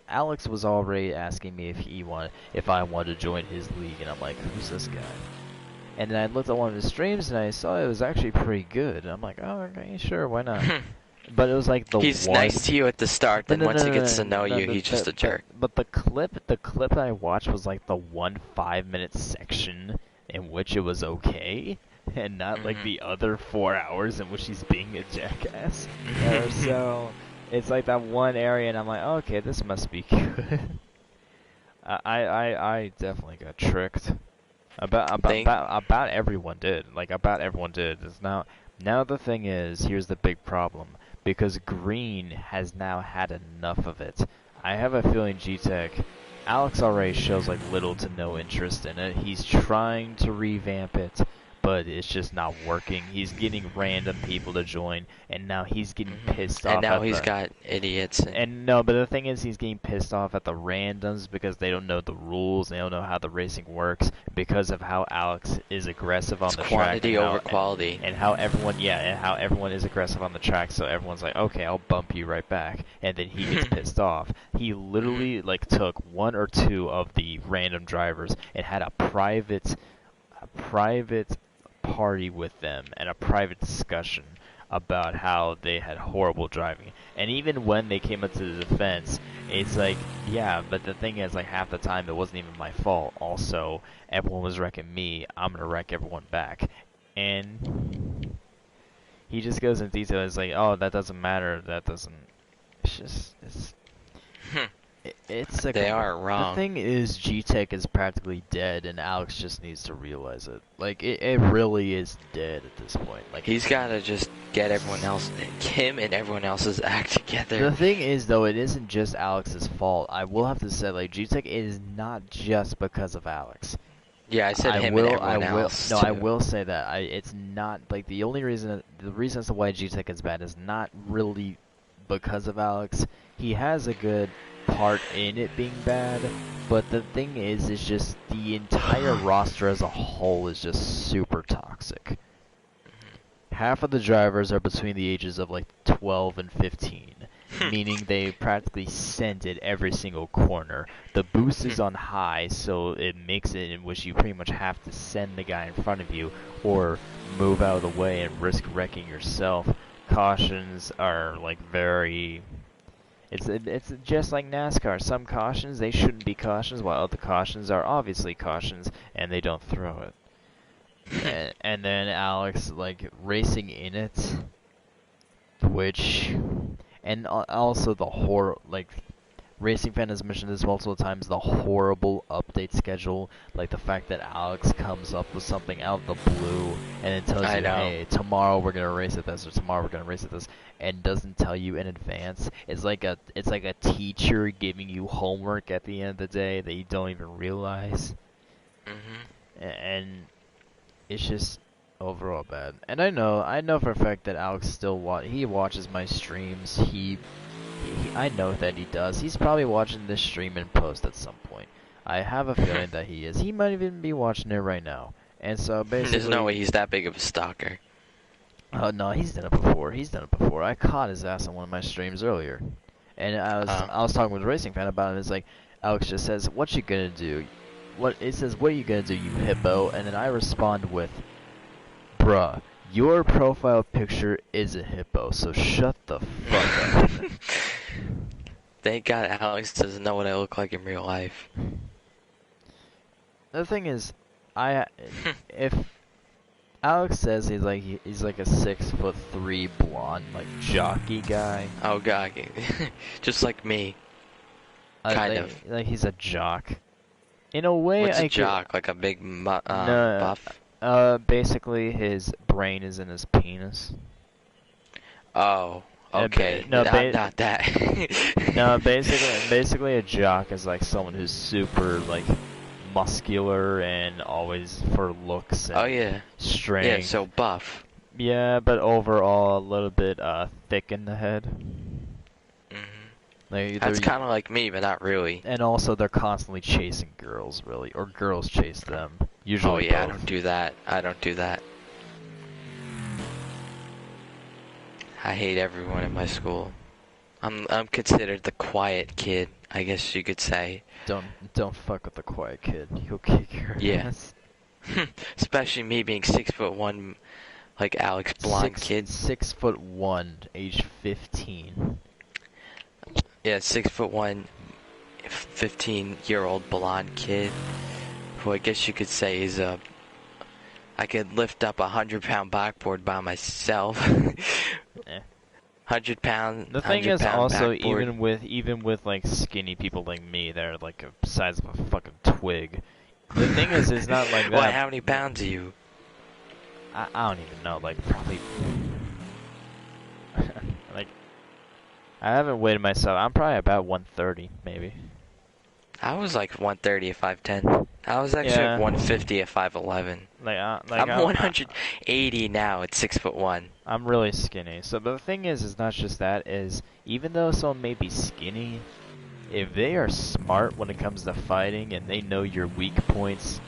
Alex was already asking me if I wanted to join his league, and I'm like, who's this guy? And then I looked at one of his streams, and I saw it was actually pretty good. And I'm like, oh, okay, sure, why not? But it was like He's nice to you at the start, then once he gets to know you, he's just a jerk. But the clip that I watched was like the 1 5-minute section in which it was okay, and not like the other 4 hours in which he's being a jackass. So it's like that one area, and I'm like, okay, this must be good. I definitely got tricked. About everyone did. Like, about everyone did. It's now the thing is, here's the big problem. Because Green has now had enough of it. I have a feeling G-Tech, Alex already shows like little to no interest in it. He's trying to revamp it, but it's just not working. He's getting random people to join, and now he's getting pissed off. And now he's got idiots. And no, but the thing is, he's getting pissed off at the randoms because they don't know the rules, they don't know how the racing works, because of how Alex is aggressive on the track. Quantity over quality. And how everyone is aggressive on the track, so everyone's like, okay, I'll bump you right back, and then he gets pissed off. He literally like took 1 or 2 of the random drivers and had a private party with them and a private discussion about how they had horrible driving. And even when they came up to the defense, it's like, yeah, but the thing is, like, half the time it wasn't even my fault. Also, everyone was wrecking me. I'm gonna wreck everyone back. And he just goes in detail. It's like, oh, that doesn't matter. That doesn't. It's just, it's like they are wrong. The thing is, G-Tech is practically dead, and Alex just needs to realize it. Like, it really is dead at this point. Like, he's gotta just get him and everyone else's act together. The thing is, though, it isn't just Alex's fault. I will have to say, like, G-Tech is not just because of Alex. Yeah, I said him and everyone else. No, I will say that. It's not, like, the reason as to why G-Tech is bad is not really because of Alex. He has a good part in it being bad, but the thing is just the entire roster as a whole is just super toxic. Half of the drivers are between the ages of like 12 and 15, meaning they practically send it every single corner. The boost is on high, so it makes it in which you pretty much have to send the guy in front of you or move out of the way and risk wrecking yourself. Cautions are like very... It's just like NASCAR. Some cautions, they shouldn't be cautions, while other cautions are obviously cautions, and they don't throw it. And then Alex, like, racing in it, which... And also the Racing Fan has mentioned this multiple times, the horrible update schedule, like the fact that Alex comes up with something out of the blue and it tells you, hey, tomorrow we're gonna race at this, or tomorrow we're gonna race at this, and doesn't tell you in advance. It's like a teacher giving you homework at the end of the day that you don't even realize. And it's just overall bad. And I know for a fact that Alex still watches my streams. I know that he does. He's probably watching this stream in post at some point. I have a feeling that he is. He might even be watching it right now. And so basically... There's no way he's that big of a stalker. Oh, no, he's done it before. I caught his ass on one of my streams earlier. And I was talking with Racing Fan about it, and it's like, Alex just says, what you gonna do? It says, what are you gonna do, you hippo? And then I respond with, bruh, your profile picture is a hippo, so shut the fuck up. Thank God Alex doesn't know what I look like in real life. The thing is, if Alex says he's like a 6'3" blonde like jockey guy. Oh God, just like me. Kind of. Like he's a jock. In a way, what's a jock? Like a big buff? Basically his brain is in his penis. Oh, okay. Not that. No, basically a jock is like someone who's super like muscular and always for looks and strength. Yeah, so buff. Yeah, but overall a little bit thick in the head. Like, that's kind of like me, but not really. And also they're constantly chasing girls, really, or girls chase them. Usually. Oh yeah, both. I don't do that. I hate everyone in my school. I'm considered the quiet kid, I guess you could say. Don't fuck with the quiet kid. He'll kick your ass. Especially me being 6'1", like Alex, blonde kid. 6'1", age 15. Yeah, 6'1", 15-year-old blonde kid, who I guess you could say is I could lift up 100-pound backboard by myself. 100-pound. The thing is also backboard. even with like skinny people like me, they're like the size of a fucking twig. The thing is, it's not like that. Well, how many pounds are you? I don't even know. Like probably. Like, I haven't weighed myself. I'm probably about 130, maybe. I was like 130 at 5'10". I was actually like 150 at 5'11". I'm 180 now at 6'1". I'm really skinny. So the thing is not just that, is even though someone may be skinny, if they are smart when it comes to fighting and they know your weak points,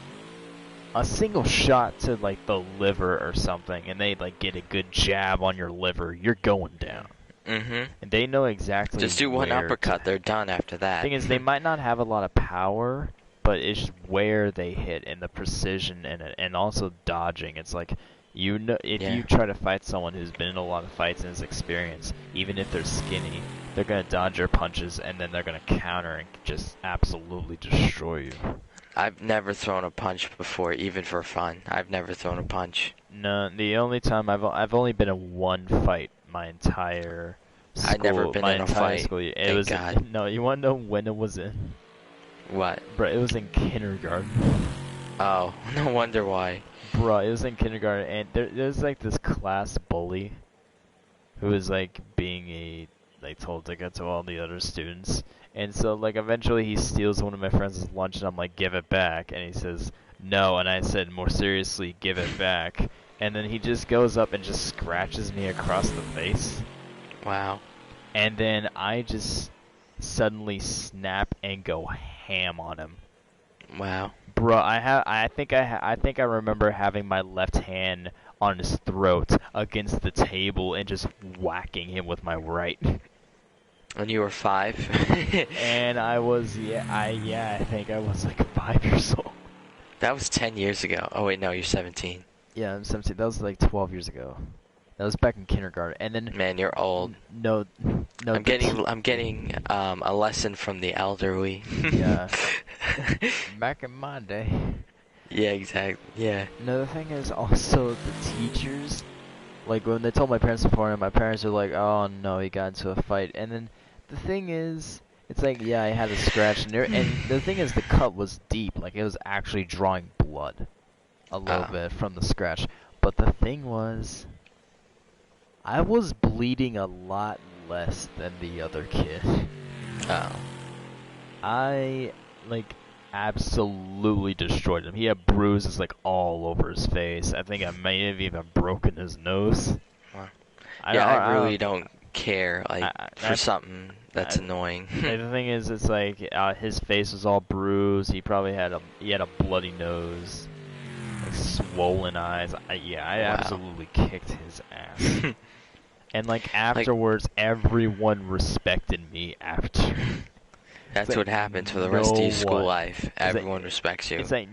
a single shot to like the liver or something, and they like get a good jab on your liver, you're going down. And they know exactly. Just do one uppercut, they're done after that. Thing is, they might not have a lot of power, but it's just where they hit and the precision in it, and also dodging. It's like, you know, if you try to fight someone who's been in a lot of fights and is experienced, even if they're skinny, they're gonna dodge your punches and then they're gonna counter and just absolutely destroy you. I've never thrown a punch before, even for fun. I've never thrown a punch. No, the only time I've only been in one fight my entire school. I've never been in a fight. Thank God. No, you wanna know when it was in? What? Bruh, it was in kindergarten. Oh, no wonder why. Bruh, it was in kindergarten, and there's like this class bully who was like being told to get to all the other students. And so like eventually he steals one of my friends' lunch and I'm like, give it back. And he says, no. And I said, more seriously, give it back. And then he just goes up and just scratches me across the face. Wow. and then I just suddenly snap and go ham on him. Wow. Bro, I think I remember having my left hand on his throat against the table and just whacking him with my right. And you were 5? And I think I was like 5 years old. That was 10 years ago. Oh wait, no, you're 17. Yeah, I'm 17. That was like 12 years ago. That was back in kindergarten. And then Man, you're old. no, I'm getting a lesson from the elderly. Yeah. Back in my day. Yeah, exactly. Yeah. No, the thing is also the teachers, like when they told my parents before, and my parents were like, "Oh no, he got into a fight." And then the thing is, it's like, yeah, I had a scratch, and the thing is, the cut was deep, like it was actually drawing blood, a little bit from the scratch. But the thing was, I was bleeding a lot less than the other kid. Oh. I like absolutely destroyed him. He had bruises like all over his face. I think I may have even broken his nose. Wow. I really don't care for something that's I, annoying. The thing is, it's like his face was all bruised. He probably had a bloody nose, like swollen eyes. I absolutely kicked his ass. And like afterwards, everyone respected me after. That's like what happens for the rest of your school life. Everyone respects you. It's like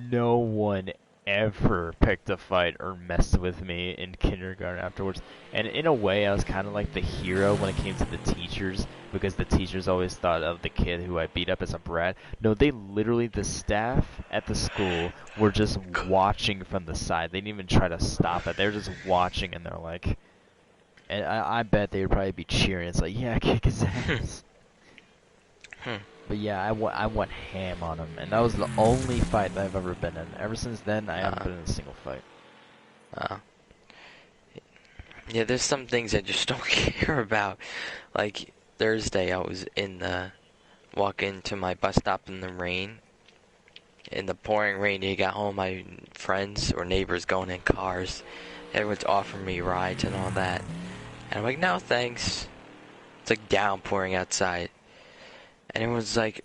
no one ever picked a fight or messed with me in kindergarten afterwards. And in a way, I was kind of like the hero when it came to the teachers, because the teachers always thought of the kid who I beat up as a brat. No, they literally, the staff at the school were just watching from the side. They didn't even try to stop it. They were just watching, and they're like, and I bet they would probably be cheering. It's like, yeah, kick his ass. But yeah, I went ham on him, and that was the only fight that I've ever been in. Ever since then, I haven't been in a single fight. Yeah, there's some things I just don't care about. Like Thursday, I was walking to my bus stop in the rain. In the pouring rain, you got all my friends or neighbors going in cars. Everyone's offering me rides and all that. And I'm like, no thanks. It's like downpouring outside. And everyone's like,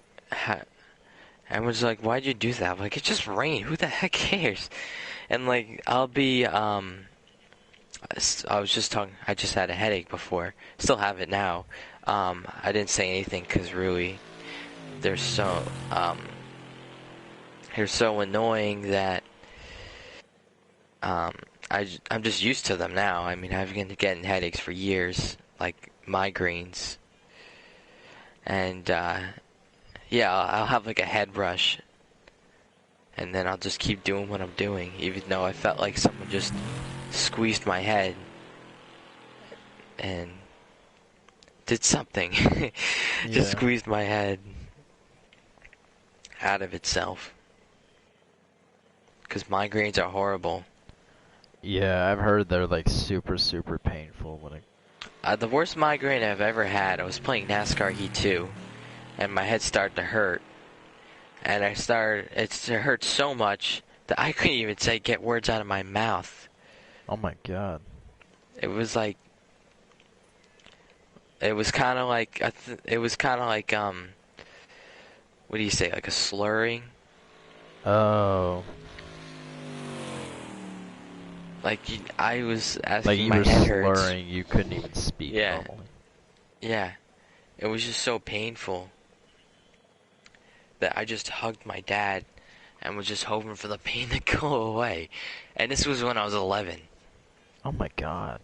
why'd you do that? I'm like, it's just rain. Who the heck cares? And like, I just had a headache before. Still have it now. I didn't say anything because really, they're so annoying that I'm just used to them now. I mean, I've been getting headaches for years, like migraines. And, yeah, I'll have like a head rush. And then I'll just keep doing what I'm doing, even though I felt like someone just squeezed my head and did something. Just squeezed my head out of itself. Because migraines are horrible. Yeah, I've heard they're like super, super painful when it... The worst migraine I've ever had, I was playing NASCAR Heat 2, and my head started to hurt. And it hurt so much that I couldn't even get words out of my mouth. Oh my god. It was kind of like, what do you say, like a slurring? Oh. Like, I was asking like you my were head slurring, hurts. you couldn't even speak normally. Yeah. It was just so painful that I just hugged my dad and was just hoping for the pain to go away. And this was when I was 11. Oh my god.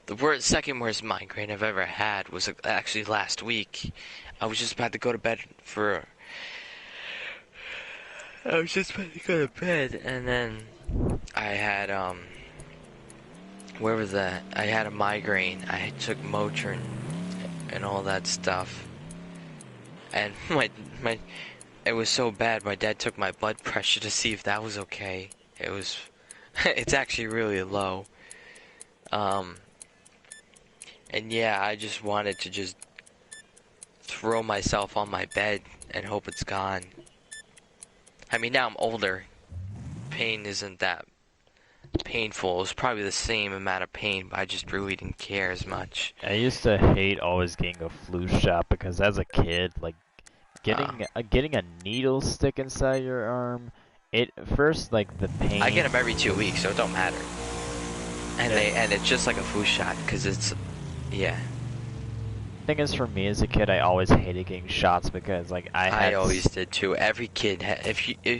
The second worst migraine I've ever had was actually last week. I was just about to go to bed and then I had, where was that? I had a migraine. I took Motrin and all that stuff. And it was so bad, my dad took my blood pressure to see if that was okay. It's actually really low. And yeah, I just wanted to just throw myself on my bed and hope it's gone. I mean, now I'm older. Pain isn't that painful. It was probably the same amount of pain, but I just really didn't care as much. I used to hate always getting a flu shot because as a kid, like getting a needle stick inside your arm, it first like the pain. I get them every 2 weeks, so it don't matter. And Yeah. it's just like a flu shot, cause it's, yeah. Thing is, for me as a kid, I always hated getting shots because like I always did too. Every kid,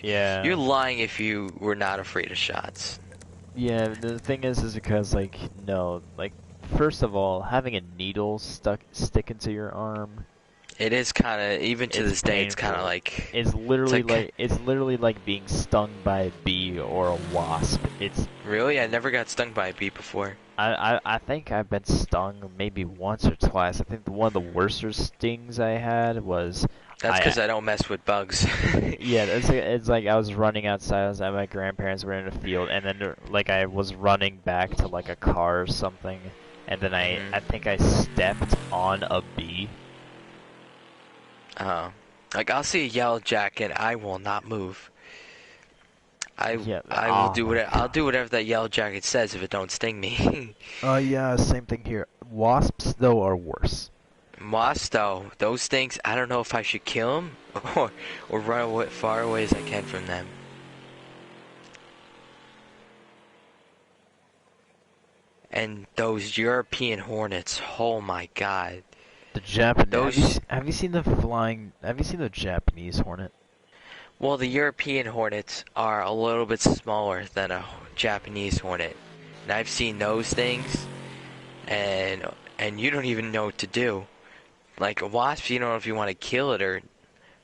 Yeah. you're lying if you were not afraid of shots. Yeah, the thing is because like no, like first of all, having a needle stick into your arm. It is kind of, even to It's this day, it's kind of painful. like, It's literally like- it's literally like being stung by a bee or a wasp. It's really? I never got stung by a bee before. I think I've been stung maybe once or twice. I think one of the worst stings I had was That's because I don't mess with bugs. yeah, it's like I was running outside. I was at my grandparents were in a field, and then like I was running back to like a car or something, and then I think I stepped on a bee. Like I'll see a yellow jacket, I will not move. I will do whatever. I'll do whatever that yellow jacket says if it don't sting me. Yeah, same thing here. Wasps though are worse. Moss though, those things, I don't know if I should kill them or run away, far away as I can from them. And those European hornets, oh my god. The Japanese. Those. Have you seen the flying? Have you seen the Japanese hornet? Well, the European hornets are a little bit smaller than a Japanese hornet. And I've seen those things, and you don't even know what to do. Like a wasp, you don't know if you want to kill it or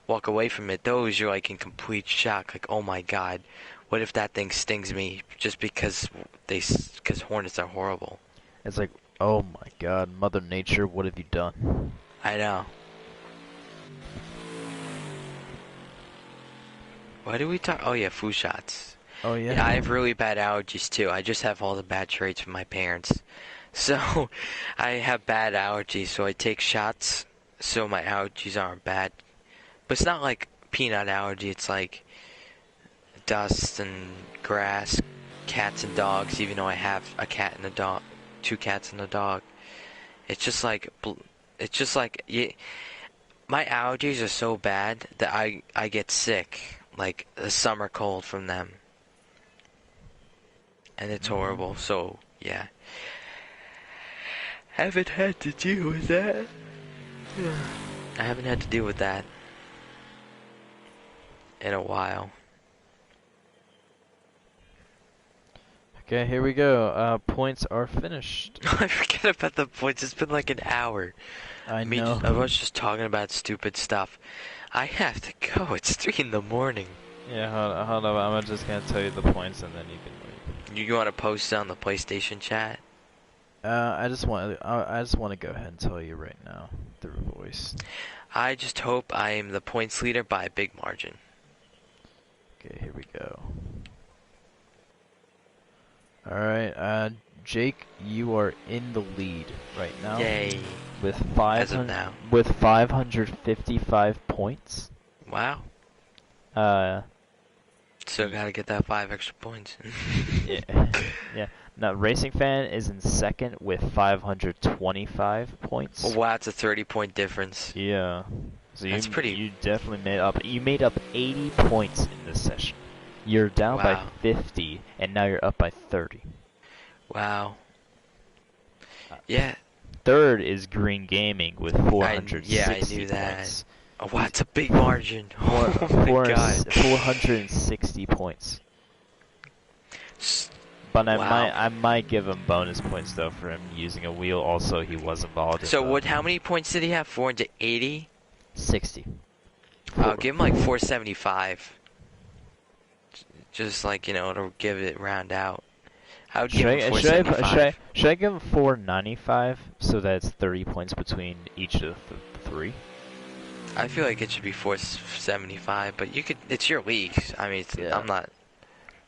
walk away from it. Those, you're like in complete shock. Like, oh my god, what if that thing stings me just because hornets are horrible. It's like, oh my God, Mother Nature, what have you done? I know. Why do we talk? Oh yeah, flu shots. Oh yeah. Yeah, I have really bad allergies too. I just have all the bad traits from my parents. So, I have bad allergies, so I take shots so my allergies aren't bad. But it's not like peanut allergy, it's like dust and grass, cats and dogs, even though I have a cat and a dog, 2 cats and a dog. It's just like, my allergies are so bad that I get sick, like a summer cold from them. And it's horrible, so, yeah. Haven't had to deal with that. I haven't had to deal with that in a while. Okay, here we go. Points are finished. I forget about the points. It's been like an hour. I know. I was just talking about stupid stuff. I have to go. It's 3 in the morning. Yeah, hold on. I'm just gonna tell you the points and then you can leave. You want to post it on the PlayStation chat? I just want to go ahead and tell you right now through voice. I just hope I am the points leader by a big margin. Okay, here we go. All right, Jake, you are in the lead right now. Yay! With As of now. 555 points. Wow. Still gotta get that 5 extra points. Yeah. Yeah. Now, Racing Fan is in second with 525 points. Oh, wow, it's a 30-point difference. Yeah. So That's pretty. You definitely made up. You made up 80 points in this session. You're down by Wow. 50, and now you're up by 30. Wow. Yeah. Third is Green Gaming with 460 yeah, I knew that. points. Oh, wow, it's a big margin. Oh my god. 460 points. But Wow. I might give him bonus points though for him using a wheel. Also, he was involved. So what? How many points did he have? 480. 60. I'll give him like 475. Just like, to give it round out. I would give him 475. Should I give him 495 so that it's 30 points between each of the 3? I feel like it should be 475, but you could. It's your league. I mean, Yeah. I'm not.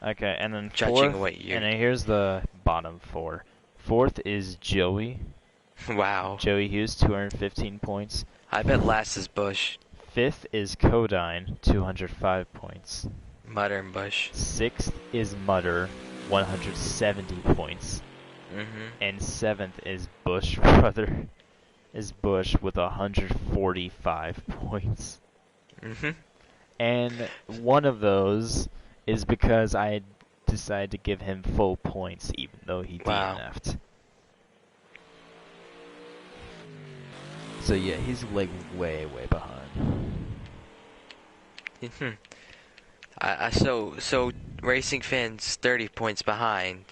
Okay, and then Judging fourth, what you- and then here's the bottom 4. Fourth is Joey. Wow. Joey Hughes, 215 points. I bet last is Bush. Fifth is Codine, 205 points. Mutter and Bush. Sixth is Mutter 170 points. And 7th is Bush with 145 points. And one of those is because I decided to give him full points even though he DNF'd. So yeah, he's like way behind. So Racing Fan's 30 points behind,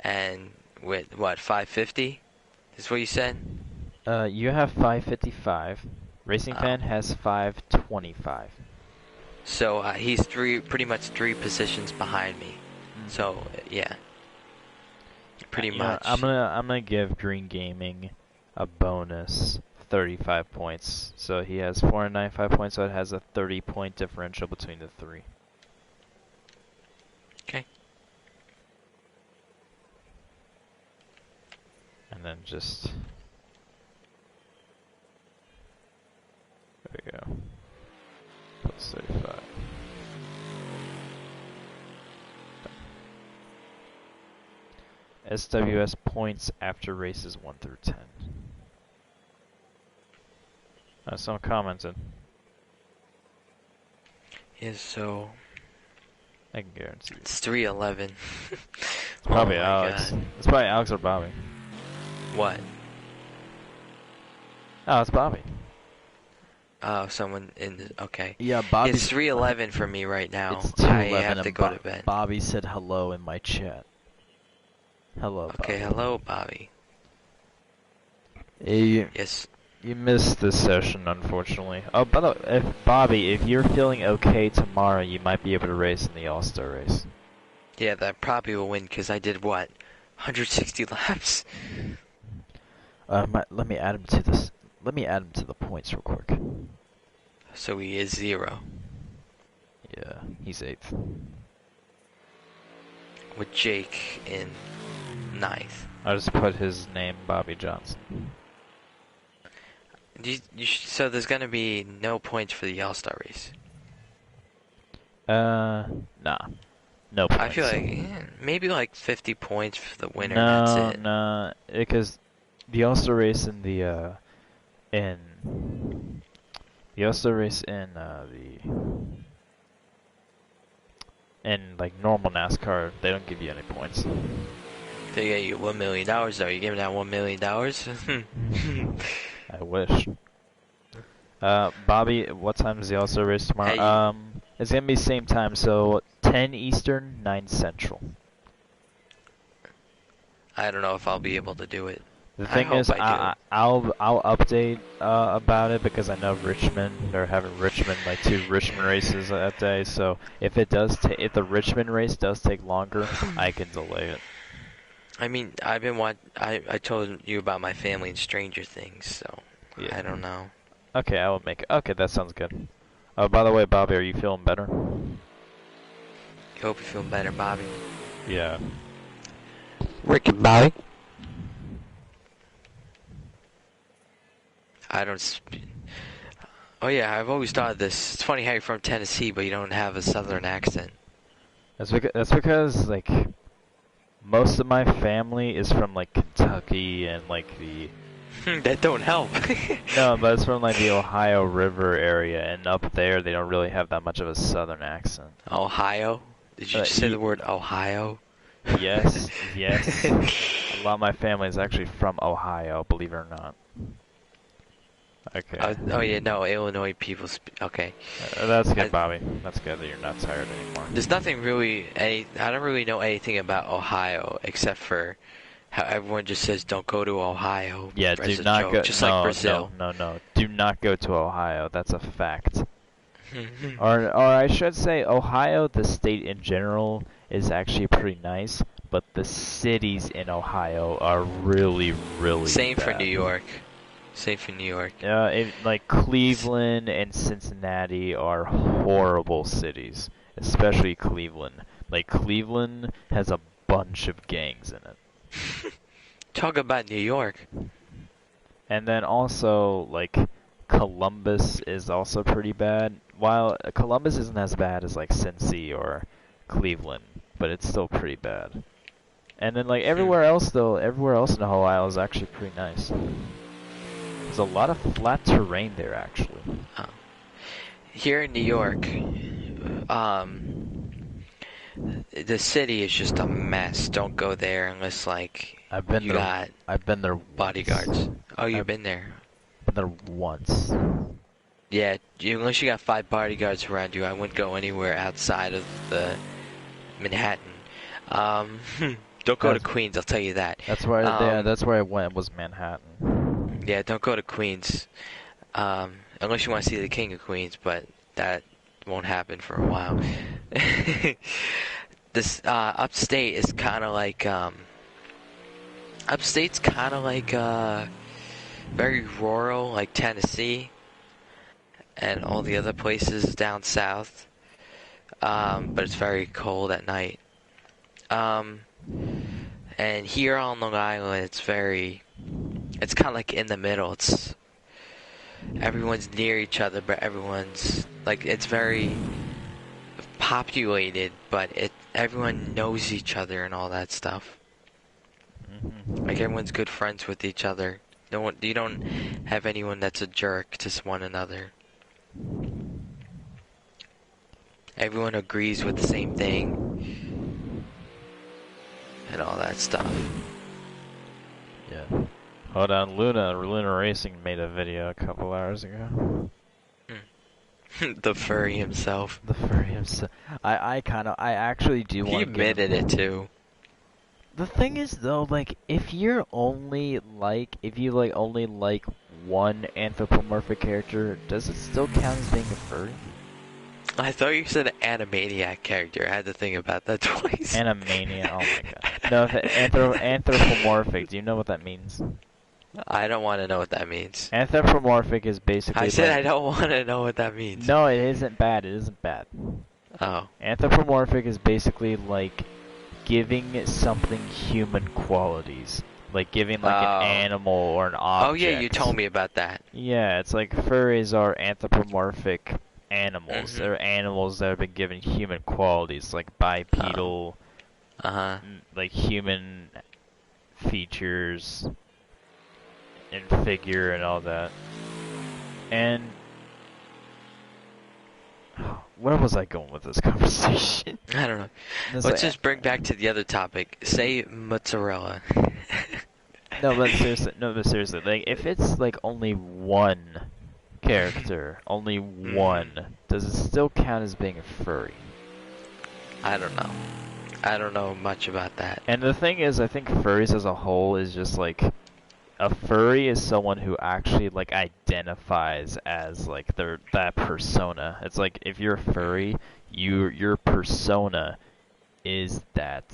and with what, 550? Is what you said? You have 555. Racing Fan has 525. So he's pretty much three positions behind me. So yeah, pretty much. I'm gonna give Green Gaming a bonus 35 points. So he has 495 points. So it has a 30-point differential between the three. Okay. And then just there we go. Plus 35. SWS points after races 1 through 10. Someone commented. Yeah, so I can guarantee it. it's 311. It's probably Alex. God. It's probably Alex or Bobby. What? Oh, it's Bobby. Oh, someone okay. Yeah, Bobby. It's 311 for me right now. It's 2:11 I have to go to bed. Bobby said hello in my chat. Hello, Bobby. Okay, hello, Bobby. Hey, Yes. you missed this session, unfortunately. Oh, by the way, Bobby, if you're feeling okay tomorrow, you might be able to race in the All-Star race. Yeah, that probably will win because I did what, 160 laps. Let me add him to this. Let me add him to the points real quick. So he is 0. Yeah, he's 8th. With Jake in 9th. I just put his name, Bobby Johnson. So there's gonna be no points for the All-Star race. Nah. No points. I feel like maybe like 50 points for the winner. No, That's it. no, because the All-Star race in the All-Star race in like normal NASCAR, they don't give you any points. They get you $1 million though. You giving out $1 million? I wish. Bobby, what time is the All-Star race tomorrow? Hey. It's gonna be same time, so 10 Eastern, 9 Central. I don't know if I'll be able to do it. The thing is, I'll update about it because I know Richmond, they're having like 2 Richmond races that day. So if it does, if the Richmond race does take longer, I can delay it. I mean, I told you about my family and Stranger Things, so yeah. I don't know. Okay, I will make it. Okay, that sounds good. Oh, by the way, Bobby, are you feeling better? Hope you're feeling better, Bobby. Yeah. Rick and Bobby. Oh yeah, I've always thought this. It's funny how you're from Tennessee, but you don't have a Southern accent. That's because like most of my family is from like Kentucky and like the. That don't help. No, but it's from like the Ohio River area, and up there they don't really have that much of a Southern accent. Ohio? Did you just say the word Ohio? Yes, yes. A lot of my family is actually from Ohio, believe it or not. Okay. Oh yeah, no, Illinois people okay. That's good, Bobby. That's good that you're not tired anymore. There's nothing really, I don't really know anything about Ohio except for how everyone just says don't go to Ohio. Yeah, do not go. Just like Brazil. No. Do not go to Ohio. That's a fact. or I should say, Ohio, the state in general, is actually pretty nice, but the cities in Ohio are really, really Same bad. for New York. Same for New York. Like Cleveland and Cincinnati are horrible cities, especially Cleveland. Like Cleveland has a bunch of gangs in it. Talk about New York. And then also, like, Columbus is also pretty bad. While Columbus isn't as bad as, like, Cincy or Cleveland, but it's still pretty bad. And then like everywhere else though, everywhere else in the whole isle is actually pretty nice. There's a lot of flat terrain there actually. Here in New York, the city is just a mess. Don't go there unless like I've been you there. got I've been there bodyguards. Oh, you've I've been there. been there once. Yeah, unless you got 5 bodyguards around you, I wouldn't go anywhere outside of the Manhattan. Don't go to Queens, I'll tell you that. That's where that's where I went was Manhattan. Yeah, don't go to Queens. Unless you want to see the King of Queens, but that won't happen for a while. This upstate is kind of like upstate's kind of like very rural, like Tennessee and all the other places down south. But it's very cold at night. And here on Long Island, it's kind of like in the middle. Everyone's near each other, but everyone's like, it's very populated, but everyone knows each other and all that stuff. Like everyone's good friends with each other. You don't have anyone that's a jerk to one another. Everyone agrees with the same thing and all that stuff. Yeah. Hold on, Luna Racing made a video a couple hours ago. The furry himself. The furry himself. I actually do want to. He admitted it too. The thing is though, like, if you only like one anthropomorphic character, does it still count as being a furry? I thought you said an Animaniac character. I had to think about that twice. Animaniac, oh my god. No, anthropomorphic, do you know what that means? I don't want to know what that means. Anthropomorphic is basically I said I don't want to know what that means. No, it isn't bad, it isn't bad. Oh. Anthropomorphic is basically like giving something human qualities. Like giving like an animal or an object. Oh yeah, you told me about that. Yeah, it's like furries are anthropomorphic animals. Mm-hmm. They're animals that have been given human qualities, like bipedal, like human features and figure and all that. And where was I going with this conversation? I don't know. Let's just bring back to the other topic. Say mozzarella. No, but seriously, like if it's like only one character, only one, does it still count as being a furry? I don't know. I don't know much about that. And the thing is, I think furries as a whole is just like, a furry is someone who actually like identifies as like that persona. It's like if you're a furry, your persona is that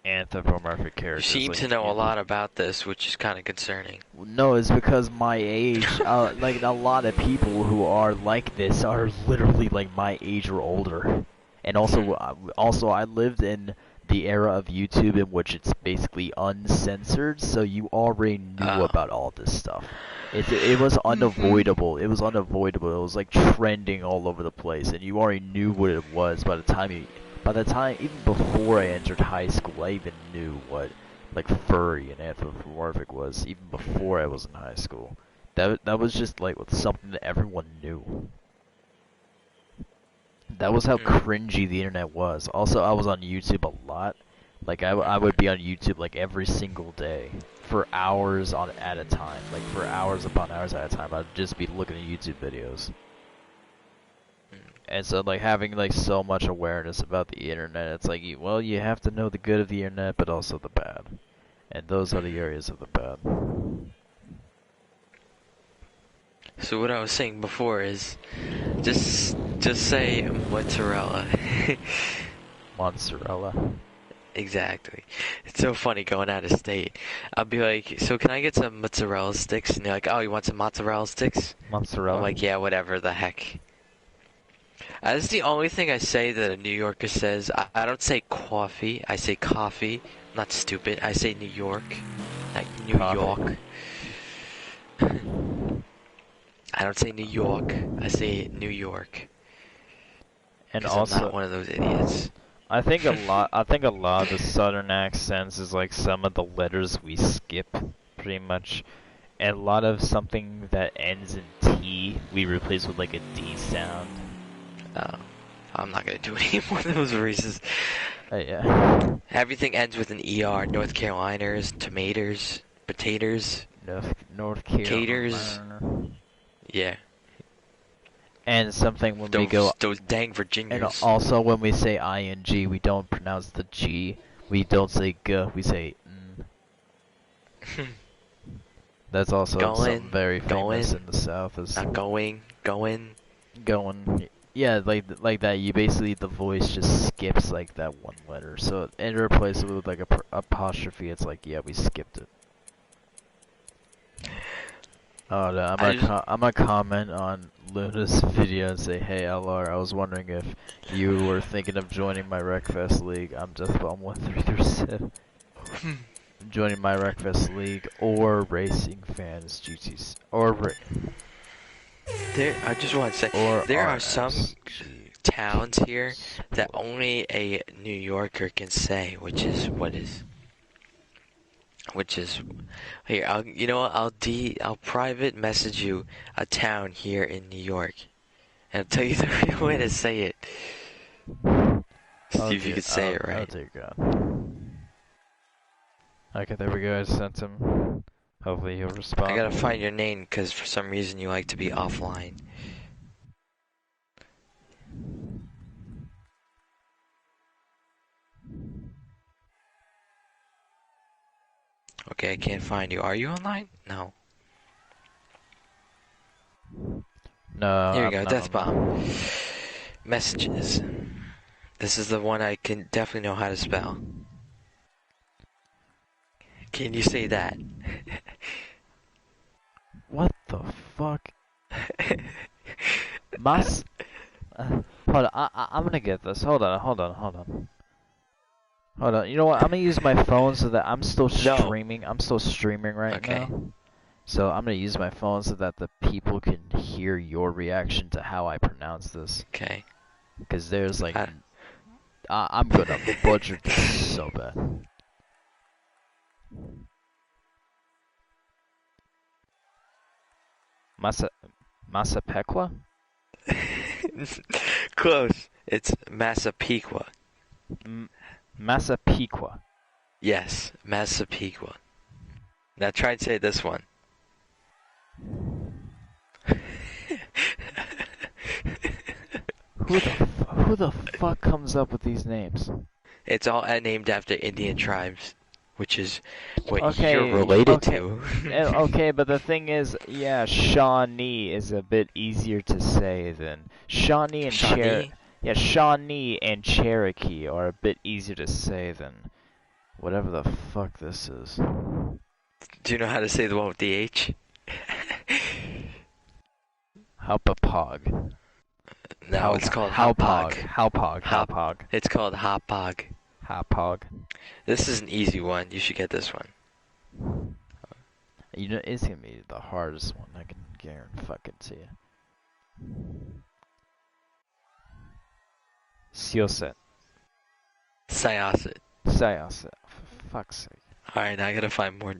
anthropomorphic character. You seem to know a lot about this, which is kind of concerning. No, it's because my age, like a lot of people who are like this are literally like my age or older. And also I lived in the era of YouTube in which it's basically uncensored, so you already knew about all this stuff. It was unavoidable. It was unavoidable. It was like trending all over the place, and you already knew what it was by the time even before I entered high school, I even knew what like furry and anthropomorphic was, even before I was in high school. That was just like something that everyone knew. That was how cringy the internet was. Also, I was on YouTube a lot. Like, I would be on YouTube, like, every single day. For hours at a time. Like, for hours upon hours at a time. I'd just be looking at YouTube videos. And so, like, having, like, so much awareness about the internet, it's like, well, you have to know the good of the internet, but also the bad. And those are the areas of the bad. So what I was saying before is, just say mozzarella. Mozzarella. Exactly. It's so funny going out of state. I'll be like, so can I get some mozzarella sticks? And they're like, oh, you want some mozzarella sticks? Mozzarella? I'm like, yeah, whatever the heck. That's the only thing I say that a New Yorker says. I don't say coffee. I say coffee. I'm not stupid. I say New York. Not New York. I don't say New York. I say New York. And also, also, I'm not one of those idiots. I think a lot. I think a lot of the southern accents is like some of the letters we skip, pretty much, and a lot of something that ends in T we replace with like a D sound. I'm not gonna do any more of those races. Yeah. Everything ends with an ER. North Caroliners, tomatoes, potatoes, North Carolina. caters. Yeah. And something when we go. Those dang And Virginians. also when we say ing, we don't pronounce the G. We don't say G. We say N. That's also something very famous in the South. Is not going. Yeah, like that. You basically the voice just skips like that one letter, so and replace it with like a apostrophe. It's like yeah, we skipped it. Oh no, I'm gonna comment on Luna's video and say, hey LR, I was wondering if you were thinking of joining my Wreckfest League. I'm Deathbomb 1337. Joining my Wreckfest League or Racing Fans GTC I just want to say, there are some towns here that only a New Yorker can say, which is here. You know what? I'll private message you a town here in New York, and I'll tell you the real way to say it. See if you can say it right. Oh dear God. Okay, there we go. I sent him. Hopefully he'll respond. I gotta find your name because for some reason you like to be offline. Okay, I can't find you. Are you online? No. No. Here you go, Deathbomb. Messages. This is the one I can definitely know how to spell. Can you say that? What the fuck? Hold on, I'm gonna get this. Hold on. You know what? I'm gonna use my phone so that I'm still streaming. I'm still streaming right now. So I'm gonna use my phone so that the people can hear your reaction to how I pronounce this. Okay. Because there's like, I'm gonna butcher this so bad. Massapequa? Close. It's Massapequa. Massapequa. Yes, Massapequa. Now try and say this one. Who the fuck comes up with these names? It's all named after Indian tribes, which is what you're related to. Okay, but the thing is, yeah, Shawnee is a bit easier to say than Shawnee and Cherokee. Yeah, Shawnee and Cherokee are a bit easier to say than whatever the fuck this is. Do you know how to say the one with the H? Hopapog. No, it's called Hopog. Hopog. It's called Hopog. Hopog. This is an easy one. You should get this one. You know, it's gonna be the hardest one. I can guarantee you. Syosset. Syosset. For fuck's sake. Alright, now I gotta find more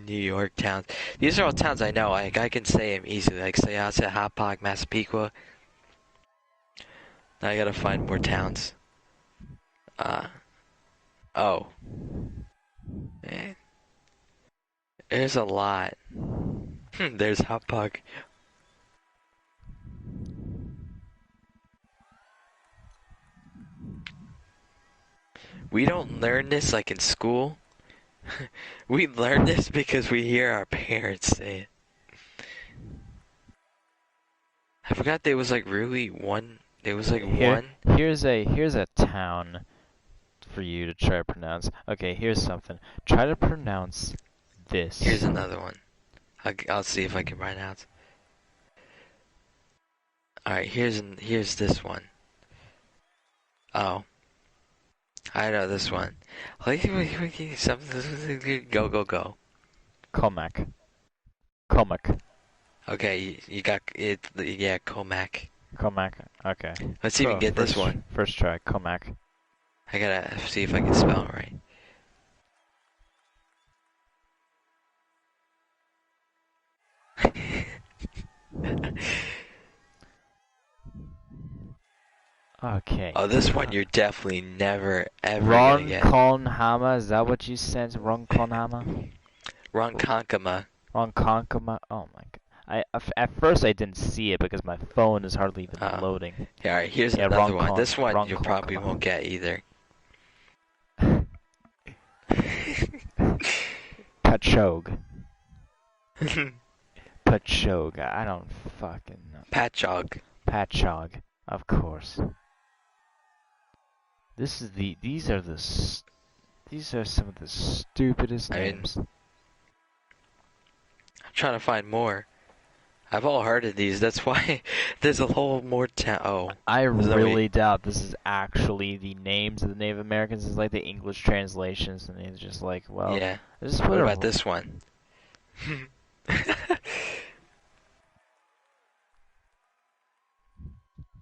New York towns. These are all towns I know. Like, I can say them easily. Like Syosset, Hopog, Massapequa. Now I gotta find more towns. Oh. Man. There's a lot. There's Hopog. We don't learn this like in school. We learn this because we hear our parents say it. I forgot there was like really one. There was like one. Here's a town for you to try to pronounce. Okay, here's something. Try to pronounce this. Here's another one. I'll see if I can pronounce. Alright, here's this one. Oh. I know this one. Go. Comac. Okay, you got it. Yeah, Comac. Comac. Okay. Let's even get this one. First try. Comac. I gotta see if I can spell it right. Okay. Oh, this one fuck. you're definitely never ever gonna get. Ronkonkoma, is that what you said? Ronkonkoma? Ronkonkoma. Ronkonkoma? Oh my god. At first I didn't see it because my phone is hardly even Oh. loading. Yeah, alright, here's Yeah, another one. This one you Ronkonkoma. probably won't get either. Pachog. Pachog. I don't fucking know. Patchog. Patchog. Of course. These are some of the stupidest I mean, names. I'm trying to find more. I've all heard of these. That's why there's a whole more town. Oh, I there's no really doubt this is actually the names of the Native Americans. It's like the English translations, and it's just like, well, yeah. just What put about a this one?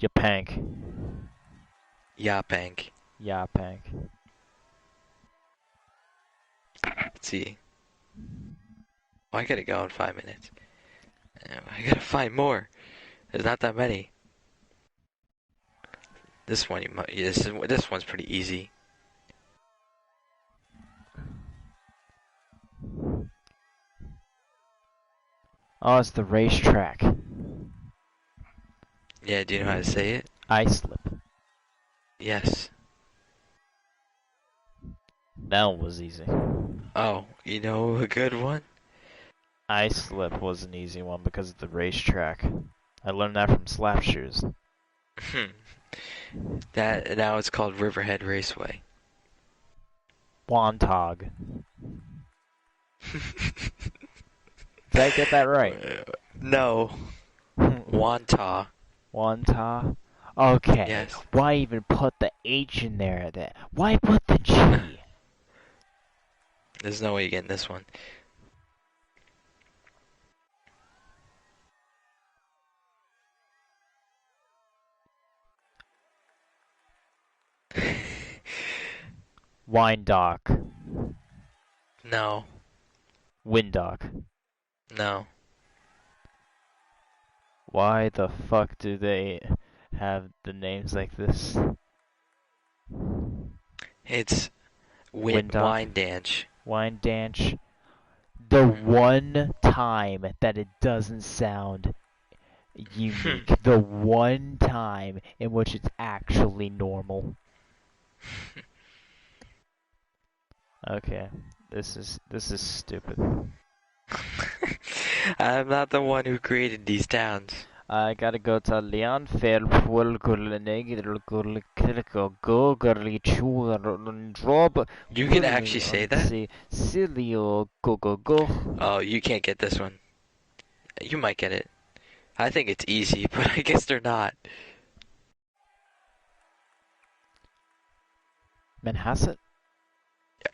Yapank. Yapang. Yapank. Let's see. Oh, I gotta go in 5 minutes. I gotta find more. There's not that many. This one, this one's pretty easy. Oh, it's the racetrack. Yeah, do you know how to say it? Islip. Yes. That one was easy. Oh, you know a good one? Islip was an easy one because of the racetrack. I learned that from Slap Shoes. That now it's called Riverhead Raceway. Wantog. Did I get that right? No. Wanta. Wanta. Okay. Yes. Why even put the H in there? Why put the G? There's no way you're getting this one. Wyandotte. No. Windock. No. Why the fuck do they have the names like this? It's Windock. Wine Dance. Wine Dance. The one time that it doesn't sound unique. The one time in which it's actually normal. Okay. This is stupid. I'm not the one who created these towns. I gotta go to Leon Fair You can actually say that? Silio go go go. Oh, you can't get this one. You might get it. I think it's easy, but I guess they're not. Manhasset?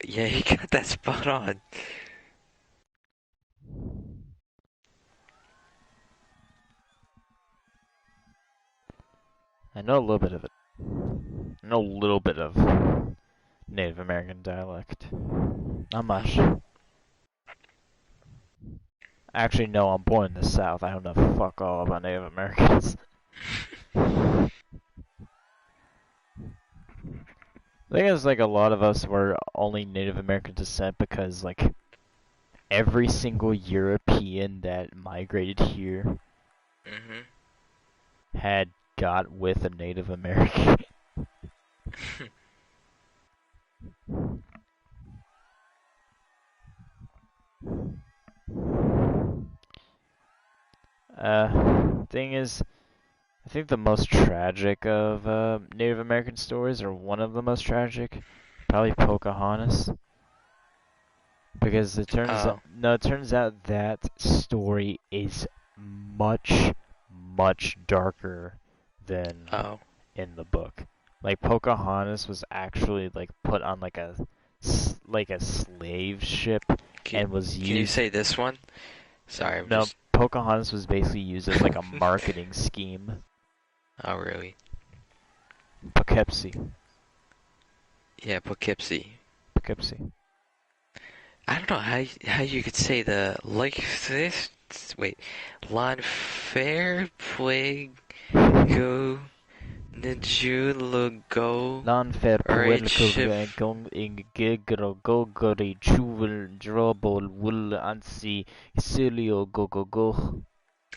Yeah, you got that spot on. I know a little bit of it. I know a little bit of Native American dialect. Not much. Actually, no, I'm born in the South. I don't know fuck all about Native Americans. I think it's like a lot of us were only Native American descent because, like, every single European that migrated here had got with a Native American. Thing is, I think the most tragic of Native American stories, or one of the most tragic, probably Pocahontas. Because it turns out that story is much, much darker than in the book. Like Pocahontas was actually like put on like a slave ship and was used. Can you say this one? Sorry. No, Pocahontas was basically used as like a marketing scheme. Oh, really? Poughkeepsie. Yeah, Poughkeepsie. Poughkeepsie. I don't know how you could say the like this. Wait, Lanfair plague go Nijulugo Non-fair Orachif. political gong ingegro gogori chuval drobol will ansi silio go go go.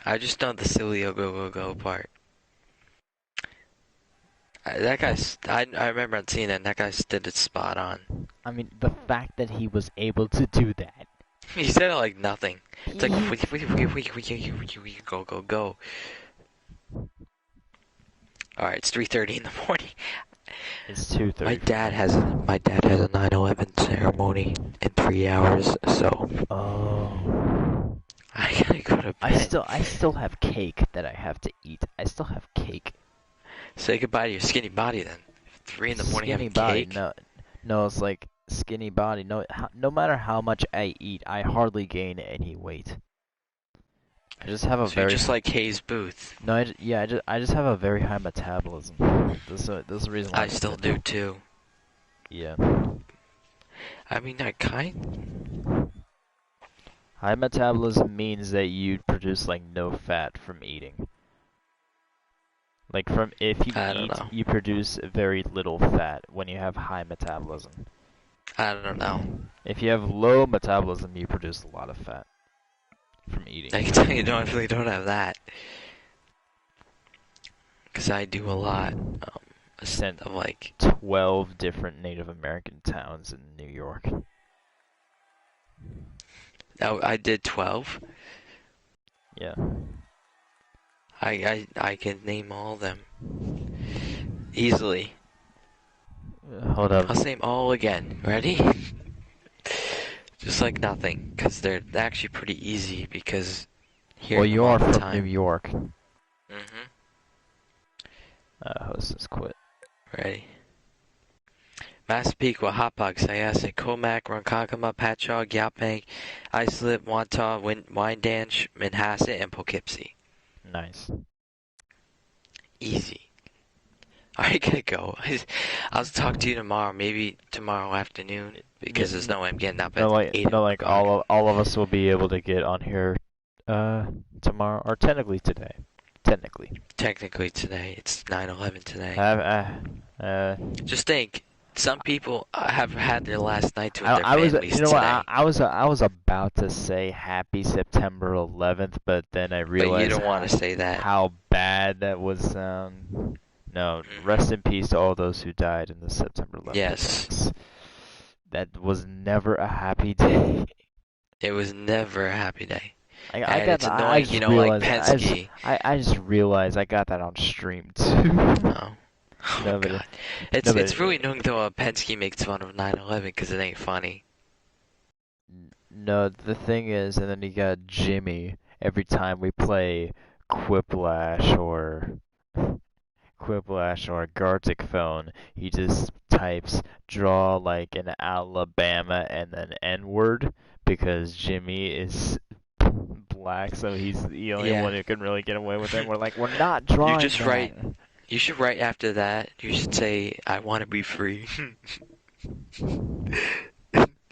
I just know the Silio go part. That guy's. I remember seeing it. And that guy did it spot on. I mean, the fact that he was able to do that. He said it like nothing. It's like He, go. All right, it's 3:30 in the morning. it's 2:30. My dad has a 9/11 ceremony in 3 hours, so Oh. I gotta go to bed. I still have cake that I have to eat. I still have cake. Say goodbye to your skinny body then. 3 in the morning Skinny having body, cake. no, it's like skinny body. No matter how much I eat, I hardly gain any weight. I just have a So you're very just like Hayes Booth. no, I just have a very high metabolism. This is the reason why I I'm still thin. do too. Yeah. I mean, I kind. High metabolism means that you produce like no fat from eating. Like from if you I don't eat, know. you produce very little fat when you have high metabolism. I don't know. If you have low metabolism, you produce a lot of fat from eating. I can tell you I really don't have that. Because I do a lot Sent of like... 12 different Native American towns in New York. Oh, I did 12. Yeah. I can name all of them. Easily. Hold up. I'll say them all again. Ready? Just like nothing. Because they're actually pretty easy because... Well, you are from time. New York. Mm-hmm. Host has quit. Ready? Massapequa, Hauppauge, Syosset, Comac, Ronkonkoma, Patchogue, Yaphank, Islip, Wantagh, Wyandanch, Manhasset, and Poughkeepsie. Nice. Easy. Alright, gotta go. I'll talk to you tomorrow, maybe tomorrow afternoon, because there's no way I'm getting up at 8 o'clock. all of us will be able to get on here tomorrow, or technically today. Technically today, it's 9/11 today. Just think, some people have had their last night with their families today. I was about to say happy September 11th, but then I But realized you don't want to say that. how bad that would sound. No, rest in peace to all those who died in the September 11th Yes. attacks. That was never a happy day. It was never a happy day. I And got it's that. annoying, you know, like Penske. I just realized I got that on stream too. Oh. Oh No, but god. no, but It's really annoying though Penske makes fun of 9/11 because it ain't funny. No, the thing is, and then you got Jimmy. Every time we play Quiplash or Gartic Phone, he just types draw like an Alabama and then N-word because Jimmy is black, so he's the only Yeah. one who can really get away with it. We're like, we're not drawing just that. write- You should write after that. You should say, "I want to be free."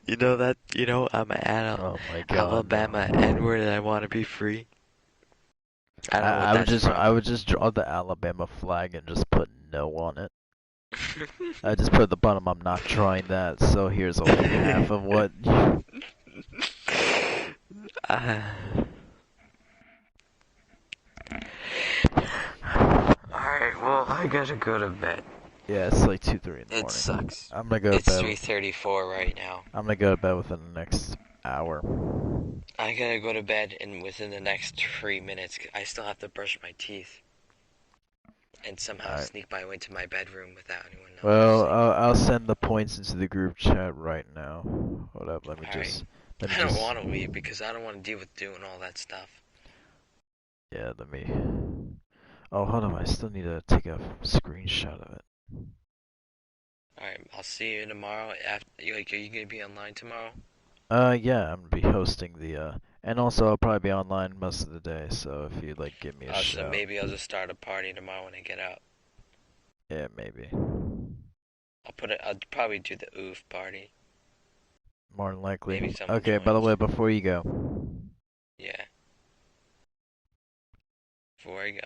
You know that? You know I'm an Oh my god. Alabama no. N-word and I want to be free. I don't know what that's I from. would just draw the Alabama flag and just put no on it. I just put at the bottom, I'm not drawing that, so here's only half of what. Alright, well, I gotta go to bed. Yeah, it's like 2, 3 in the morning. It sucks. I'm gonna go to It's bed. 3:34 right now. I'm gonna go to bed within the next hour. I gotta go to bed within the next 3 minutes. I still have to brush my teeth. And somehow sneak my way to my bedroom without anyone noticing. Well, I'll send the points into the group chat right now. Hold up, let me just... I don't want to leave because I don't want to deal with doing all that stuff. Yeah, let me... Oh, hold on, I still need to take a screenshot of it. Alright, I'll see you tomorrow. Are you gonna be online tomorrow? Yeah, I'm gonna be hosting the, and also I'll probably be online most of the day, so if you'd like give me a shout. So maybe I'll just start a party tomorrow when I get out. Yeah, maybe. I'll probably do the oof party. More than likely. Maybe someone Okay, by the joins. way, before you go, Yeah. Before I go.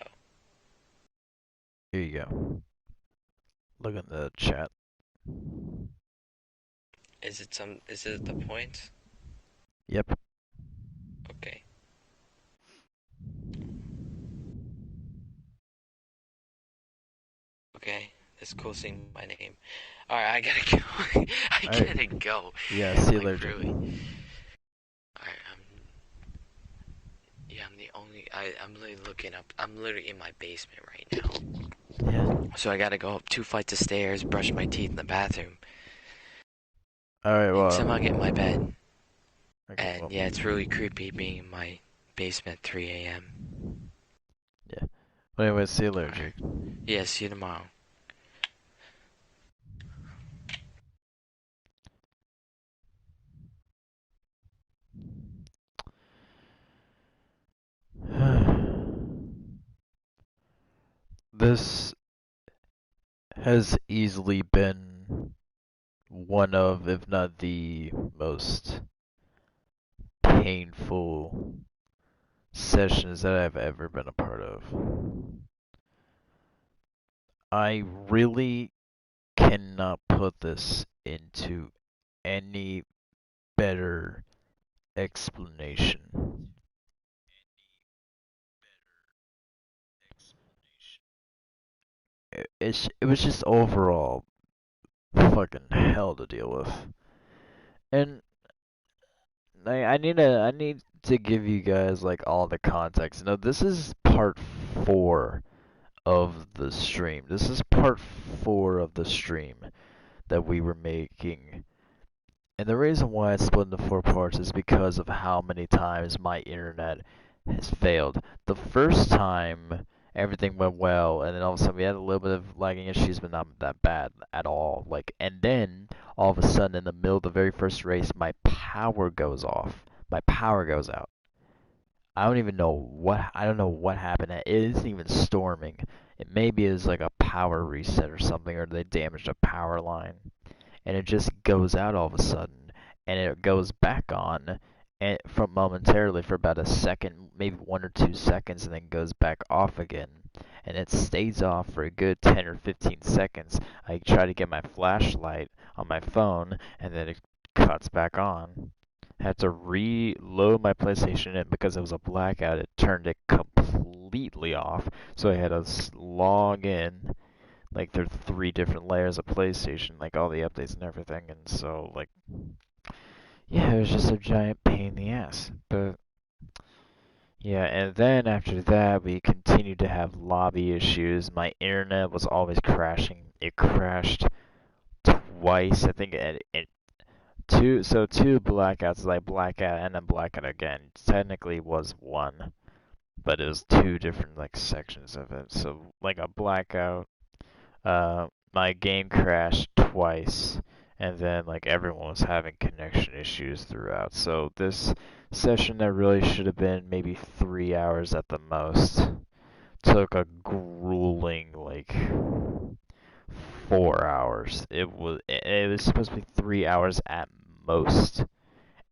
here you go. Look at the chat. Is it the points? Yep. Okay. Okay. It's cool seeing my name. Alright, I gotta go. I Alright. gotta go. Yeah, see you Like later, really. Jake. Alright, yeah, I'm the only I'm literally looking up I'm literally in my basement right now. Yeah. So I gotta go up 2 flights of stairs, brush my teeth in the bathroom, Alright, and somehow get in my bed. well. Okay, And well. yeah, it's really creepy being in my basement at 3 a.m. Yeah. Well, anyways, see you later, Alright. Jake. Yeah, see you tomorrow. This has easily been one of, if not the most painful sessions that I've ever been a part of. I really cannot put this into any better explanation. It was just overall fucking hell to deal with. And I need to give you guys like all the context. Now this is part 4 of the stream. This is part 4 of the stream that we were making. And the reason why it's split into 4 parts is because of how many times my internet has failed. The first time everything went well, and then all of a sudden we had a little bit of lagging issues, but not that bad at all. Like, and then all of a sudden in the middle of the very first race, my power goes off. My power goes out. I don't know what happened. It isn't even storming. It maybe is like a power reset or something, or they damaged a power line and it just goes out all of a sudden, and it goes back on, and from momentarily for about a second, maybe 1 or 2 seconds, and then goes back off again, and it stays off for a good 10 or 15 seconds. I try to get my flashlight on my phone, and then it cuts back on. I had to reload my PlayStation in because it was a blackout. It turned it completely off, so I had to log in like there are 3 different layers of PlayStation, like all the updates and everything, and so like yeah, it was just a giant pain in the ass. But yeah, and then after that we continued to have lobby issues. My internet was always crashing. It crashed twice. I think it two blackouts, like blackout and then blackout again. Technically was one, but it was 2 different like sections of it. So like a blackout. My game crashed twice, and then like everyone was having connection issues throughout. So this session that really should have been maybe 3 hours at the most took a grueling like 4 hours. It was supposed to be 3 hours at most,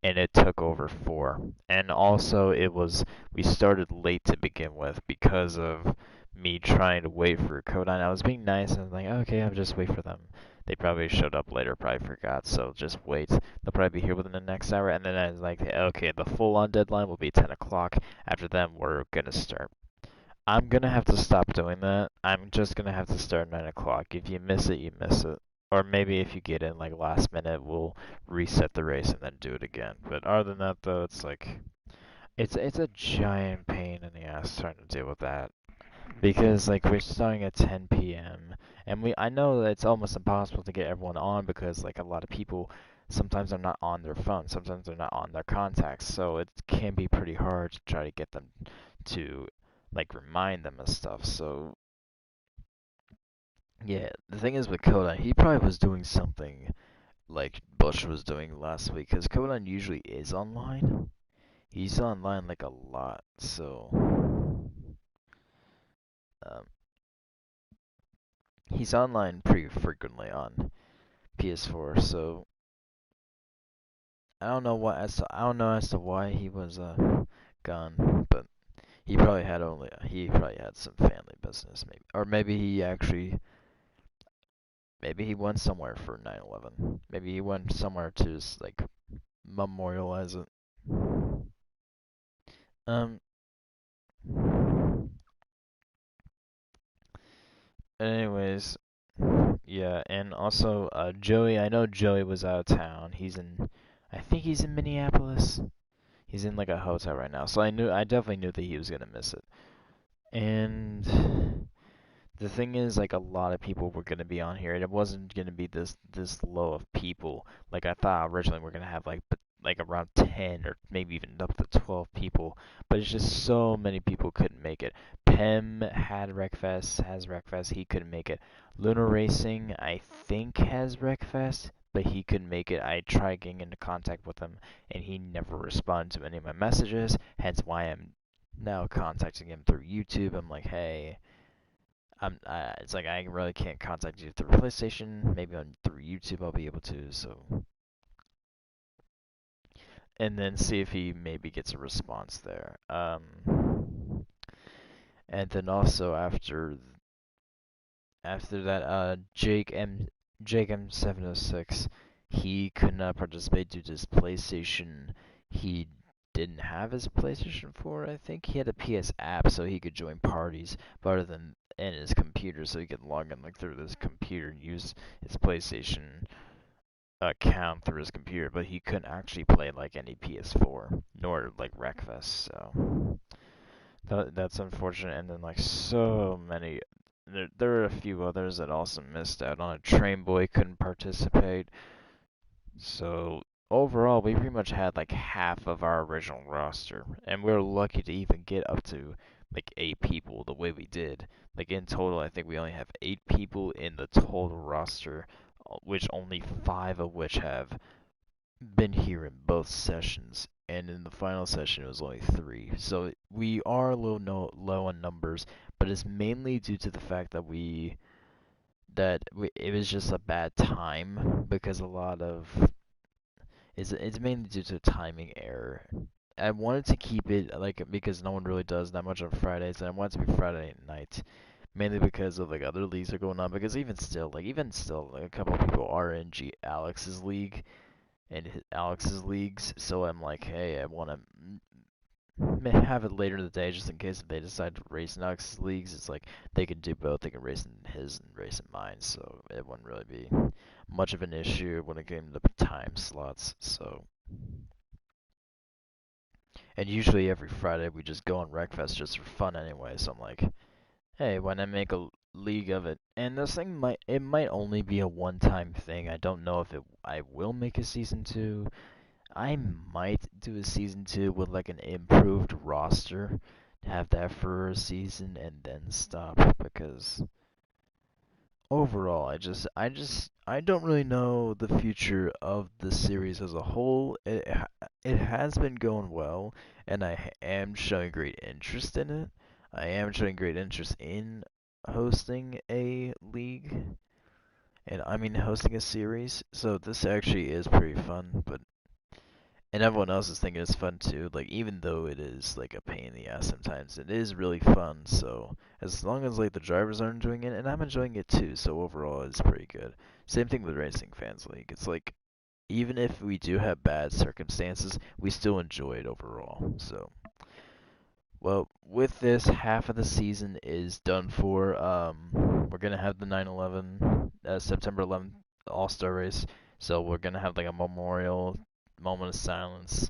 and it took over 4. And also we started late to begin with because of me trying to wait for Kodai. I was being nice and like, okay, I'll just wait for them. They probably showed up later, probably forgot, so just wait. They'll probably be here within the next hour. And then I was like, okay, the full-on deadline will be 10 o'clock. After then, we're gonna start. I'm gonna have to stop doing that. I'm just gonna have to start 9 o'clock. If you miss it, you miss it. Or maybe if you get in like last minute, we'll reset the race and then do it again. But other than that, though, it's like it's a giant pain in the ass trying to deal with that because like we're starting at 10 p.m. and I know that it's almost impossible to get everyone on because like a lot of people sometimes are not on their phone, sometimes they're not on their contacts, so it can be pretty hard to try to get them to like remind them of stuff. So yeah, the thing is with Kodan, he probably was doing something like Bush was doing last week, because Kodan usually is online. He's online like a lot, so um, he's online pretty frequently on PS4. So I don't know as to why he was gone, but he probably had some family business maybe, or maybe he went somewhere for 9/11. Maybe he went somewhere to like memorialize it. Um. Anyways, yeah, and also Joey. I know Joey was out of town. I think he's in Minneapolis. He's in like a hotel right now. So I definitely knew that he was gonna miss it. And the thing is, like, a lot of people were gonna be on here, and it wasn't gonna be this low of people. Like I thought originally we're gonna have like around 10 or maybe even up to 12 people, but it's just so many people couldn't make it. Pem has Wreckfest, he couldn't make it. Lunar Racing, I think, has Wreckfest, but he couldn't make it. I tried getting into contact with him, and he never responded to any of my messages. Hence why I'm now contacting him through YouTube. I'm like, hey, it's like I really can't contact you through PlayStation. Maybe on through YouTube I'll be able to. So, and then see if he maybe gets a response there. And then also after that, Jake M706, he could not participate due to his PlayStation. He didn't have his PlayStation 4, I think. He had a PS app so he could join parties, but other than in his computer, so he could log in like through his computer and use his PlayStation account through his computer, but he couldn't actually play like any PS4 nor like Wreckfest. So that's unfortunate. And then like so many, there are a few others that also missed out on it. Train Boy couldn't participate. So overall, we pretty much had like half of our original roster, and we were lucky to even get up to like 8 people the way we did. Like in total, I think we only have 8 people in the total roster, which only 5 of which have been here in both sessions. And in the final session, it was only 3. So we are a little low on numbers, but it's mainly due to the fact that it was just a bad time because a lot of it's mainly due to a timing error. I wanted to keep it like because no one really does that much on Fridays, and I wanted to be Friday night, mainly because of like other leagues are going on. Because even still, like a couple people are in Alex's league and Alex's leagues, so I'm like, hey, I want to have it later in the day just in case if they decide to race in Alex's leagues. It's like they can do both. They can race in his and race in mine, so it wouldn't really be much of an issue when it came to time slots. So, and usually every Friday we just go on Wreckfest just for fun anyway. So I'm like, hey, why not make a league of it? And this thing might only be a one-time thing. I don't know if I will make a season 2. I might do a season 2 with like an improved roster, have that for a season and then stop because overall I don't really know the future of the series as a whole. It has been going well and am showing great interest in it. I am showing great interest in hosting a league and I mean hosting a series. So this actually is pretty fun, but and everyone else is thinking it's fun too. Like even though it is like a pain in the ass sometimes, it is really fun. So as long as like the drivers are enjoying it, and I'm enjoying it too, so overall it's pretty good. Same thing with Racing Fans League. It's like even if we do have bad circumstances, we still enjoy it overall. So well, with this, half of the season is done for. We're gonna have the 9/11, September 11th All-Star race. So we're gonna have like a memorial moment of silence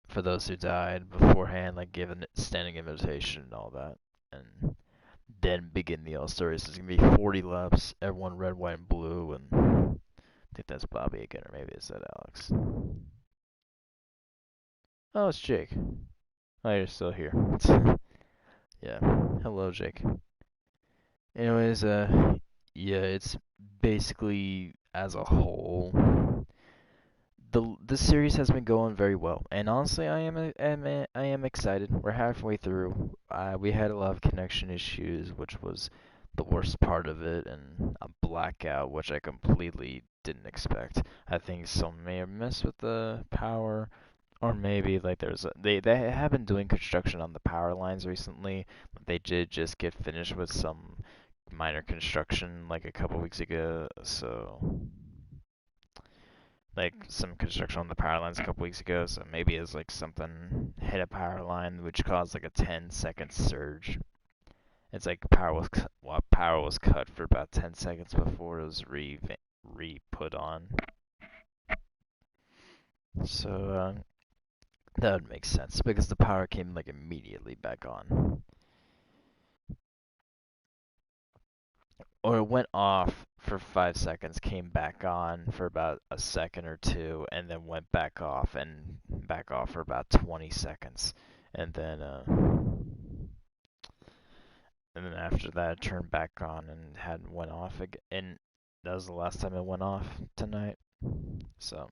for those who died beforehand, like give a standing invitation and all that, and then begin the All-Star race. It's gonna be 40 laps, everyone red, white, and blue, and I think that's Bobby again, or maybe it's that Alex. Oh, it's Jake. Oh, you're still here. Yeah. Hello, Jake. Anyways, yeah, it's basically as a whole, the series has been going very well, and honestly, I am excited. We're halfway through. We had a lot of connection issues, which was the worst part of it, and a blackout, which I completely didn't expect. I think someone may have messed with the power, or maybe like they have been doing construction on the power lines recently. They did just get finished with some minor construction like a couple weeks ago, so like some construction on the power lines a couple weeks ago, so maybe it's like something hit a power line which caused like a 10-second surge. It's like power was cut for about 10 seconds before it was re-put on. So that would make sense because the power came like immediately back on. Or it went off for 5 seconds, came back on for about a second or two, and then went back off for about 20 seconds. And then after that it turned back on and hadn't went off again. And that was the last time it went off tonight. So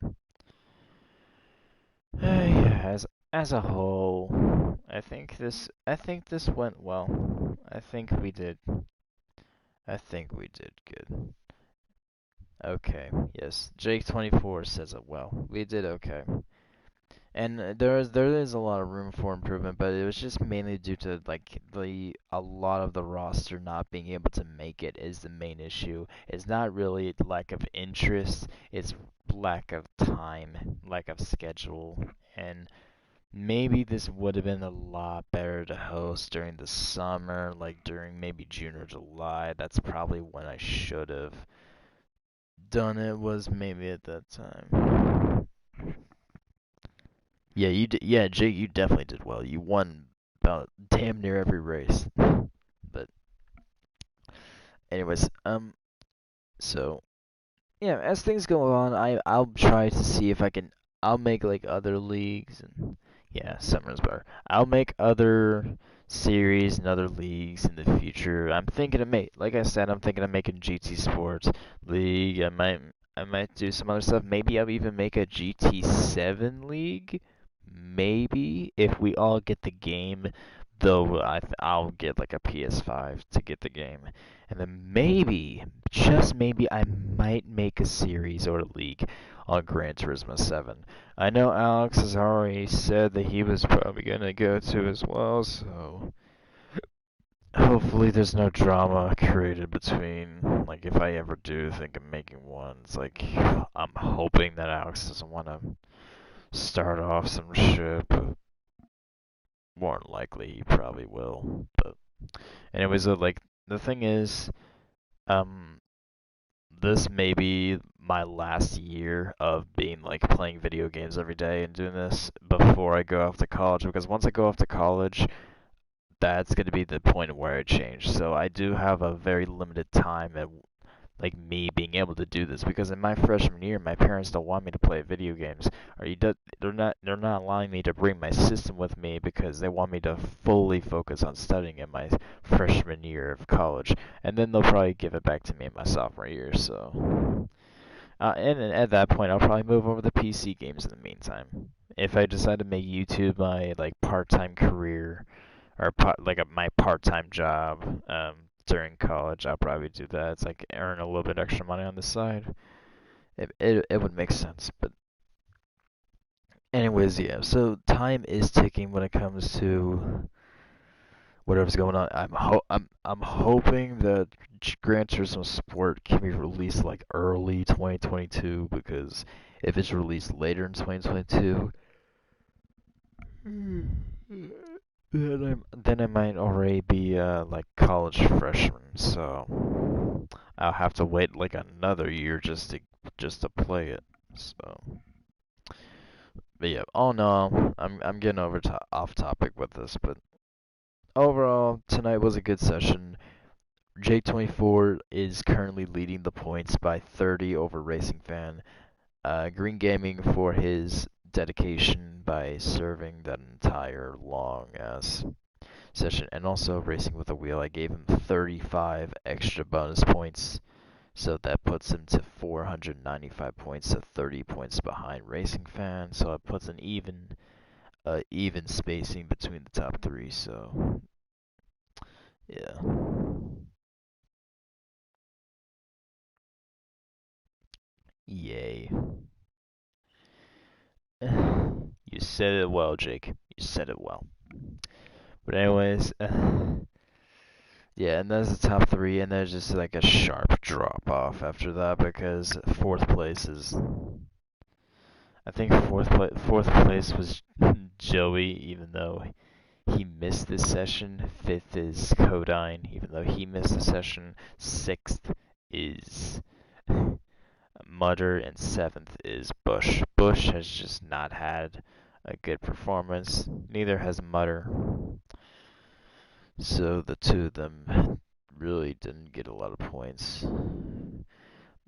yeah, as a whole, I think this went well. I think we did good. Okay, yes. Jake24 says it well. We did okay. And there is a lot of room for improvement, but it was just mainly due to like a lot of the roster not being able to make it is the main issue. It's not really lack of interest, it's lack of time, lack of schedule, and maybe this would have been a lot better to host during the summer, like during maybe June or July. That's probably when I should have done it, was maybe at that time. Yeah, you did. Yeah, Jake, you definitely did well. You won about damn near every race. But anyways, so yeah, as things go on, I'll try to see if I can. I'll make like other leagues and yeah, summer's better. I'll make other series and other leagues in the future. I'm thinking of like I said, I'm thinking of making GT Sports League. I might do some other stuff. Maybe I'll even make a GT7 league. Maybe if we all get the game, though I'll get like a PS5 to get the game. And then maybe, just maybe, I might make a series or a league on Gran Turismo 7. I know Alex has already said that he was probably going to go to as well, so hopefully there's no drama created between, like, if I ever do think of making one. It's like, I'm hoping that Alex doesn't want to start off some shit, but more than likely he probably will. But anyways, like, the thing is, um, this may be my last year of being like playing video games every day and doing this before I go off to college, because once I go off to college, that's going to be the point where I change. So I do have a very limited time at like me being able to do this, because in my freshman year my parents don't want me to play video games, or they're not allowing me to bring my system with me because they want me to fully focus on studying in my freshman year of college, and then they'll probably give it back to me in my sophomore year. So and then at that point I'll probably move over to PC games in the meantime. If I decide to make YouTube my like part-time career, or my part-time job during college, I'll probably do that. It's like earn a little bit extra money on the side. It would make sense. But anyways, yeah. So time is ticking when it comes to whatever's going on. I'm hoping that Gran Turismo Sport can be released like early 2022, because if it's released later in 2022, then I might already be like college freshman, so I'll have to wait like another year just to play it. So, but yeah, all in all, I'm getting off topic with this, but overall tonight was a good session. J24 is currently leading the points by 30 over Racing Fan. Green Gaming for his dedication by serving that entire long ass session, and also racing with a wheel. I gave him 35 extra bonus points, so that puts him to 495 points, so 30 points behind Racing Fan. So it puts an even spacing between the top three. So yeah. Yay. You said it well, Jake. You said it well. But anyways, yeah, and that's the top three, and there's just like a sharp drop off after that because fourth place is. I think fourth place was Joey, even though he missed this session. Fifth is Codine, even though he missed the session. Sixth is Mutter, and seventh is Bush. Bush has just not had a good performance. Neither has Mutter. So the two of them really didn't get a lot of points.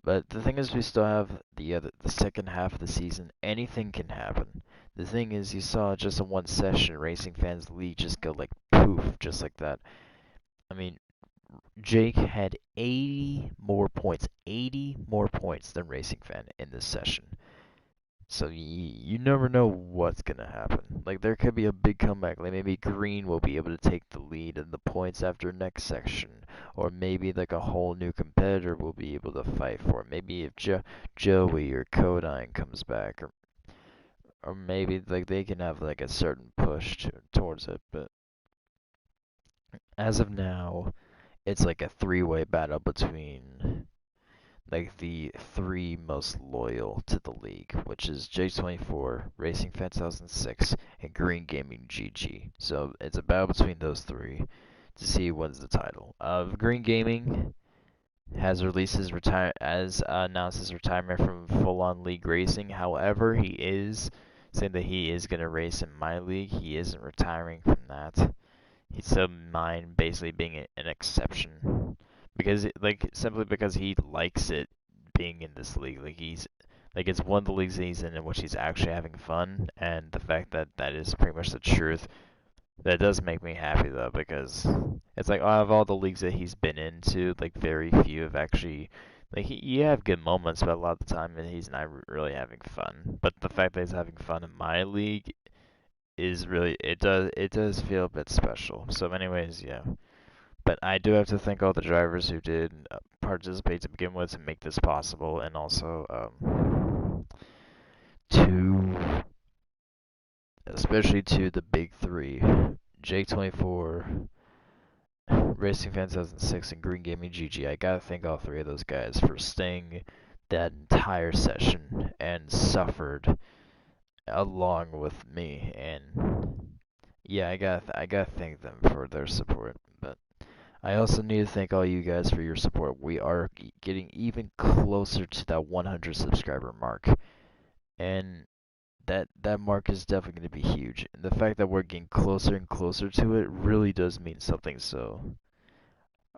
But the thing is, we still have the second half of the season. Anything can happen. The thing is, you saw just in one session, Racing Fans League just go like poof, just like that. I mean, Jake had 80 more points than Racing Fan in this session. So you never know what's gonna happen. Like there could be a big comeback. Like maybe Green will be able to take the lead in the points after next section, or maybe like a whole new competitor will be able to fight for it. Maybe if Joey or Codine comes back, or maybe like they can have like a certain push towards it. But as of now, it's like a three-way battle between like the three most loyal to the league, which is J24, Racing Fan 2006, and Green Gaming GG. So it's a battle between those three to see who wins the title. Green Gaming has announced his retirement from full-on league racing. However, he is saying that he is gonna race in my league. He isn't retiring from that. He's so mind basically being an exception because simply because he likes it being in this league. Like he's like it's one of the leagues that he's in which he's actually having fun, and the fact that that is pretty much the truth. That does make me happy though because it's like out of all the leagues that he's been into, like very few have actually like you have good moments, but a lot of the time he's not really having fun. But the fact that he's having fun in my league is really it does feel a bit special. So anyways, yeah. But I do have to thank all the drivers who did participate to begin with to make this possible, and also to especially to the big three, Jake 24, Racing Fan 2006, and Green Gaming GG. I gotta thank all three of those guys for staying that entire session and suffered along with me, and yeah, I gotta thank them for their support. But I also need to thank all you guys for your support. We are getting even closer to that 100 subscriber mark, and that mark is definitely going to be huge. And the fact that we're getting closer and closer to it really does mean something. So,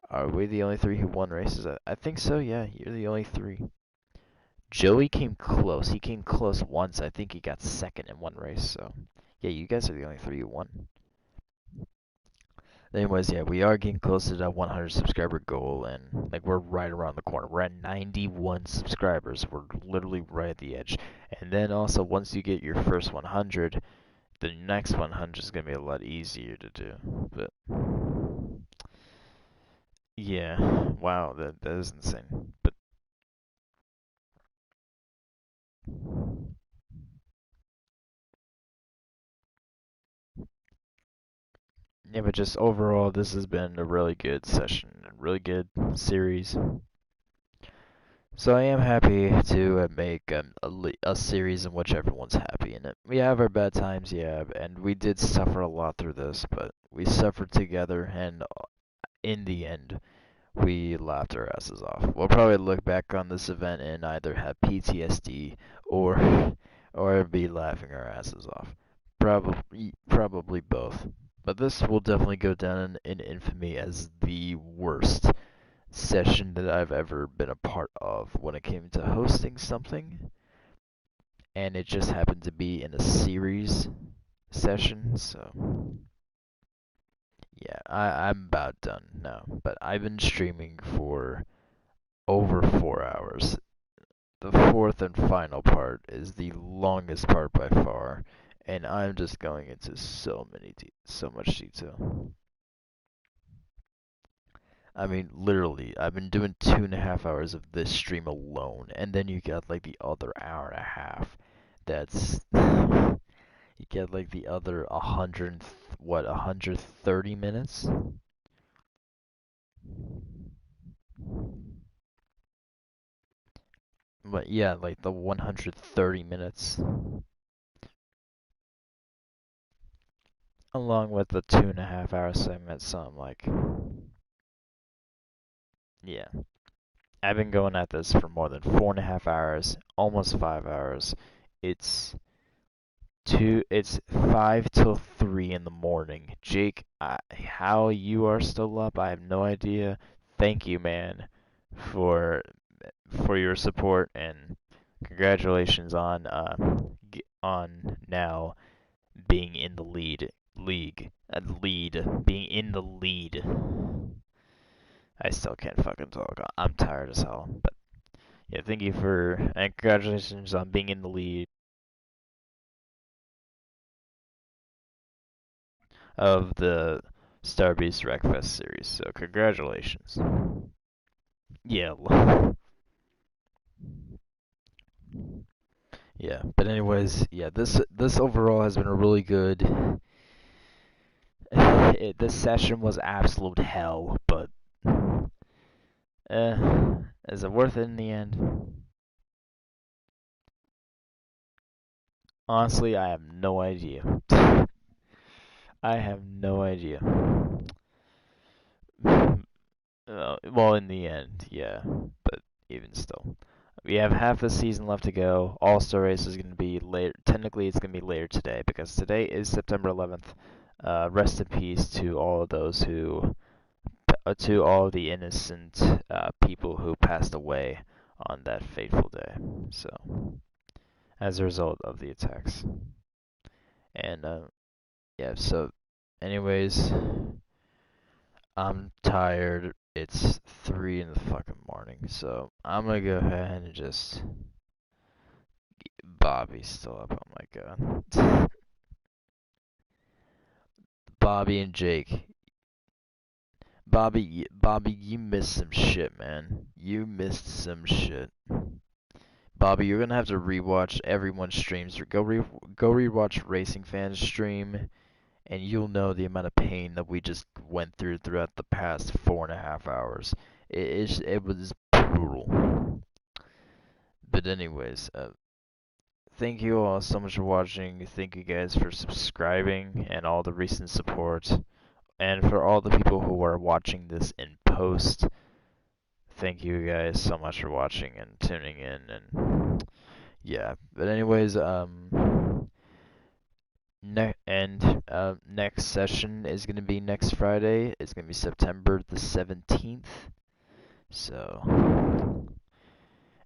are we the only three who won races? I think so. Yeah, you're the only three. Joey came close. He came close once. I think he got second in one race. So, yeah, you guys are the only three who won. Anyways, yeah, we are getting close to that 100 subscriber goal, and like we're right around the corner. We're at 91 subscribers. We're literally right at the edge. And then also, once you get your first 100, the next 100 is gonna be a lot easier to do. But yeah, wow, that is insane. But yeah, but just overall, this has been a really good session, a really good series. So I am happy to make a series in which everyone's happy in it. We have our bad times, yeah, and we did suffer a lot through this, but we suffered together, and in the end, we laughed our asses off. We'll probably look back on this event and either have PTSD or or be laughing our asses off. Probably both. But this will definitely go down in infamy as the worst session that I've ever been a part of when it came to hosting something, and it just happened to be in a series session, so yeah, I'm about done now. But I've been streaming for over 4 hours. The fourth and final part is the longest part by far, and I'm just going into so much detail. I mean, literally, I've been doing 2.5 hours of this stream alone, and then you got like the other hour and a half. That's you get like the other 130 minutes. But yeah, like the 130 minutes, along with the 2.5 hour segment. So I'm like, yeah, I've been going at this for more than 4.5 hours, almost 5 hours. It's it's 5 till 3 in the morning. Jake, how you are still up, I have no idea. Thank you, man, for for your support and congratulations on on now being in the lead, being in the lead. I still can't fucking talk. I'm tired as hell. But yeah, thank you for and congratulations on being in the lead of the Starbeast Wreckfest series. So congratulations. Yeah. Yeah. But anyways, yeah, this overall has been a really good. This session was absolute hell, but is it worth it in the end? Honestly, I have no idea. I have no idea. Well, in the end, yeah, but even still. We have half the season left to go. All-Star Race is going to be later. Technically, it's going to be later today because today is September 11th. Rest in peace to all of those who, to all the innocent people who passed away on that fateful day. So, as a result of the attacks. And yeah, so anyways, I'm tired. It's 3 in the fucking morning, so I'm gonna go ahead and just. Bobby's still up. Oh my god. Bobby and Jake. Bobby, you missed some shit, man. You missed some shit. Bobby, you're gonna have to rewatch everyone's streams. Go rewatch Racing Fans stream, and you'll know the amount of pain that we just went through throughout the past 4.5 hours. It was brutal. But anyways, thank you all so much for watching. Thank you guys for subscribing and all the recent support. And for all the people who are watching this in post, thank you guys so much for watching and tuning in and yeah. But anyways, next session is gonna be next Friday. It's gonna be September the 17th. So,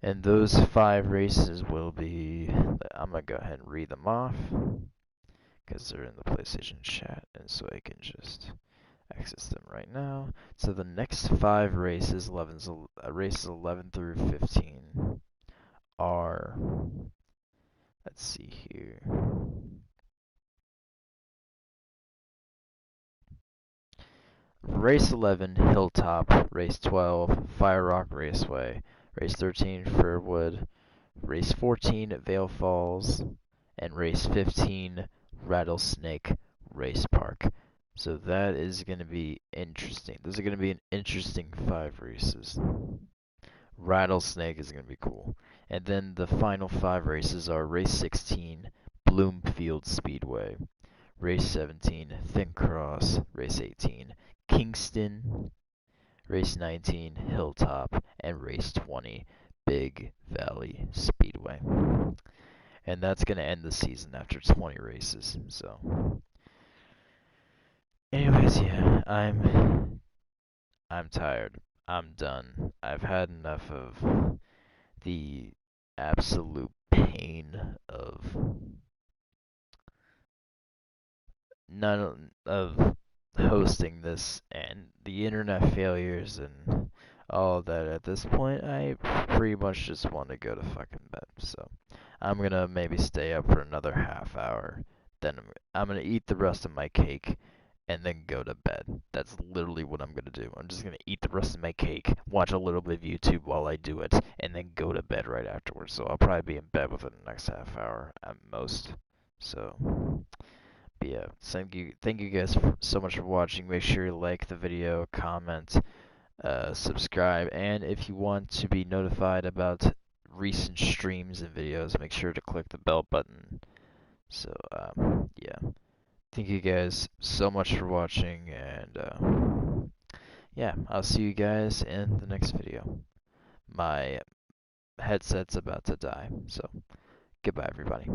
and those 5 races will be. I'm gonna go ahead and read them off because they're in the PlayStation chat, and so I can just access them right now. So the next 5 races, races 11 through 15, are. Let's see here. Race 11, Hilltop. Race 12, Fire Rock Raceway. Race 13, Firwood. Race 14, Vale Falls. And race 15, Rattlesnake Race Park. So that is going to be interesting. Those are going to be an interesting 5 races. Rattlesnake is going to be cool. And then the final 5 races are race 16, Bloomfield Speedway. Race 17, Thin Cross. Race 18, Kingston. Race 19, Hilltop. And race 20, Big Valley Speedway. And that's going to end the season after 20 races. So, anyways, yeah, I'm tired. I'm done. I've had enough of the absolute pain of none of hosting this and the internet failures and all of that. At this point, I pretty much just want to go to fucking bed. So I'm gonna maybe stay up for another half hour. Then I'm gonna eat the rest of my cake and then go to bed. That's literally what I'm gonna do. I'm just gonna eat the rest of my cake, watch a little bit of YouTube while I do it, and then go to bed right afterwards. So I'll probably be in bed within the next half hour at most. So, but yeah, thank you guys so much for watching. Make sure you like the video, comment, subscribe, and if you want to be notified about recent streams and videos, make sure to click the bell button. So, yeah. Thank you guys so much for watching, and yeah, I'll see you guys in the next video. My headset's about to die, so goodbye, everybody.